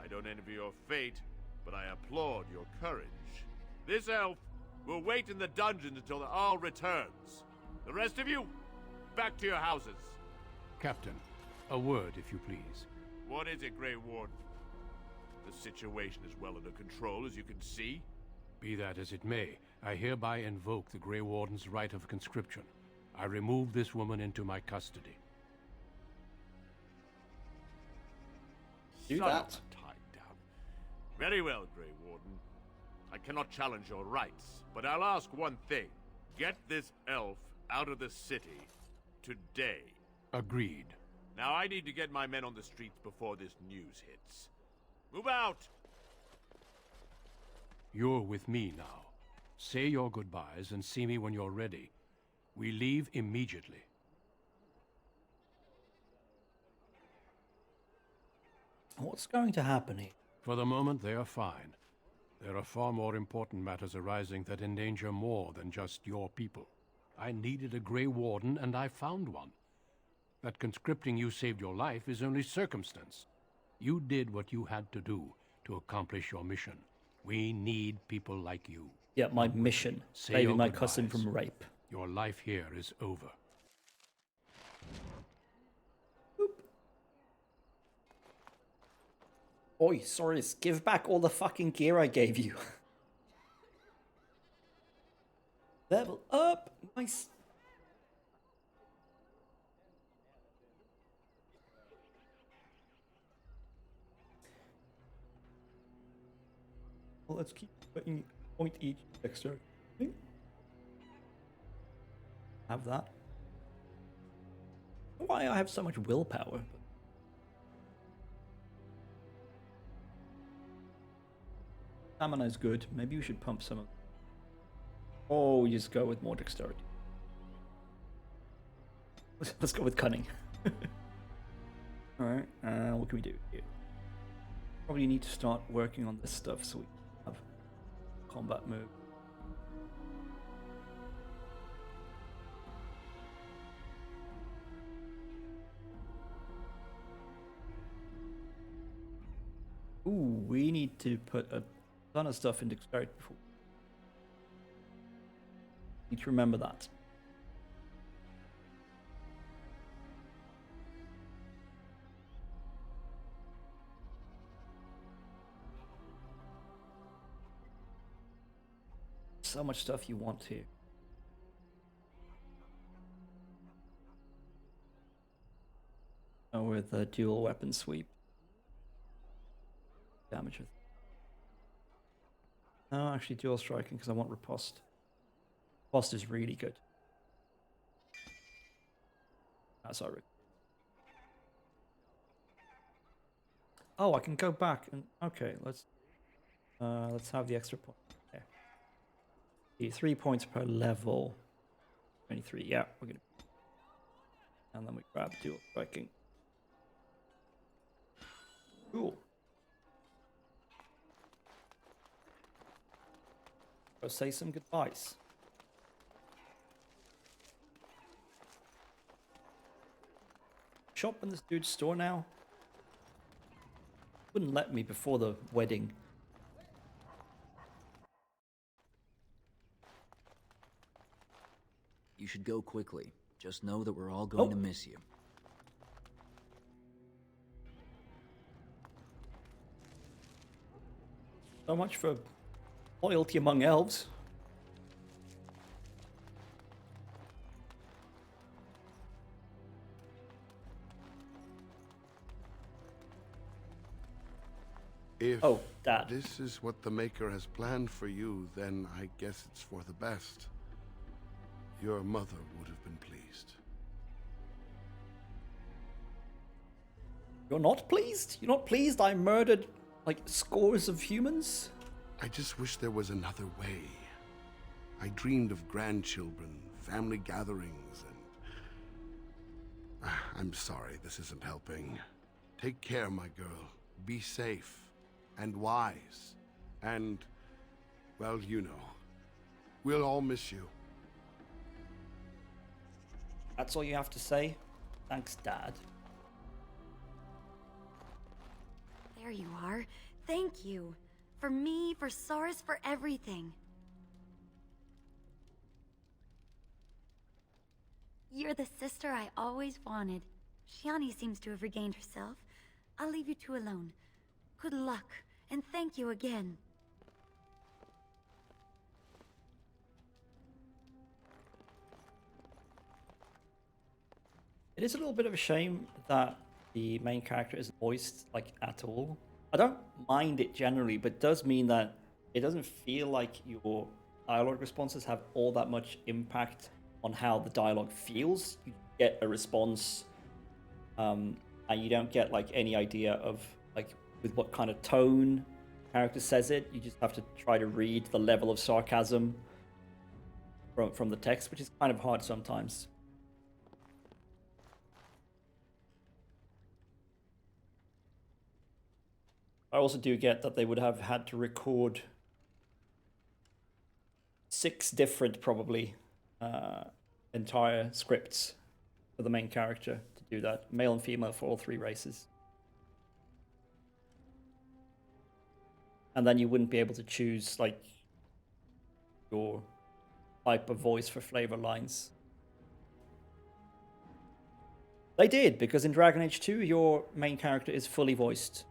I don't envy your fate, but I applaud your courage. This elf will wait in the dungeons until the Earl returns. The rest of you, back to your houses. Captain, a word, if you please. What is it, Grey Warden? The situation is well under control, as you can see. Be that as it may, I hereby invoke the Grey Warden's right of conscription. I remove this woman into my custody. Do Son that. of a tied down. Very well, Grey Warden. I cannot challenge your rights, but I'll ask one thing. Get this elf out of the city today. Agreed. Now I need to get my men on the streets before this news hits. Move out! You're with me now. Say your goodbyes and see me when you're ready. We leave immediately. What's going to happen here? For the moment, they are fine. There are far more important matters arising that endanger more than just your people. I needed a Grey Warden, and I found one. That conscripting you saved your life is only circumstance. You did what you had to do to accomplish your mission. We need people like you. Yeah, my mission. Say Saving your my goodbyes. cousin from rape. Your life here is over. Oi, sorry, give back all the fucking gear I gave you. Level up! Nice. Well, let's keep putting point each dexterity. Have that. Why I have so much willpower? Stamina is good. Maybe we should pump some of. Or we just go with more dexterity. Let's go with cunning. Alright, what can we do here? Probably need to start working on this stuff so we have combat move. Ooh, we need to put a ton of stuff in dexterity before. Need to remember that. So much stuff you want here. Oh, with a dual weapon sweep. Damage with. No, actually dual striking because I want riposte. Riposte is really good. That's our. Oh, I can go back and okay. Let's have the extra point. There. 3 points per level. 23. Yeah, we're gonna. And then we grab dual striking. Cool. Go say some goodbyes. Shop in this dude's store now? Wouldn't let me before the wedding. You should go quickly. Just know that we're all going to miss you. So much for loyalty among elves. If Dad. This is what the Maker has planned for you, then I guess it's for the best. Your mother would have been pleased. You're not pleased? You're not pleased I murdered, like, scores of humans? I just wish there was another way. I dreamed of grandchildren, family gatherings, and... I'm sorry, this isn't helping. Take care, my girl. Be safe. And wise. And... well, you know. We'll all miss you. That's all you have to say? Thanks, Dad. There you are. Thank you. For me, for Soris, for everything. You're the sister I always wanted. Shiani seems to have regained herself. I'll leave you two alone. Good luck, and thank you again. It is a little bit of a shame that the main character isn't voiced, like, at all. I don't mind it generally, but it does mean that it doesn't feel like your dialogue responses have all that much impact on how the dialogue feels. You get a response, and you don't get, like, any idea of, like, with what kind of tone character says it. You just have to try to read the level of sarcasm from the text, which is kind of hard sometimes. I also do get that they would have had to record 6 different, probably, entire scripts for the main character to do that. Male and female for all 3 races. And then you wouldn't be able to choose, like, your type of voice for flavor lines. They did, because in Dragon Age 2, your main character is fully voiced.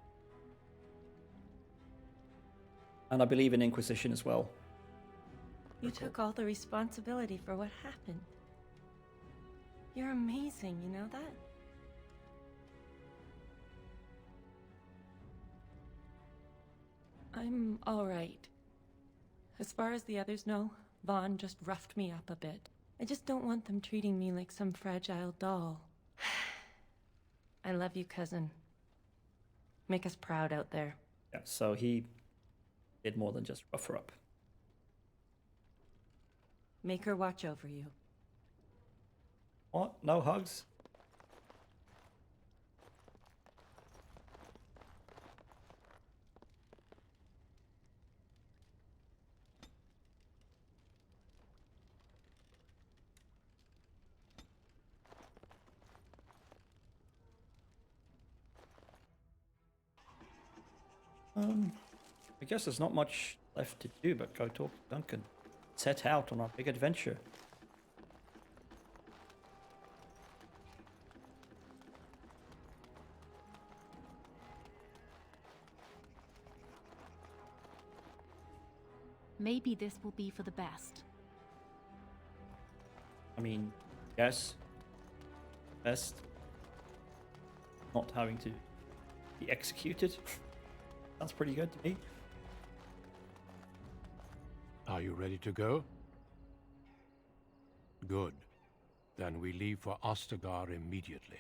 And I believe in Inquisition as well. You took all the responsibility for what happened. You're amazing, you know that? I'm alright. As far as the others know, Vaughn just roughed me up a bit. I just don't want them treating me like some fragile doll. I love you, cousin. Make us proud out there. Yeah, so he did more than just rough her up. Make her watch over you. What? No hugs? I guess there's not much left to do but go talk to Duncan. Set out on our big adventure. Maybe this will be for the best. I mean, yes. Best. Not having to be executed. Sounds pretty good to me. Are you ready to go? Good. Then we leave for Ostagar immediately.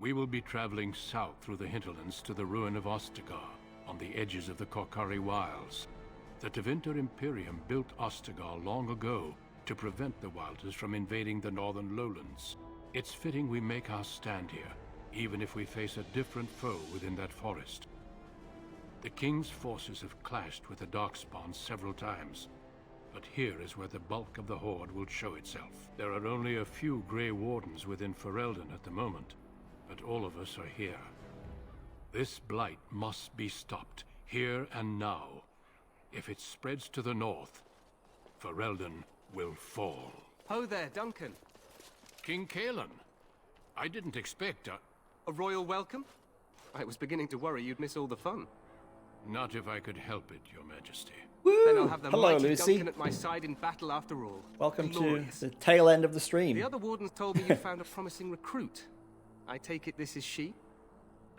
We will be traveling south through the hinterlands to the ruin of Ostagar, on the edges of the Korkari Wilds. The Tevinter Imperium built Ostagar long ago to prevent the Wilders from invading the northern lowlands. It's fitting we make our stand here, even if we face a different foe within that forest. The King's forces have clashed with the Darkspawn several times, but here is where the bulk of the Horde will show itself. There are only a few Grey Wardens within Ferelden at the moment, but all of us are here. This blight must be stopped, here and now. If it spreads to the north, Ferelden will fall. Ho there, Duncan. King Kalen. I didn't expect a royal welcome? I was beginning to worry you'd miss all the fun. Not if I could help it, Your Majesty. Woo! Then I'll have the Hello, mighty Lucy. Duncan at my side in battle after all. Welcome Glorious. to the tail end of the stream. The other wardens told me you found a promising recruit. I take it this is she?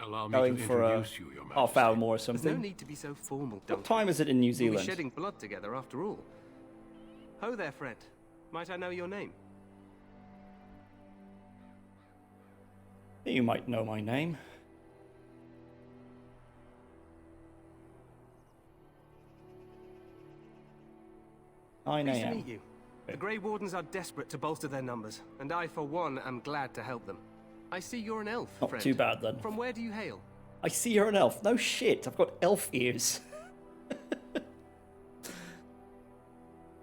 Allow me Going to for a introduce you, Your Majesty. half hour more or There's something. no need to be so formal, Duncan. What time is it in New We'll Zealand? be shedding blood together after all. Ho there, friend. Might I know your name? You might know my name. Pleased to 9 meet you. The Grey Wardens are desperate to bolster their numbers, and I, for one, am glad to help them. I see you're an elf, Not friend. too bad then. From where do you hail? I see you're an elf. No shit, I've got elf ears.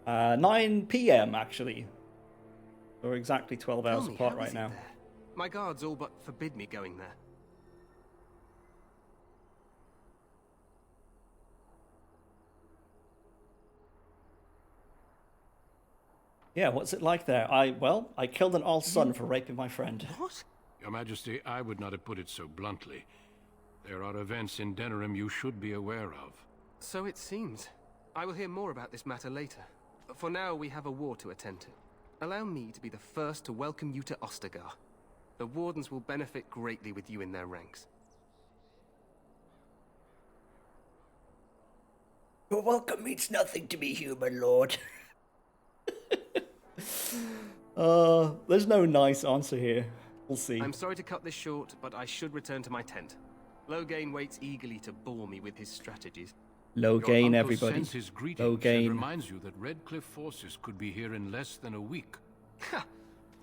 9 PM actually. We're exactly 12 Tell hours me, apart how right is it now. there? My guards all but forbid me going there. Yeah, what's it like there? I killed an old son for raping my friend. What? Your Majesty, I would not have put it so bluntly. There are events in Denerim you should be aware of. So it seems. I will hear more about this matter later. For now, we have a war to attend to. Allow me to be the first to welcome you to Ostagar. The Wardens will benefit greatly with you in their ranks. Your welcome means nothing to me, human lord. There's no nice answer here. We'll see. I'm sorry to cut this short, but I should return to my tent. Loghain waits eagerly to bore me with his strategies. Loghain, Your uncle everybody. sends his greetings and Loghain. reminds you that Redcliffe forces could be here in less than a week. Ha!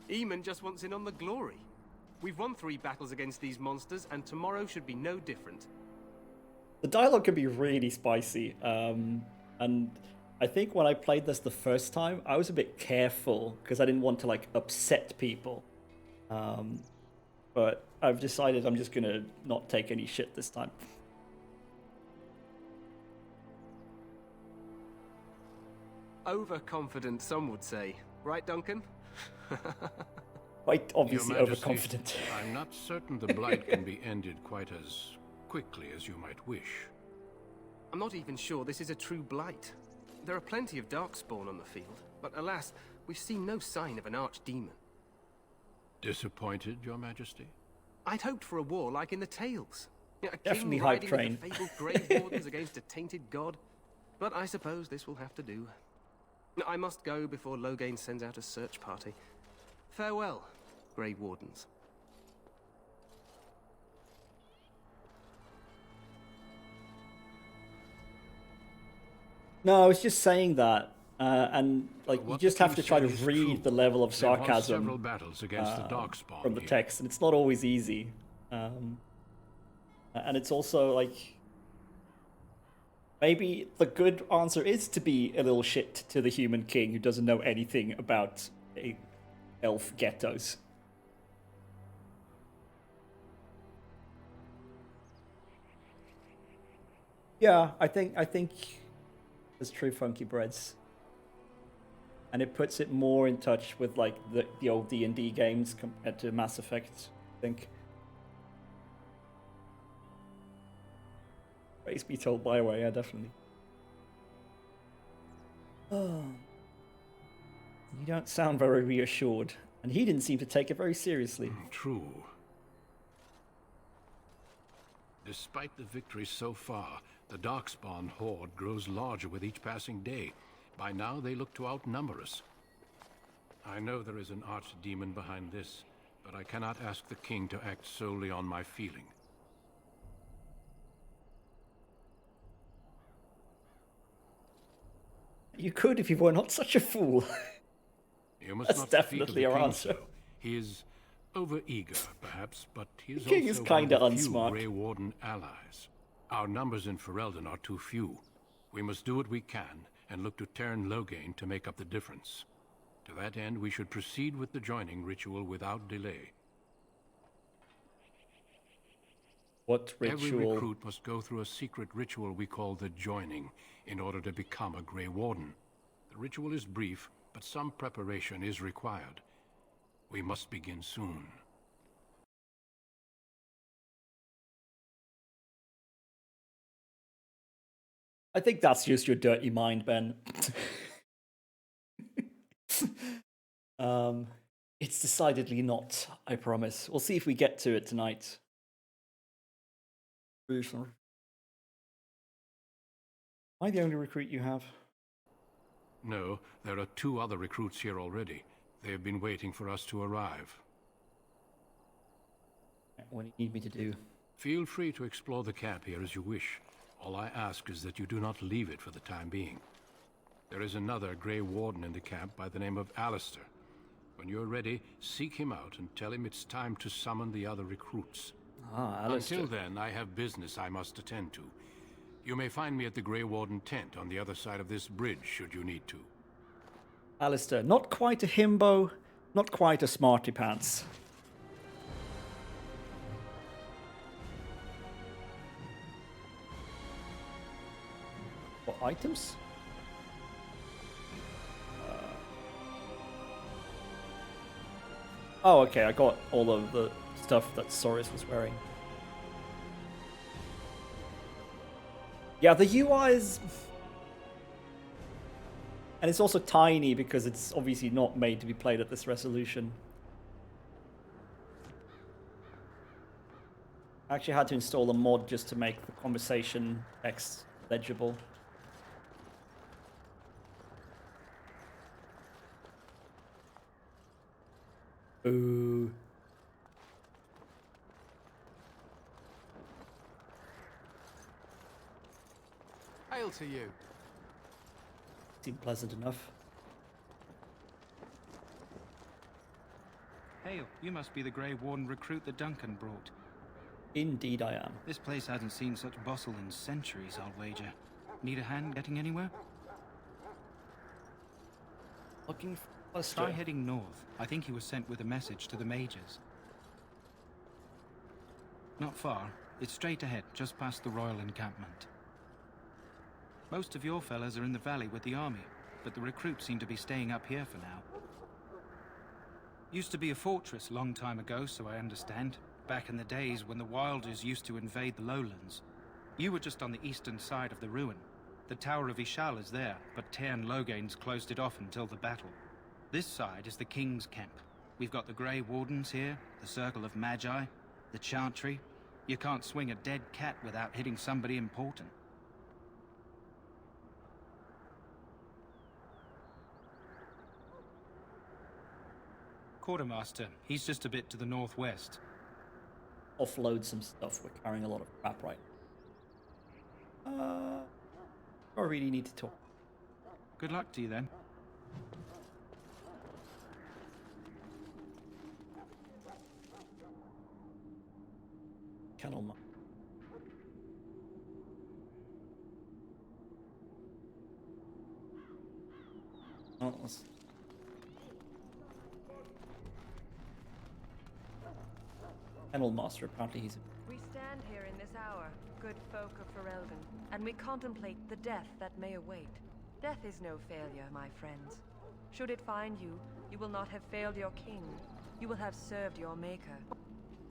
Eamon just wants in on the glory. We've won 3 battles against these monsters, and tomorrow should be no different. The dialogue can be really spicy, and I think when I played this the first time, I was a bit careful because I didn't want to like upset people. But I've decided I'm just gonna not take any shit this time. Overconfident, some would say. Right, Duncan? Quite obviously Your Majesty, overconfident. I'm not certain the blight can be ended quite as quickly as you might wish. I'm not even sure this is a true blight. There are plenty of darkspawn on the field, but alas, we've seen no sign of an archdemon. Disappointed, Your Majesty? I'd hoped for a war like in the tales. A Definitely king hype riding train. with the fabled Grey Wardens against a tainted god. But I suppose this will have to do. I must go before Loghain sends out a search party. Farewell, Grey Wardens. No, I was just saying that, and like you What just the have to king try to said is read true. the level of There was sarcasm several battles against the darkspawn from the here. text, and it's not always easy. And it's also like maybe the good answer is to be a little shit to the human king who doesn't know anything about elf ghettos. Yeah, I think there's true funky breads, and it puts it more in touch with like the old D&D games compared to Mass Effect, I think. Praise be told BioWare, yeah, definitely. Oh, you don't sound very reassured, and he didn't seem to take it very seriously. True. Despite the victories so far, the darkspawn horde grows larger with each passing day. By now, they look to outnumber us. I know there is an archdemon behind this, but I cannot ask the king to act solely on my feeling. You could if you were not such a fool. You must That's not definitely speak of the our king answer. so. He is over-eager, perhaps, but he is The king also is kinda one of the few unsmart. Grey Warden allies. Our numbers in Ferelden are too few. We must do what we can, and look to Teyrn Loghain to make up the difference. To that end, we should proceed with the joining ritual without delay. What Every ritual? recruit must go through a secret ritual we call the joining in order to become a Grey Warden. The ritual is brief, but some preparation is required. We must begin soon. I think that's just your dirty mind, Ben. It's decidedly not, I promise. We'll see if we get to it tonight. Am I the only recruit you have? No, there are 2 other recruits here already. They have been waiting for us to arrive. What do you need me to do? Feel free to explore the camp here as you wish. All I ask is that you do not leave it for the time being. There is another Grey Warden in the camp by the name of Alistair. When you're ready, seek him out and tell him it's time to summon the other recruits. Ah, Alistair. Until then, I have business I must attend to. You may find me at the Grey Warden tent on the other side of this bridge, should you need to. Alistair, not quite a himbo, not quite a smarty pants. What items? Oh, okay, I got all of the stuff that Soris was wearing. Yeah, the UI is... And it's also tiny because it's obviously not made to be played at this resolution. I actually had to install a mod just to make the conversation text legible. Ooh. Hail to you. Seemed pleasant enough. Hail, you must be the Grey Warden recruit that Duncan brought. Indeed I am. This place hasn't seen such bustle in centuries, I'll wager. Need a hand getting anywhere? Looking for Try heading north. I think he was sent with a message to the mages. Not far. It's straight ahead, just past the royal encampment. Most of your fellas are in the valley with the army, but the recruits seem to be staying up here for now. Used to be a fortress long time ago, so I understand. Back in the days when the Wilders used to invade the lowlands. You were just on the eastern side of the ruin. The Tower of Ishal is there, but Tairn Logains closed it off until the battle. This side is the King's camp. We've got the Grey Wardens here, the Circle of Magi, the Chantry. You can't swing a dead cat without hitting somebody important. Quartermaster, he's just a bit to the northwest. Offload some stuff. We're carrying a lot of crap right now. I really need to talk. Good luck to you then. Kennel. Oh, let's... Kennel Master, apparently he's... We stand here in this hour, good folk of Ferelden, and we contemplate the death that may await. Death is no failure, my friends. Should it find you, you will not have failed your king. You will have served your maker.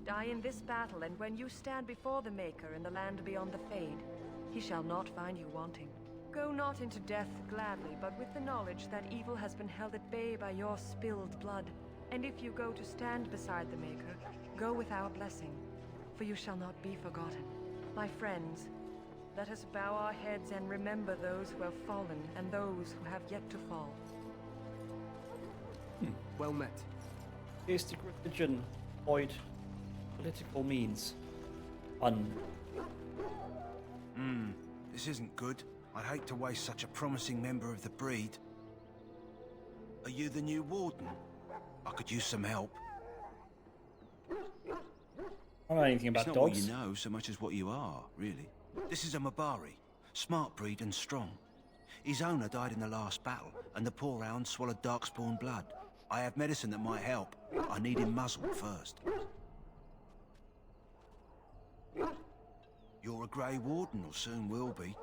Die in this battle, and when you stand before the Maker in the land beyond the Fade, he shall not find you wanting. Go not into death gladly, but with the knowledge that evil has been held at bay by your spilled blood. And if you go to stand beside the Maker, go with our blessing, for you shall not be forgotten. My friends, let us bow our heads and remember those who have fallen and those who have yet to fall. Well met. Theistic religion, void, political means. This isn't good. I'd hate to waste such a promising member of the breed. Are you the new warden? I could use some help. I don't know anything about it's not dogs. What you know so much as what you are, really. This is a Mabari, smart breed and strong. His owner died in the last battle, and the poor hound swallowed darkspawn blood. I have medicine that might help. I need him muzzled first. You're a Grey Warden, or soon will be.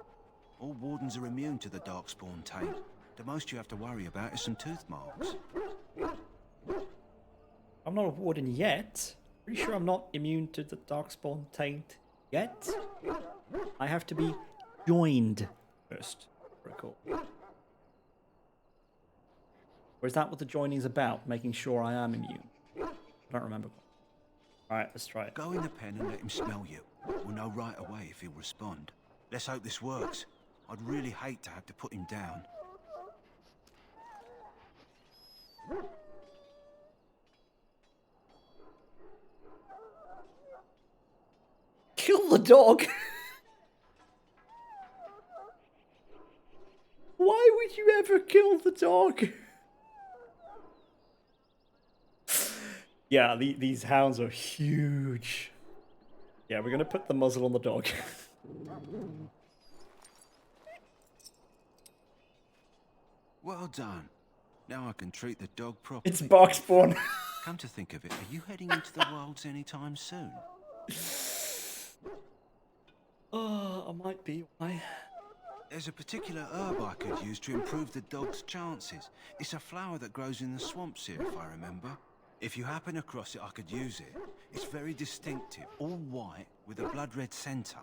All wardens are immune to the darkspawn taint. The most you have to worry about is some tooth marks. I'm not a warden yet. Pretty sure I'm not immune to the darkspawn taint yet. I have to be joined first. Recall. Or is that what the joining is about? Making sure I am immune? I don't remember. Alright, let's try it. Go in the pen and let him smell you. We'll know right away if he'll respond. Let's hope this works. I'd really hate to have to put him down. Kill the dog? Why would you ever kill the dog? Yeah, these hounds are huge. Yeah, we're gonna put the muzzle on the dog. Well done. Now I can treat the dog properly. It's Barkspawn. Come to think of it, are you heading into the wilds anytime soon? Oh, I might be. Why? There's a particular herb I could use to improve the dog's chances. It's a flower that grows in the swamps here, if I remember. If you happen across it, I could use it. It's very distinctive, all white with a blood-red centre.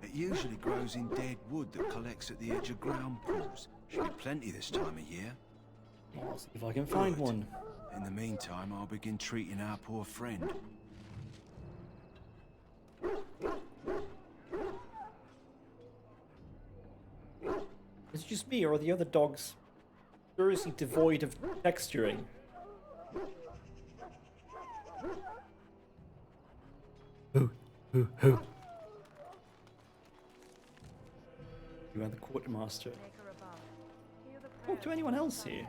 It usually grows in dead wood that collects at the edge of ground pools. Should be plenty this time of year. I'll see if I can find one. In the meantime, I'll begin treating our poor friend. Is it just me, or are the other dogs seriously devoid of texturing? Who? You are the quartermaster. Talk to anyone else here.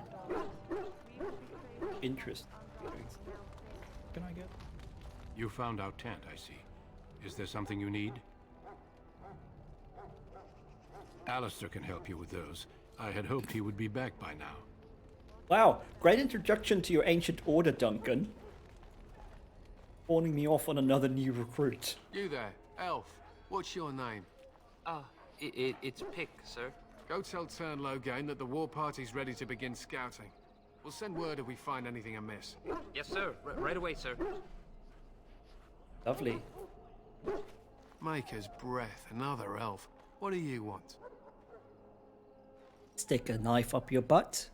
Interest. Can I get? You found our tent, I see. Is there something you need? Alistair can help you with those. I had hoped he would be back by now. Wow, great introduction to your ancient order, Duncan. Spawning me off on another new recruit. You there, elf. What's your name? It's Pick, sir. Go tell Tairn Logain that the war party's ready to begin scouting. We'll send word if we find anything amiss. Yes, sir. Right away, sir. Lovely. Maker's breath, another elf. What do you want? Stick a knife up your butt.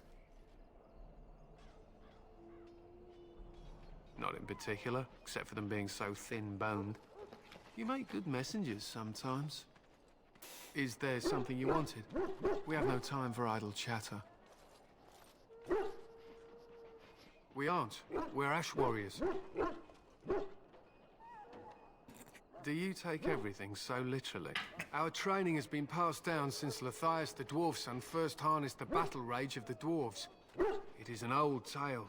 Not in particular, except for them being so thin-boned. You make good messengers sometimes. Is there something you wanted? We have no time for idle chatter. We aren't. We're Ash Warriors. Do you take everything so literally? Our training has been passed down since Lathias the Dwarf Son first harnessed the battle rage of the dwarves. It is an old tale.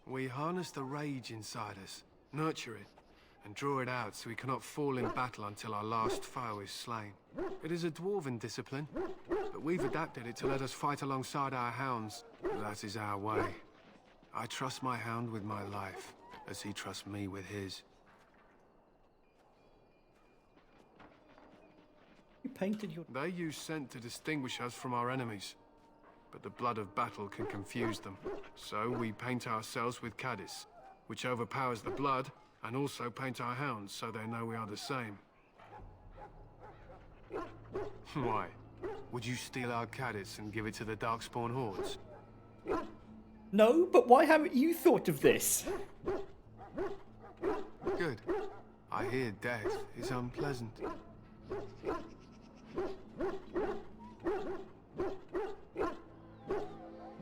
We harness the rage inside us, nurture it, and draw it out so we cannot fall in battle until our last foe is slain. It is a dwarven discipline, but we've adapted it to let us fight alongside our hounds. That is our way. I trust my hound with my life, as he trusts me with his. You painted your... They use scent to distinguish us from our enemies, but the blood of battle can confuse them. So we paint ourselves with caddis, which overpowers the blood, and also paint our hounds so they know we are the same. Why? Would you steal our caddis and give it to the Darkspawn hordes? No, but why haven't you thought of this? Good. I hear death is unpleasant.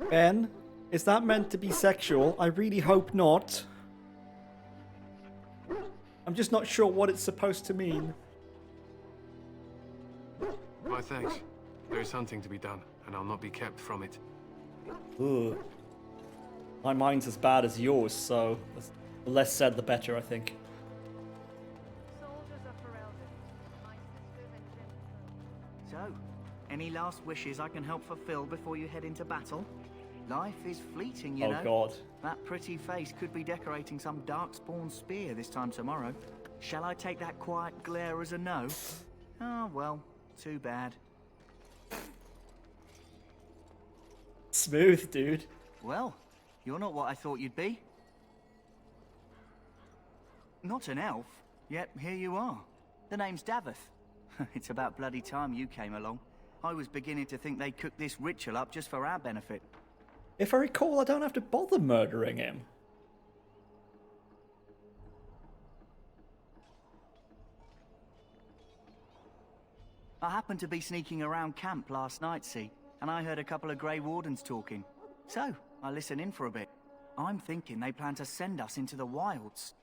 Ben, is that meant to be sexual? I really hope not. I'm just not sure what it's supposed to mean. My thanks. There is hunting to be done, and I'll not be kept from it. Ugh. My mind's as bad as yours, so the less said the better, I think. So, any last wishes I can help fulfill before you head into battle? Life is fleeting, you know. Oh God. That pretty face could be decorating some darkspawn spear this time tomorrow. Shall I take that quiet glare as a no? Oh, well, too bad. Smooth, dude. Well, you're not what I thought you'd be. Not an elf, yet here you are. The name's Davith. It's about bloody time you came along. I was beginning to think they'd cook this ritual up just for our benefit. If I recall, I don't have to bother murdering him. I happened to be sneaking around camp last night, see, and I heard a couple of Grey Wardens talking. So, I listened in for a bit. I'm thinking they plan to send us into the wilds.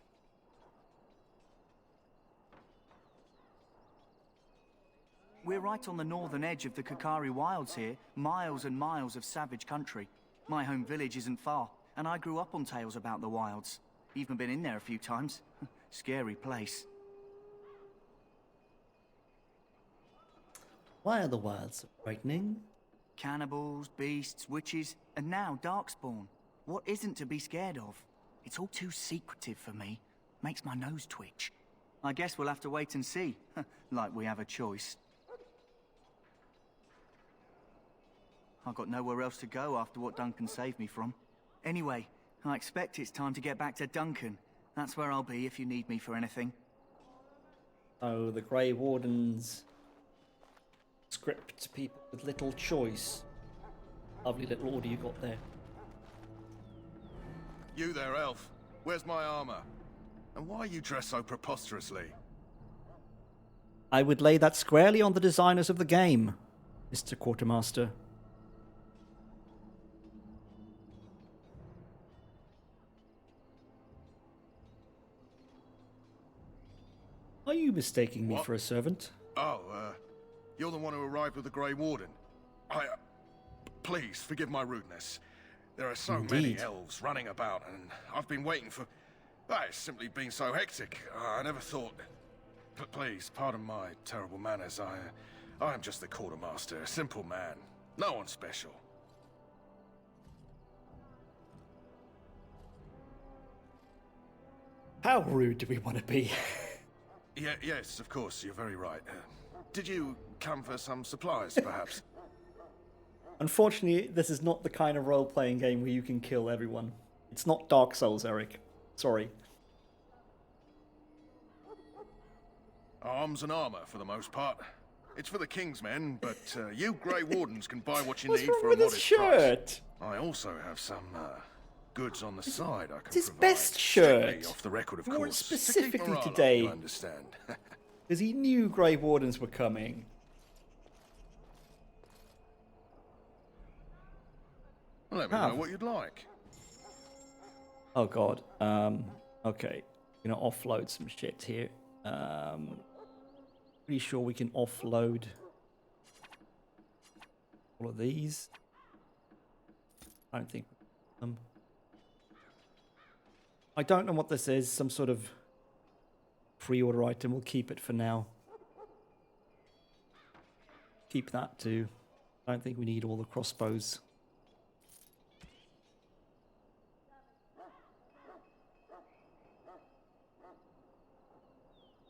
We're right on the northern edge of the Kakari Wilds here, miles and miles of savage country. My home village isn't far, and I grew up on tales about the wilds. Even been in there a few times. Scary place. Why are the wilds so frightening? Cannibals, beasts, witches, and now Darkspawn. What isn't to be scared of? It's all too secretive for me. Makes my nose twitch. I guess we'll have to wait and see. Like we have a choice. I've got nowhere else to go after what Duncan saved me from. Anyway, I expect it's time to get back to Duncan. That's where I'll be if you need me for anything. Oh, the Grey Wardens script people with little choice. Lovely little order you got there. You there, elf. Where's my armor? And why are you dressed so preposterously? I would lay that squarely on the designers of the game, Mr. Quartermaster. Are you mistaking me for a servant? Oh, you're the one who arrived with the Grey Warden. Please, forgive my rudeness. There are so many elves running about, and I've been waiting for... it's simply been so hectic. I never thought... Please, pardon my terrible manners. I am just the quartermaster, a simple man. No one special. How rude do we want to be? Yes, of course, you're very right. Did you come for some supplies, perhaps? Unfortunately, this is not the kind of role-playing game where you can kill everyone. It's not Dark Souls, Eric. Sorry. Arms and armor, for the most part. It's for the King's men, but you Grey Wardens can buy what you What's need wrong for a with his modest shirt? price. I also have some goods on the side I can It's his provide. best shirt. Strictly off the record, of He wore it course. To keep specifically morale up, today. you understand. Because he knew Grey Wardens were coming. Let me know what you'd like. Oh god. Okay. Gonna offload some shit here. Pretty sure we can offload all of these. I don't think I don't know what this is. Some sort of pre-order item. We'll keep it for now. Keep that too. I don't think we need all the crossbows.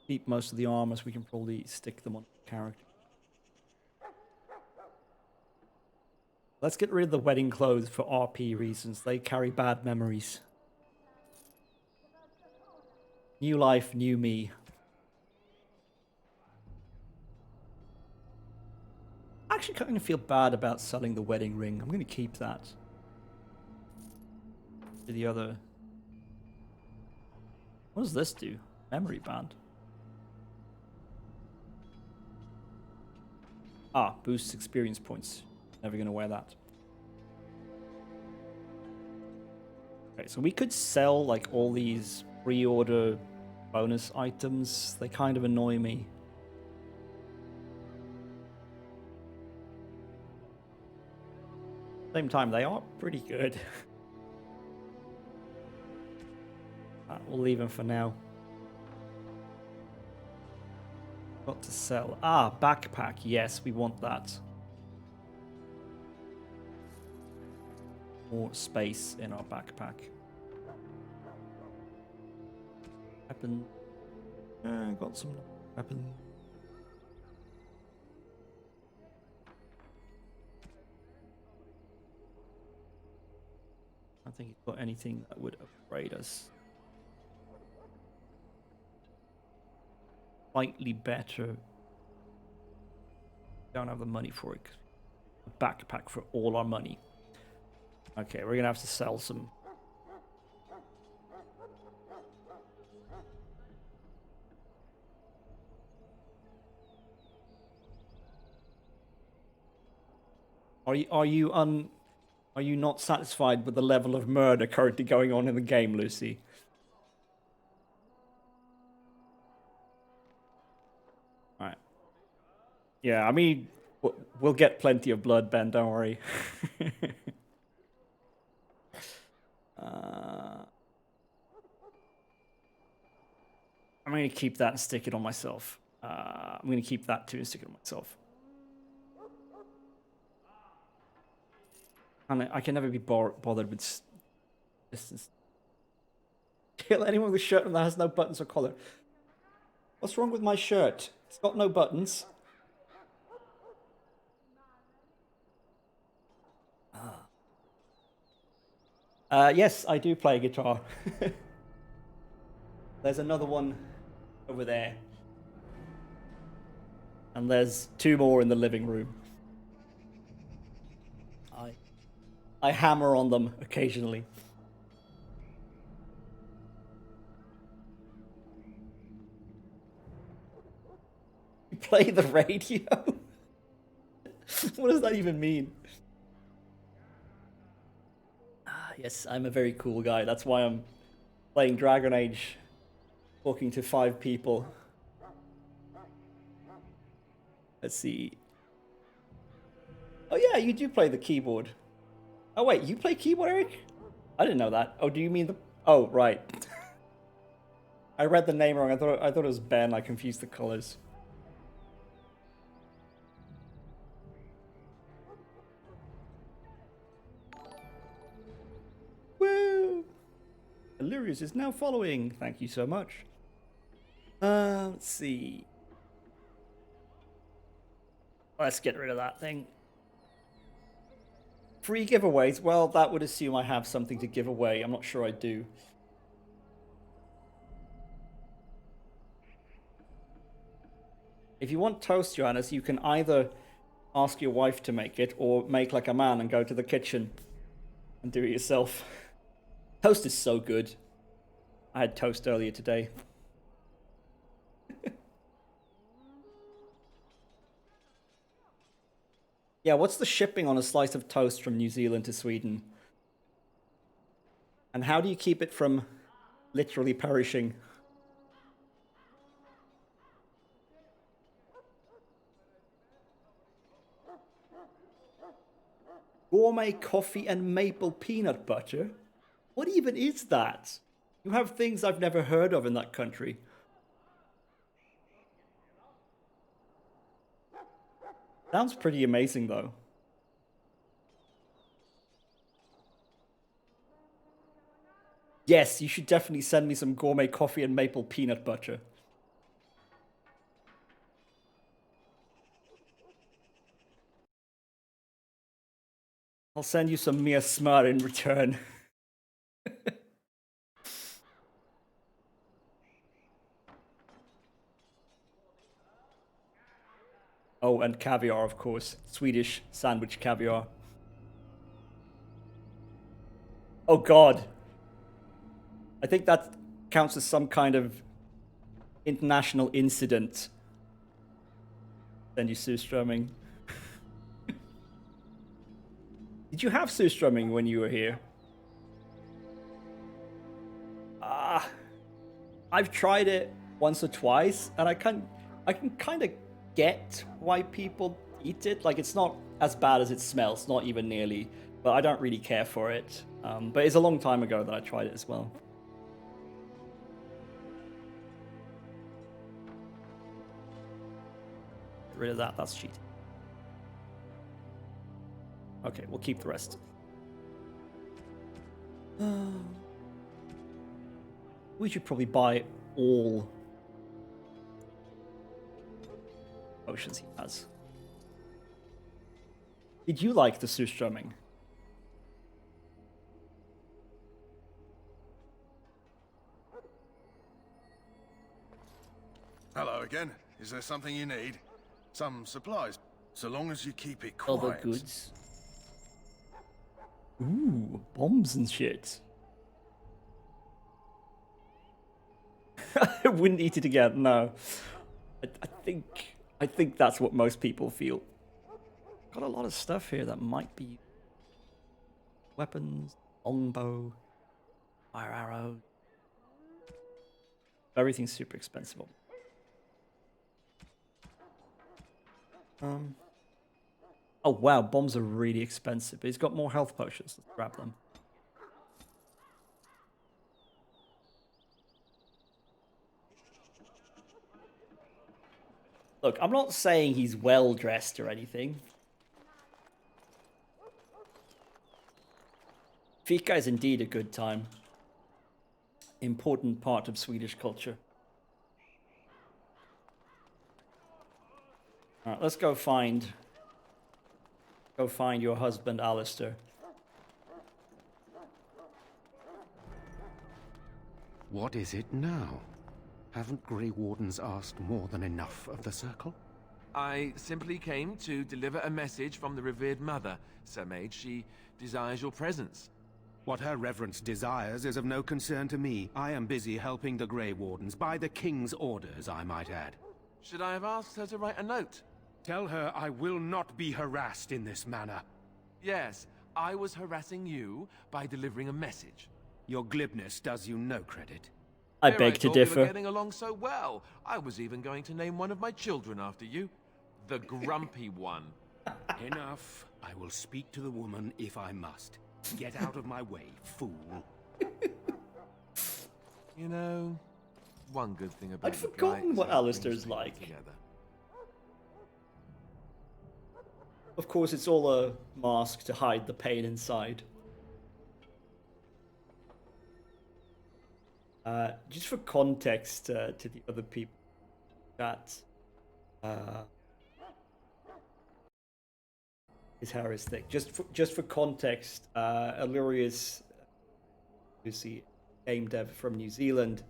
Keep most of the armors. We can probably stick them on the character. Let's get rid of the wedding clothes for RP reasons. They carry bad memories. New life, new me. I actually kind of feel bad about selling the wedding ring. I'm going to keep that. To the other. What does this do? Memory band. Ah, boosts experience points. Never going to wear that. Okay, so we could sell like all these pre-order bonus items. They kind of annoy me. Same time, they are pretty good. We'll leave them for now. Got to sell. Ah, backpack. Yes, we want that. More space in our backpack. Weapon. Got some weapon. I don't think it's got anything that would upgrade us. Slightly better. Don't have the money for it. A backpack for all our money. Okay, we're gonna have to sell some. Are you not satisfied with the level of murder currently going on in the game, Lucy? Alright. Yeah, I mean, we'll get plenty of blood, Ben, don't worry. I'm going to keep that and stick it on myself. I'm going to keep that too and stick it on myself. And I can never be bothered with distance. Kill anyone with a shirt that has no buttons or collar. What's wrong with my shirt? It's got no buttons. Yes, I do play guitar. There's another one over there. And there's 2 more in the living room. I hammer on them occasionally. You play the radio? What does that even mean? Yes, I'm a very cool guy. That's why I'm playing Dragon Age, talking to 5 people. Let's see. Oh yeah, you do play the keyboard. Oh wait, you play keyboard, Eric? I didn't know that. Oh, do you mean the... Oh, right. I read the name wrong. I thought it was Ben. I confused the colors. Woo! Illyrius is now following. Thank you so much. Let's see. Let's get rid of that thing. free giveaways. Well, that would assume I have something to give away. I'm not sure I do. If you want toast, Johannes, you can either ask your wife to make it or make like a man and go to the kitchen and do it yourself. Toast is so good. I had toast earlier today. Yeah, what's the shipping on a slice of toast from New Zealand to Sweden? And how do you keep it from literally perishing? Gourmet coffee and maple peanut butter? What even is that? You have things I've never heard of in that country. Sounds pretty amazing, though. Yes, you should definitely send me some gourmet coffee and maple peanut butter. I'll send you some mere smør in return. Oh, and caviar, of course. Swedish sandwich caviar. Oh god. I think that counts as some kind of international incident. Send you surströmming. Did you have surströmming when you were here? I've tried it once or twice, and I can kind of get why people eat it. Like, it's not as bad as it smells, not even nearly, but I don't really care for it. But it's a long time ago that I tried it as well. Get rid of that, that's cheating. Okay, we'll keep the rest. We should probably buy all potions he has. Did you like the surströmming? Hello again. Is there something you need? Some supplies, so long as you keep it quiet. Other goods. Ooh, bombs and shit. I wouldn't eat it again, no. I think that's what most people feel. Got a lot of stuff here that might be weapons, longbow, fire arrow. Everything's super expensive. Oh wow, bombs are really expensive. But he's got more health potions. Let's grab them. Look, I'm not saying he's well dressed or anything. Fika is indeed a good time. Important part of Swedish culture. Alright, let's go find your husband, Alistair. What is it now? Haven't Grey Wardens asked more than enough of the Circle? I simply came to deliver a message from the revered mother, Sir Mage. She desires your presence. What her reverence desires is of no concern to me. I am busy helping the Grey Wardens, by the King's orders, I might add. Should I have asked her to write a note? Tell her I will not be harassed in this manner. Yes, I was harassing you by delivering a message. Your glibness does you no credit. I beg to differ. We were getting along so well. I was even going to name one of my children after you. The Grumpy One. Enough. I will speak to the woman if I must. Get out of my way, fool. You know, one good thing about I'd forgotten what Alistair's like. Together. Of course, it's all a mask to hide the pain inside. Just for context to the other people, that his hair is thick. Just for context, Allurius, who's the game dev from New Zealand,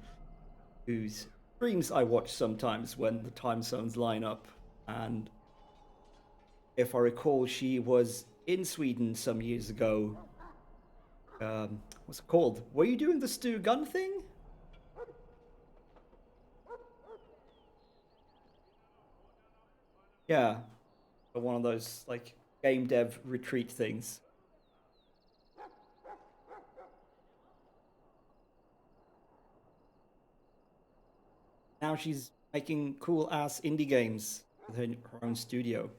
whose streams I watch sometimes when the time zones line up, and if I recall, she was in Sweden some years ago. What's it called? Were you doing the Stu Gun thing? Yeah, one of those like game dev retreat things. Now she's making cool ass indie games with her own studio.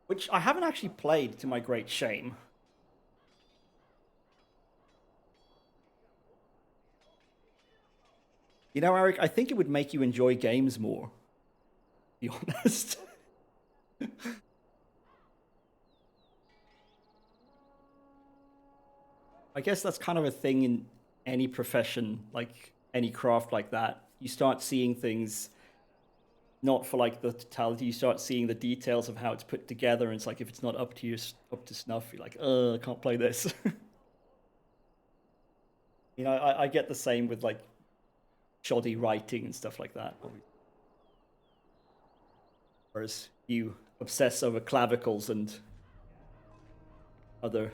Which I haven't actually played, to my great shame. You know, Eric, I think it would make you enjoy games more, to be honest. I guess that's kind of a thing in any profession, like any craft like that. You start seeing things not for like the totality, you start seeing the details of how it's put together, and it's like if it's not up to snuff, you're like, I can't play this. You know, I get the same with like shoddy writing and stuff like that. Whereas you obsess over clavicles and other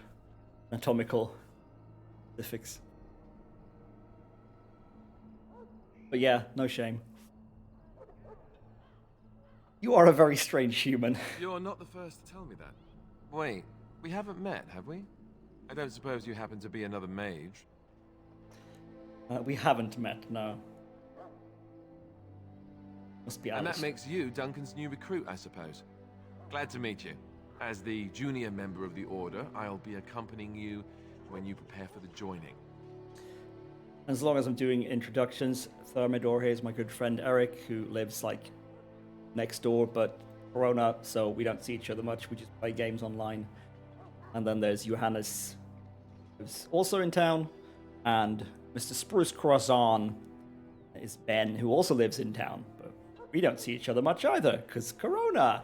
anatomical specifics. But yeah, no shame. You are a very strange human. You're not the first to tell me that. Wait, we haven't met, have we? I don't suppose you happen to be another mage? We haven't met, no. Must be Alice. And that makes you Duncan's new recruit, I suppose. Glad to meet you. As the junior member of the Order, I'll be accompanying you when you prepare for the joining. As long as I'm doing introductions, Thermidor here is my good friend Eric, who lives like next door, but Corona, so we don't see each other much. We just play games online. And then there's Johannes, who's also in town, and Mr. Spruce Croissant is Ben, who also lives in town, but we don't see each other much either, because Corona.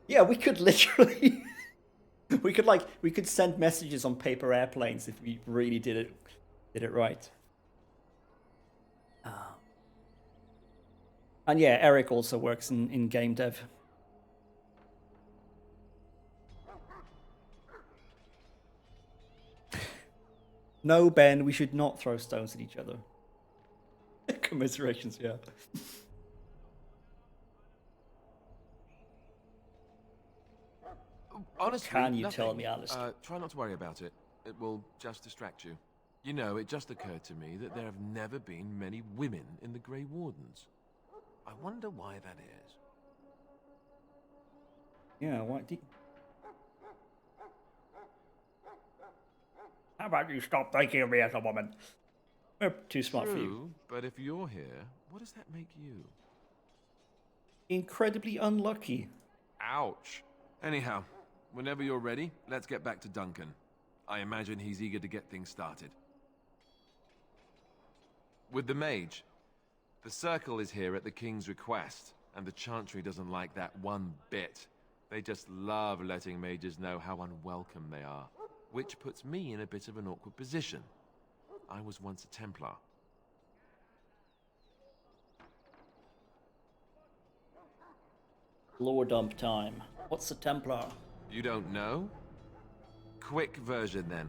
Yeah, we could literally... we could send messages on paper airplanes if we really did it right. And yeah, Eric also works in game dev. No, Ben, we should not throw stones at each other. Commiserations, yeah. Honestly, can you nothing. tell me, Alistair? Try not to worry about it. It will just distract you. You know, it just occurred to me that there have never been many women in the Grey Wardens. I wonder why that is. Yeah, why do How about you stop thinking of me as a woman? We're too smart for you. True, but if you're here, what does that make you? Incredibly unlucky. Ouch. Anyhow, whenever you're ready, let's get back to Duncan. I imagine he's eager to get things started. With the mage, the Circle is here at the King's request, and the Chantry doesn't like that one bit. They just love letting mages know how unwelcome they are, which puts me in a bit of an awkward position. I was once a Templar. Lore dump time. What's a Templar? You don't know? Quick version then.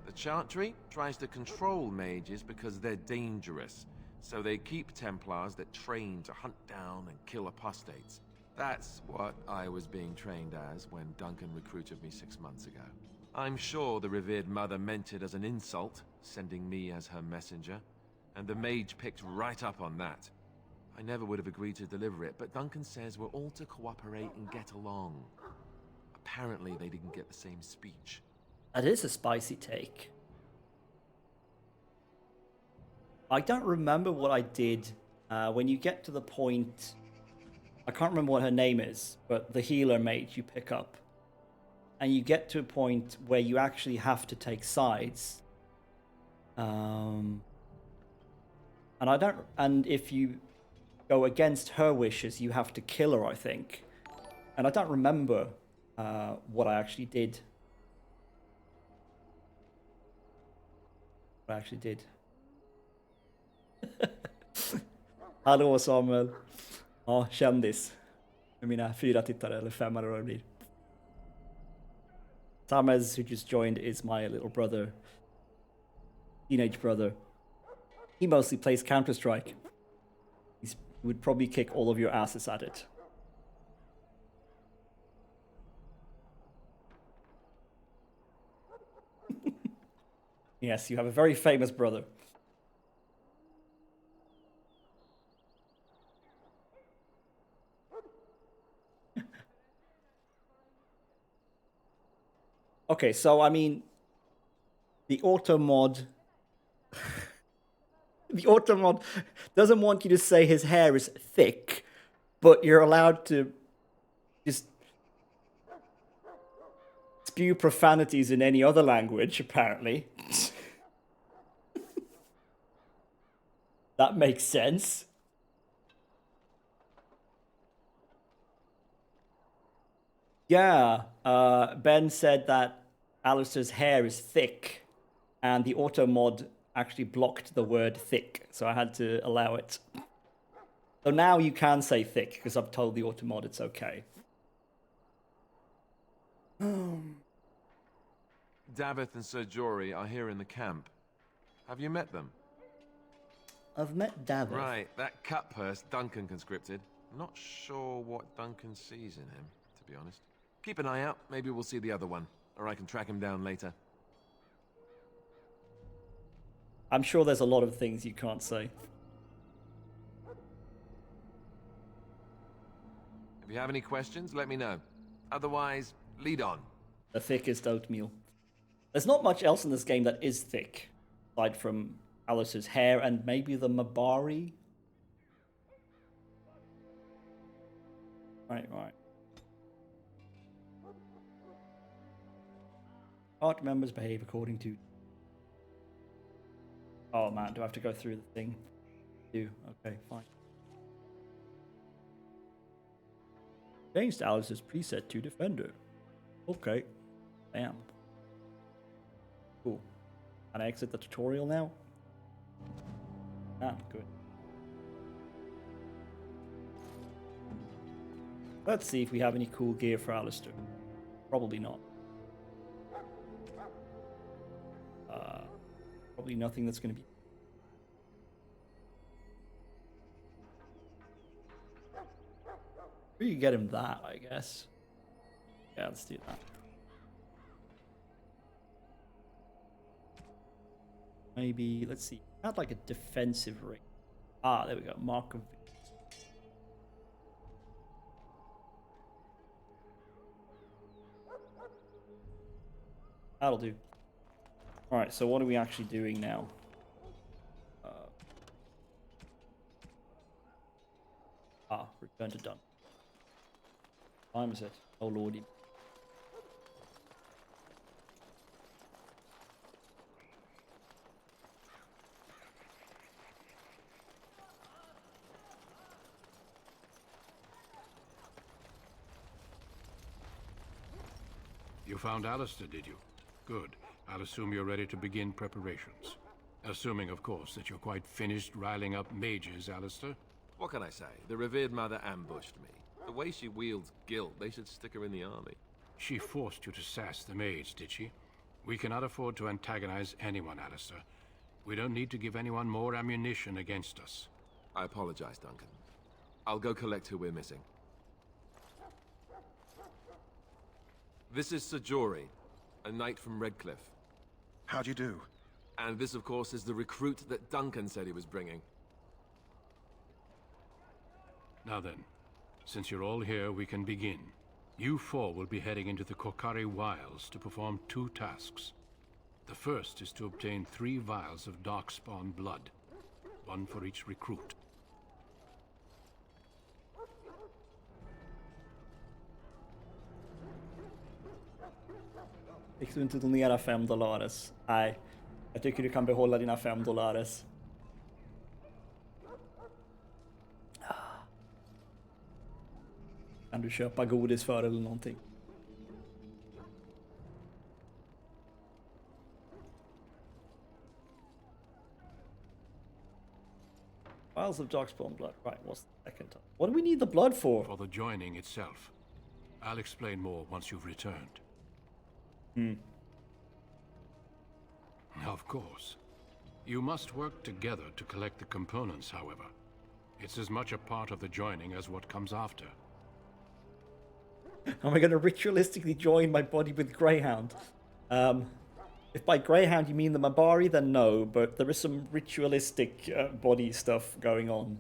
The Chantry tries to control mages because they're dangerous, so they keep Templars that train to hunt down and kill apostates. That's what I was being trained as when Duncan recruited me 6 months ago. I'm sure the revered mother meant it as an insult, sending me as her messenger, and the mage picked right up on that. I never would have agreed to deliver it, but Duncan says we're all to cooperate and get along. Apparently they didn't get the same speech. That is a spicy take. I don't remember what I did when you get to the point... I can't remember what her name is, but the healer mage you pick up. And you get to a point where you actually have to take sides. And if you go against her wishes, you have to kill her, I think. And I don't remember what I actually did. What I actually did. Hallå Samuel. Ja, kändis. Med mina 4 tittare, eller 5 eller vad det blir. Samez, who just joined, is my little brother. Teenage brother. He mostly plays Counter-Strike. He would probably kick all of your asses at it. Yes, you have a very famous brother. Okay, so I mean, the auto mod... the auto mod doesn't want you to say his hair is thick, but you're allowed to just spew profanities in any other language, apparently. That makes sense. Yeah, Ben said that Alistair's hair is thick, and the auto mod actually blocked the word thick, so I had to allow it. So now you can say thick, because I've told the auto mod it's okay. Davith and Sir Jory are here in the camp. Have you met them? I've met Davith. Right, that cutpurse Duncan conscripted. Not sure what Duncan sees in him, to be honest. Keep an eye out, maybe we'll see the other one, or I can track him down later. I'm sure there's a lot of things you can't say. If you have any questions, let me know. Otherwise, lead on. The thickest oatmeal. There's not much else in this game that is thick, aside from Alice's hair and maybe the Mabari. Right. Art members behave according to... Oh man, do I have to go through the thing? Okay, fine. Changed Alice's preset to Defender. Okay. Bam. Cool. Can I exit the tutorial now? Ah, good. Let's see if we have any cool gear for Alistair. Probably not. Probably nothing that's going to be... We can get him that, I guess. Yeah, let's do that. Maybe, let's see. Not like a defensive ring. Ah, there we go. Mark of... That'll do. Alright, so what are we actually doing now? Return to done. What time is it? Oh lordy. You found Alistair, did you? Good. I'll assume you're ready to begin preparations. Assuming, of course, that you're quite finished riling up mages, Alistair. What can I say? The revered mother ambushed me. The way she wields guilt, they should stick her in the army. She forced you to sass the mage, did she? We cannot afford to antagonize anyone, Alistair. We don't need to give anyone more ammunition against us. I apologize, Duncan. I'll go collect who we're missing. This is Sir Jory, a knight from Redcliffe. How do you do? And this, of course, is the recruit that Duncan said he was bringing. Now then, since you're all here, we can begin. You four will be heading into the Kokari Wilds to perform 2 tasks. The first is to obtain 3 vials of Darkspawn blood, 1 for each recruit. Fick du inte donera $5? Nej, jag tycker du kan behålla dina $5. Kan du köpa godis för eller någonting? Vials of darkspawn blood. Right, what's the second time? What do we need the blood for? For the joining itself. I'll explain more once you've returned. Of course. You must work together to collect the components, however. It's as much a part of the joining as what comes after. Am I going to ritualistically join my body with Greyhound? If by Greyhound you mean the Mabari, then no, but there is some ritualistic body stuff going on.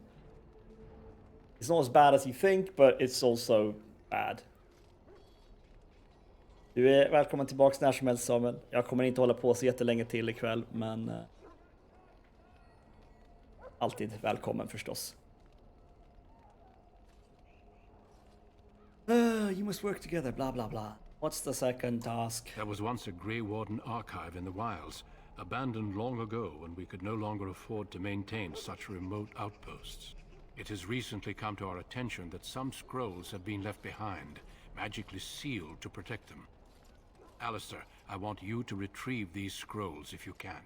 It's not as bad as you think, but it's also bad. Du är välkommen tillbaka när som helst, Samuel. Jag kommer inte hålla på så jättelänge till ikväll, men alltid välkommen förstås. You must work together, blah blah blah. What's the second task? There was once a Grey Warden archive in the wilds, abandoned long ago when we could no longer afford to maintain such remote outposts. It has recently come to our attention that some scrolls have been left behind, magically sealed to protect them. Alistair, I want you to retrieve these scrolls if you can.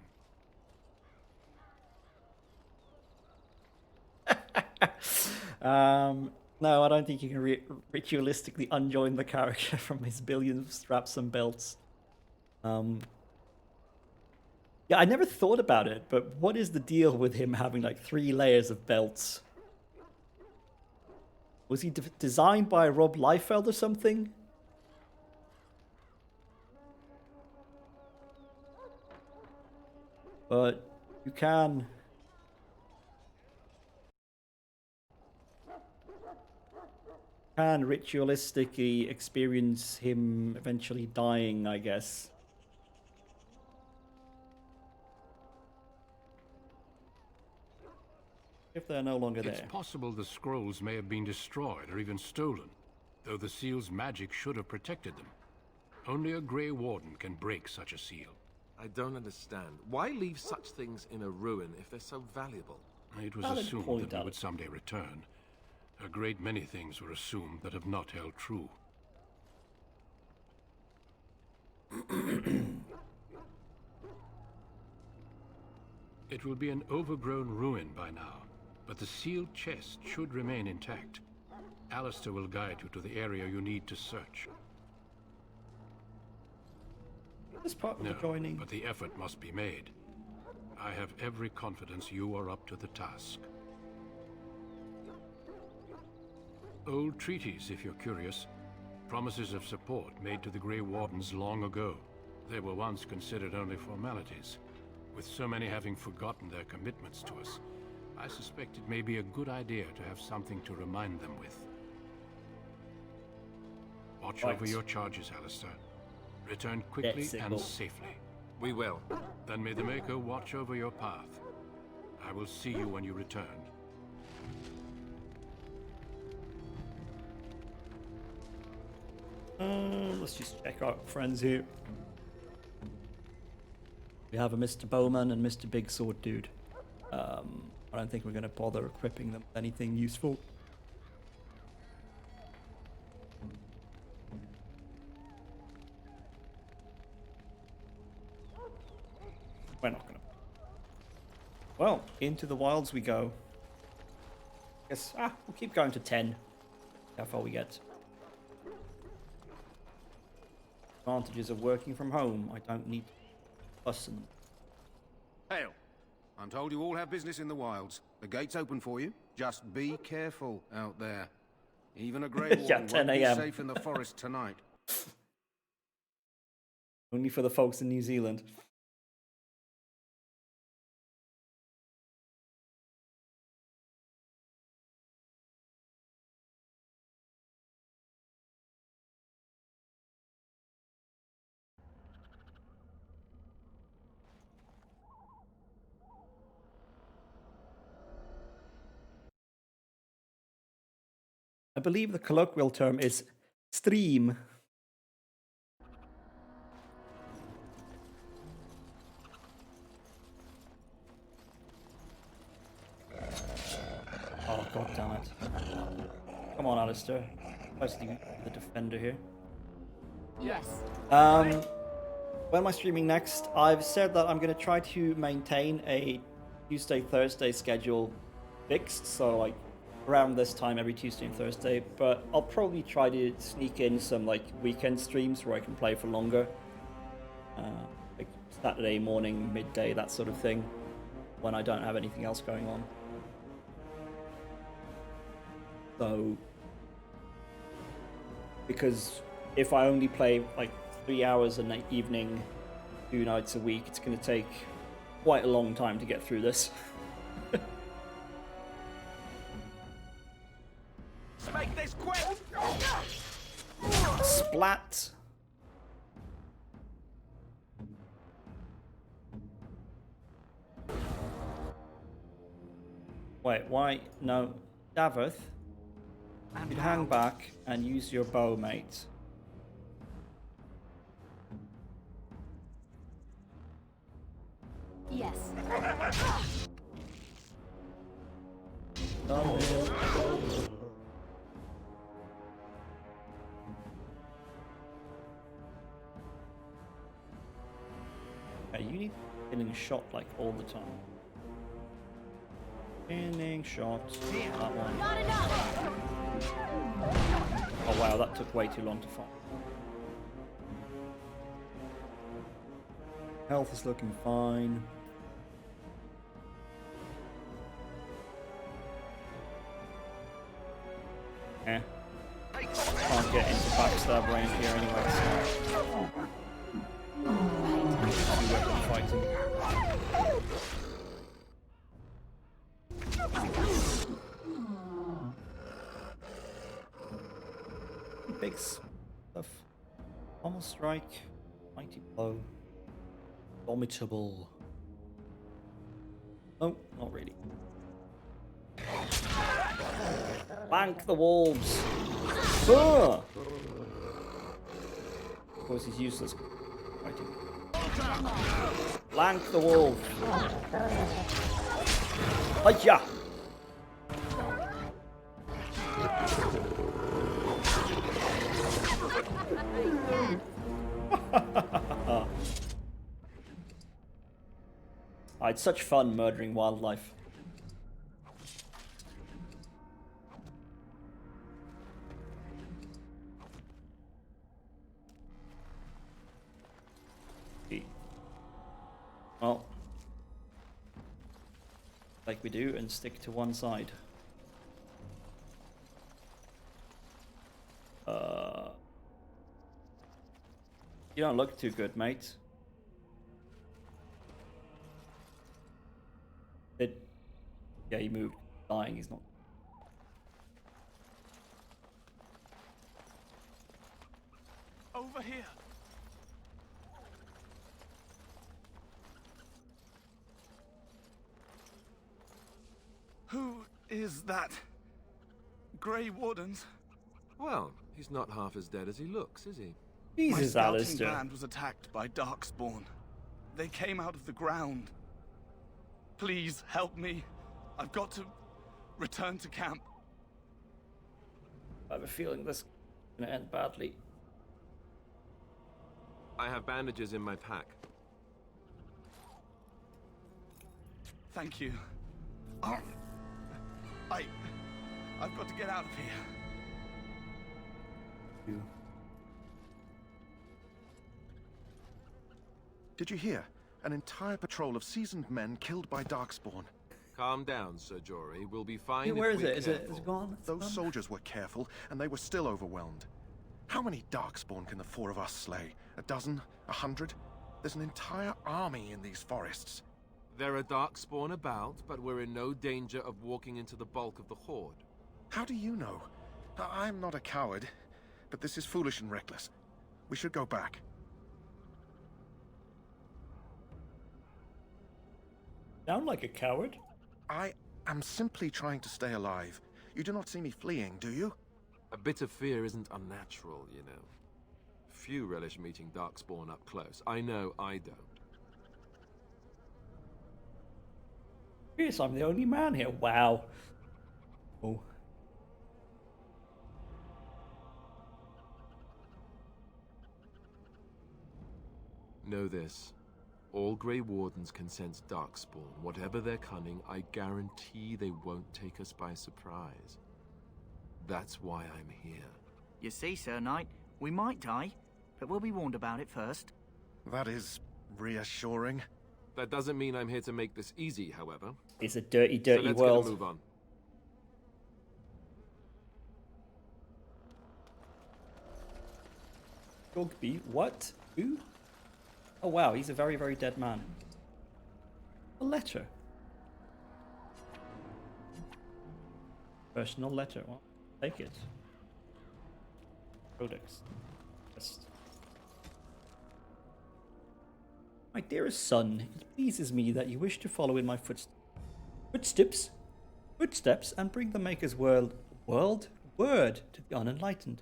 No, I don't think you can ritualistically unjoin the character from his billion of straps and belts. Yeah, I never thought about it, but what is the deal with him having like 3 layers of belts? Was he designed by Rob Liefeld or something? But you can ritualistically experience him eventually dying, I guess. If they're no longer there. It's possible the scrolls may have been destroyed or even stolen, though the seal's magic should have protected them. Only a Grey Warden can break such a seal. I don't understand. Why leave such things in a ruin if they're so valuable? It was assumed that we would someday return. A great many things were assumed that have not held true. It will be an overgrown ruin by now, but the sealed chest should remain intact. Alistair will guide you to the area you need to search. This part of the joining. But the effort must be made. I have every confidence you are up to the task. Old treaties, if you're curious. Promises of support made to the Grey Wardens long ago. They were once considered only formalities. With so many having forgotten their commitments to us, I suspect it may be a good idea to have something to remind them with. Watch over your charges, Alistair. Return quickly and safely. We will. Then may the Maker watch over your path. I will see you when you return. Let's just check our friends here. We have a Mr. Bowman and Mr. Big Sword Dude. I don't think we're going to bother equipping them with anything useful. We're not going to. Well, into the wilds we go. Guess, we'll keep going to 10. How far we get. Advantages of working from home. I don't need busing. Hail. I'm told you all have business in the wilds. The gate's open for you. Just be careful out there. Even a Grey Warden 10 won't be a.m. safe in the forest tonight. Only for the folks in New Zealand. I believe the colloquial term is stream. Oh, god damn it. Come on, Alistair. Mostly the defender here. Yes. When am I streaming next? I've said that I'm going to try to maintain a Tuesday, Thursday schedule fixed, so like around this time every Tuesday and Thursday, but I'll probably try to sneak in some like weekend streams where I can play for longer. Like Saturday morning, midday, that sort of thing, when I don't have anything else going on. So, because if I only play like 3 hours an evening, 2 nights a week, it's going to take quite a long time to get through this. Let's make this quick! Splat! Wait, why? No. Davith, you'd hang back and use your bow, mate. Yes. Okay, you need getting shot like all the time. Pinning shot. That one. Not enough. Oh wow, that took way too long to find. Health is looking fine. Eh. Can't get into backstab range here anyway, so. Two weapon fighting. Big stuff. Almost strike. Mighty blow. Vomitable. Oh, not really. Flank the wolves. Ah! Of course, he's useless. Fighting. Flank the wolves. Hiya! I had such fun murdering wildlife. Well, like we do, and stick to one side. You don't look too good, mate. Yeah, he moved. Dying, he's not. Over here. Who is that? Grey Wardens? Well, he's not half as dead as he looks, is he? Jesus, My scouting Alistair. band was attacked by Darkspawn. They came out of the ground. Please help me. I've got to return to camp. I have a feeling this is gonna end badly. I have bandages in my pack. Thank you. I've got to get out of here. Did you hear? An entire patrol of seasoned men killed by Darkspawn. Calm down, Sir Jory. We'll be fine. Hey, where if is we're it? Is it careful. gone? Those soldiers were careful, and they were still overwhelmed. How many Darkspawn can the four of us slay? A dozen? 100? There's an entire army in these forests. There are Darkspawn about, but we're in no danger of walking into the bulk of the horde. How do you know? I'm not a coward, but this is foolish and reckless. We should go back. Sound like a coward? I am simply trying to stay alive. You do not see me fleeing, do you? A bit of fear isn't unnatural, you know. Few relish meeting Darkspawn up close. I know I don't. Yes, I'm the only man here. Wow. Oh. Know this. All Grey Wardens can sense darkspawn. Whatever their cunning, I guarantee they won't take us by surprise. That's why I'm here. You see, Sir Knight, we might die, but we'll be warned about it first. That is reassuring. That doesn't mean I'm here to make this easy, however. It's a dirty, dirty so let's world. Get a move on. Rugby? What? Who? Oh wow, he's a very, very dead man. A letter. Personal letter. Well, take it. Codex. Just. My dearest son, it pleases me that you wish to follow in my footsteps, and bring the Maker's word to the unenlightened.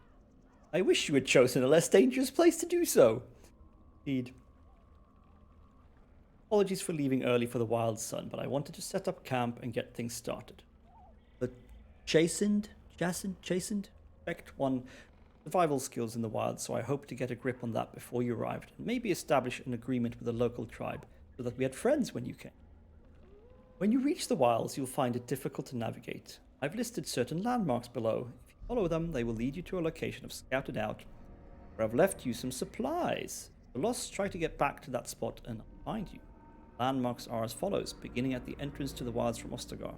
I wish you had chosen a less dangerous place to do so. Indeed. Apologies for leaving early for the Wild Sun, but I wanted to set up camp and get things started. The chastened, expect one survival skills in the wild, so I hope to get a grip on that before you arrived, and maybe establish an agreement with the local tribe, so that we had friends when you came. When you reach the wilds, you'll find it difficult to navigate. I've listed certain landmarks below. If you follow them, they will lead you to a location I've scouted out, where I've left you some supplies. The lost try to get back to that spot and I'll find you. Landmarks are as follows, beginning at the entrance to the wilds from Ostagar.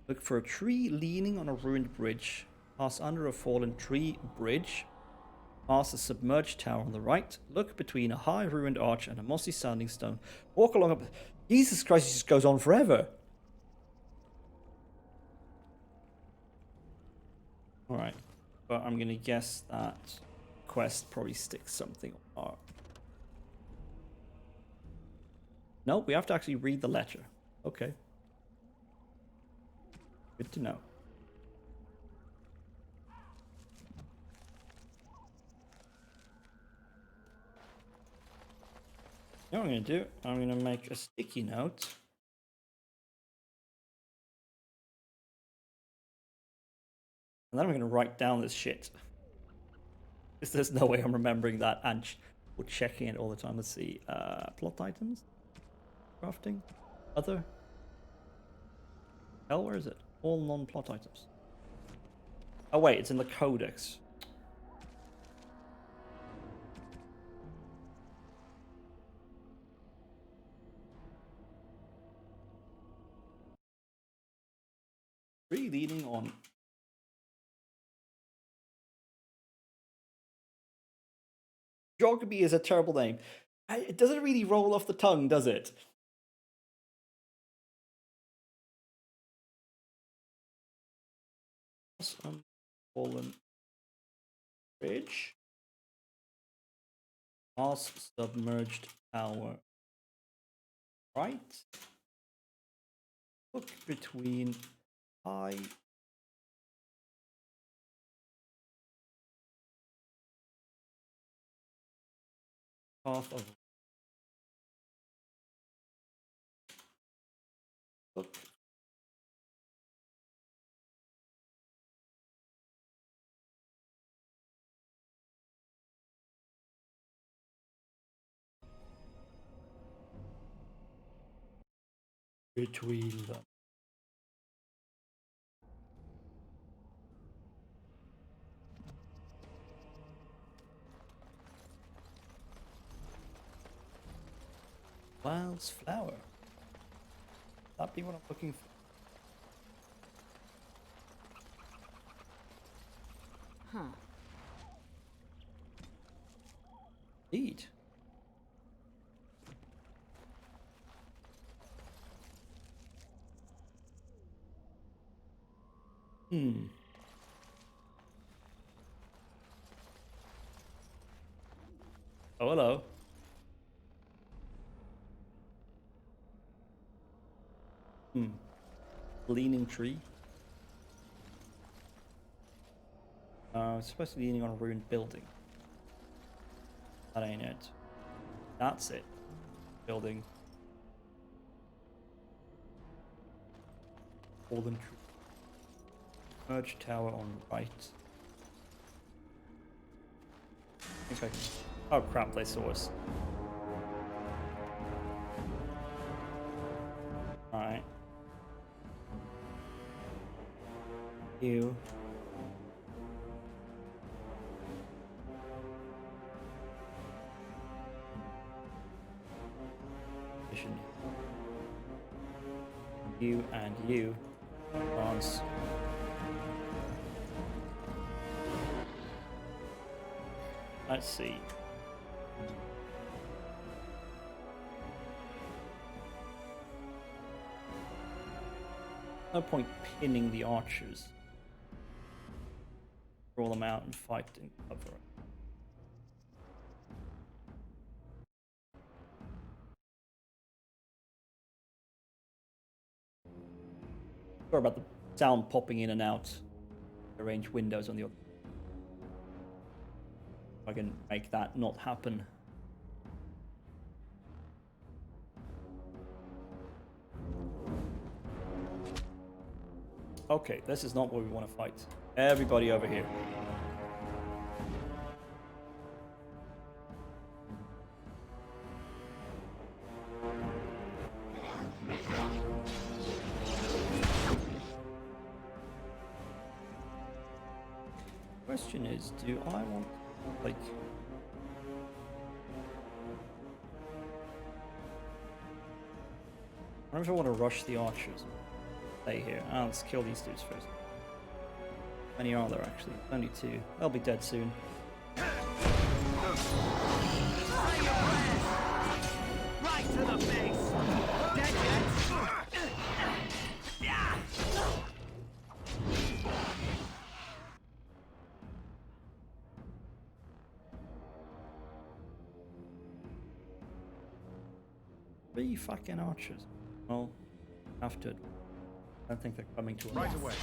Look for a tree leaning on a ruined bridge. Pass under a fallen tree bridge. Pass a submerged tower on the right. Look between a high ruined arch and a mossy sounding stone. Walk along up. Jesus Christ, it just goes on forever. Alright. But I'm gonna guess that quest probably sticks something on our... No, we have to actually read the letter. Okay. Good to know. You know what I'm going to do? I'm going to make a sticky note. And then I'm going to write down this shit. Because there's no way I'm remembering that and or checking it all the time. Let's see. Plot items? Crafting? Other? Hell, where is it? All non-plot items. Oh wait, it's in the codex. Really leaning on. Geography is a terrible name. It doesn't really roll off the tongue, does it? Fallen bridge. Moss submerged tower. Right. Look between high path of look between them. Wild's flower. That be what I'm looking for. Huh. Indeed. Oh, hello. Leaning tree. It's supposed to be leaning on a ruined building. That ain't it. That's it. Building. Fallen tree. Merge tower on right. Okay. Oh crap, they saw us. Alright. You. You and you. Bronze. Let's see. No point pinning the archers. Roll them out and fight and cover it. Sorry about the sound popping in and out. Arrange windows on the other. I can make that not happen. Okay, this is not what we want to fight. Everybody over here. Question is, do I want, like... I don't know if I want to rush the archers. Stay here. Let's kill these dudes first. How many are there actually? Only 2. They'll be dead soon. Right to the face. Dead yet? Three fucking archers. Well, have to. I don't think they're coming to us. Right away.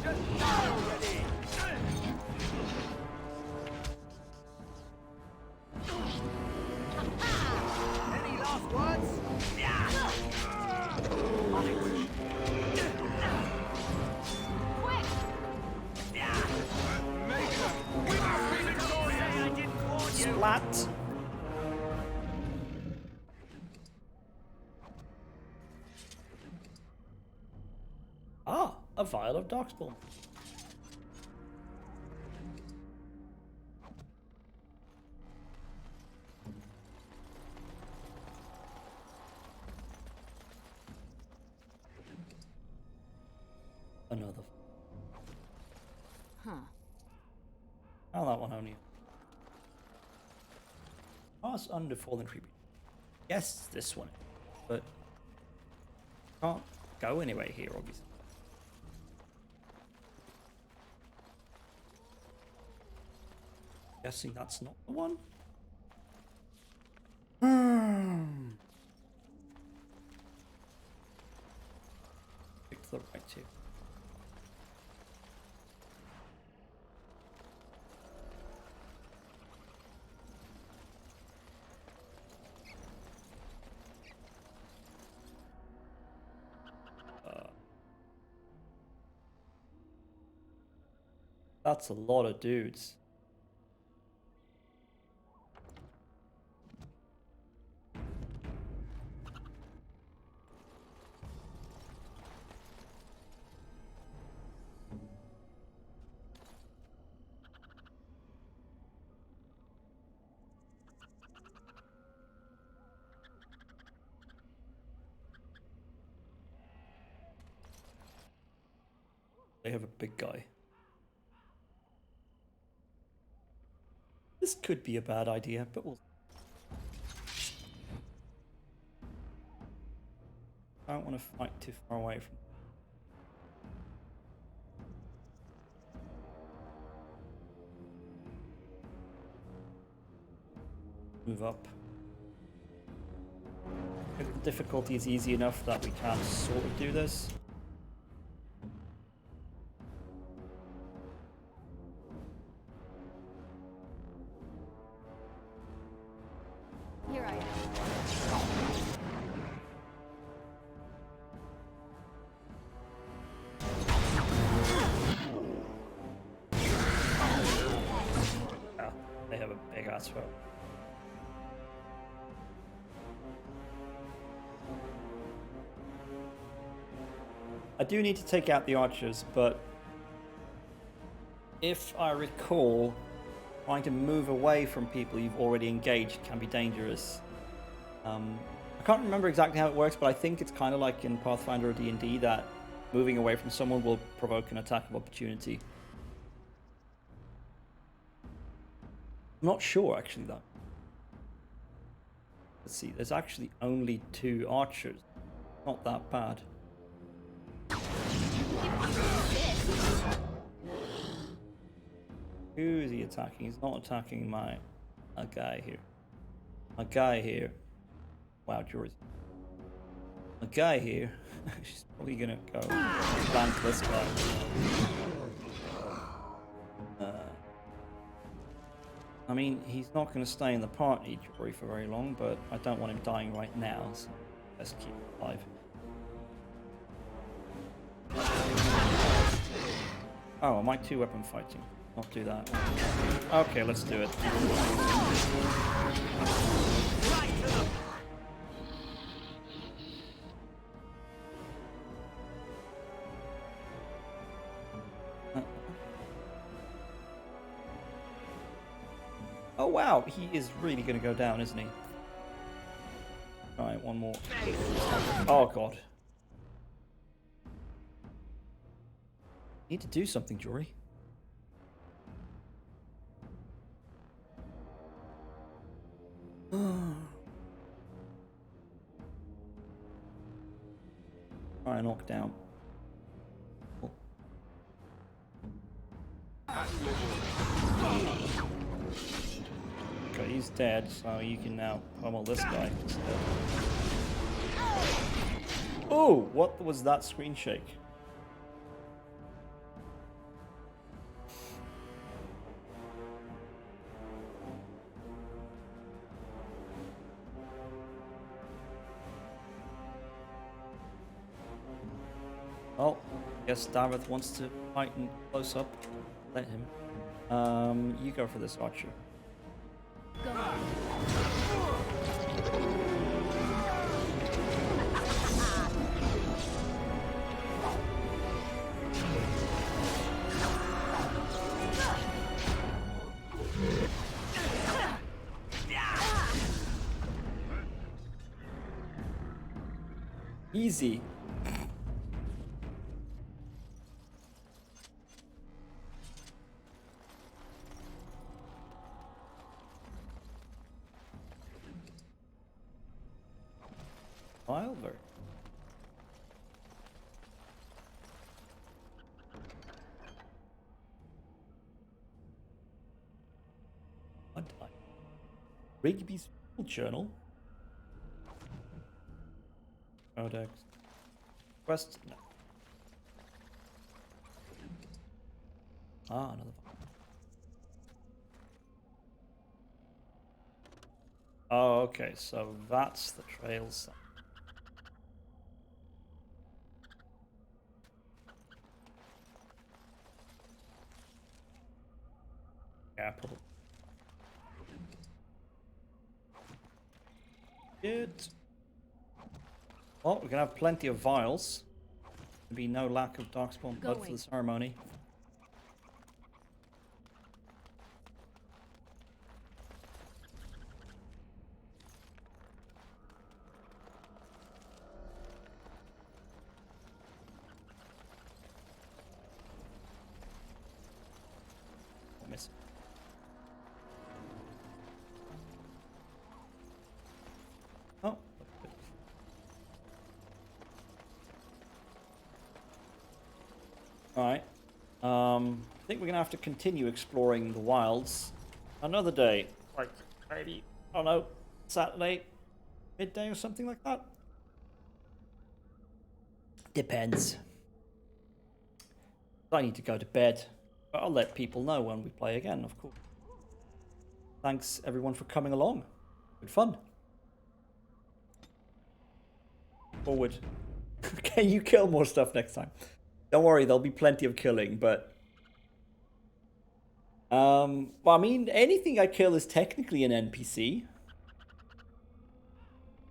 Just die already. Any last words? Splat. Ah, a vial of darkspawn. Another. Huh. Oh, that one only. Pass under fallen creepy. Yes, this one. But can't go anywhere here, obviously. Guessing that's not the one. Pick the right here. That's a lot of dudes. They have a big guy. This could be a bad idea, but we'll... I don't want to fight too far away from... Move up. If the difficulty is easy enough that we can sort of do this. Here I am. transfer. I do need to take out the archers, but if I recall, trying to move away from people you've already engaged can be dangerous. I can't remember exactly how it works, but I think it's kind of like in Pathfinder or D&D that moving away from someone will provoke an attack of opportunity. I'm not sure, actually, though. Let's see, there's actually only 2 archers. Not that bad. Who is he attacking? He's not attacking my guy here. My guy here. Wow, George. My guy here. She's probably gonna go plant this guy. I mean, he's not gonna stay in the party, Jory, for very long, but I don't want him dying right now, so let's keep him alive. Oh, am I 2-weapon fighting? Not do that. Okay, let's do it. Oh wow, he is really going to go down, isn't he? Alright, one more. Oh god. Need to do something, Jory. Alright, knock down. Oh. Okay, he's dead, so you can now pummel this guy instead. Oh, what was that screen shake? Well, I guess Davith wants to fight in close up. Let him. You go for this archer. Go. Easy. Wilder. What? Rigby's journal. Codex. Quest. No. Ah, another one. Oh, okay. So that's the trail sign. Yeah, probably. Good. Well, we're gonna have plenty of vials. There'll be no lack of darkspawn blood for the ceremony. Miss. Oh. Alright. I think we're gonna have to continue exploring the wilds another day. Like, maybe, I don't know, Saturday, midday or something like that. Depends. I need to go to bed, but I'll let people know when we play again, of course. Thanks everyone for coming along. Good fun. Forward. Can you kill more stuff next time? Don't worry, there'll be plenty of killing, but Well, I mean, anything I kill is technically an NPC.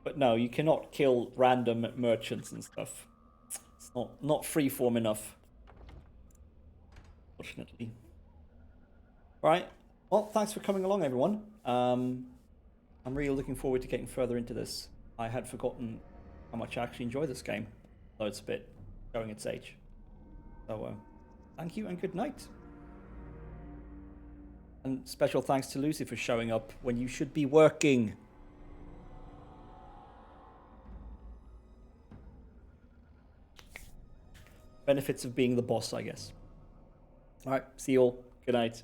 But no, you cannot kill random merchants and stuff. It's not freeform enough. Fortunately. Alright. Well, thanks for coming along, everyone. I'm really looking forward to getting further into this. I had forgotten how much I actually enjoy this game, though it's a bit showing its age. So, thank you and good night. And special thanks to Lucy for showing up when you should be working. Benefits of being the boss, I guess. Alright, see you all. Good night.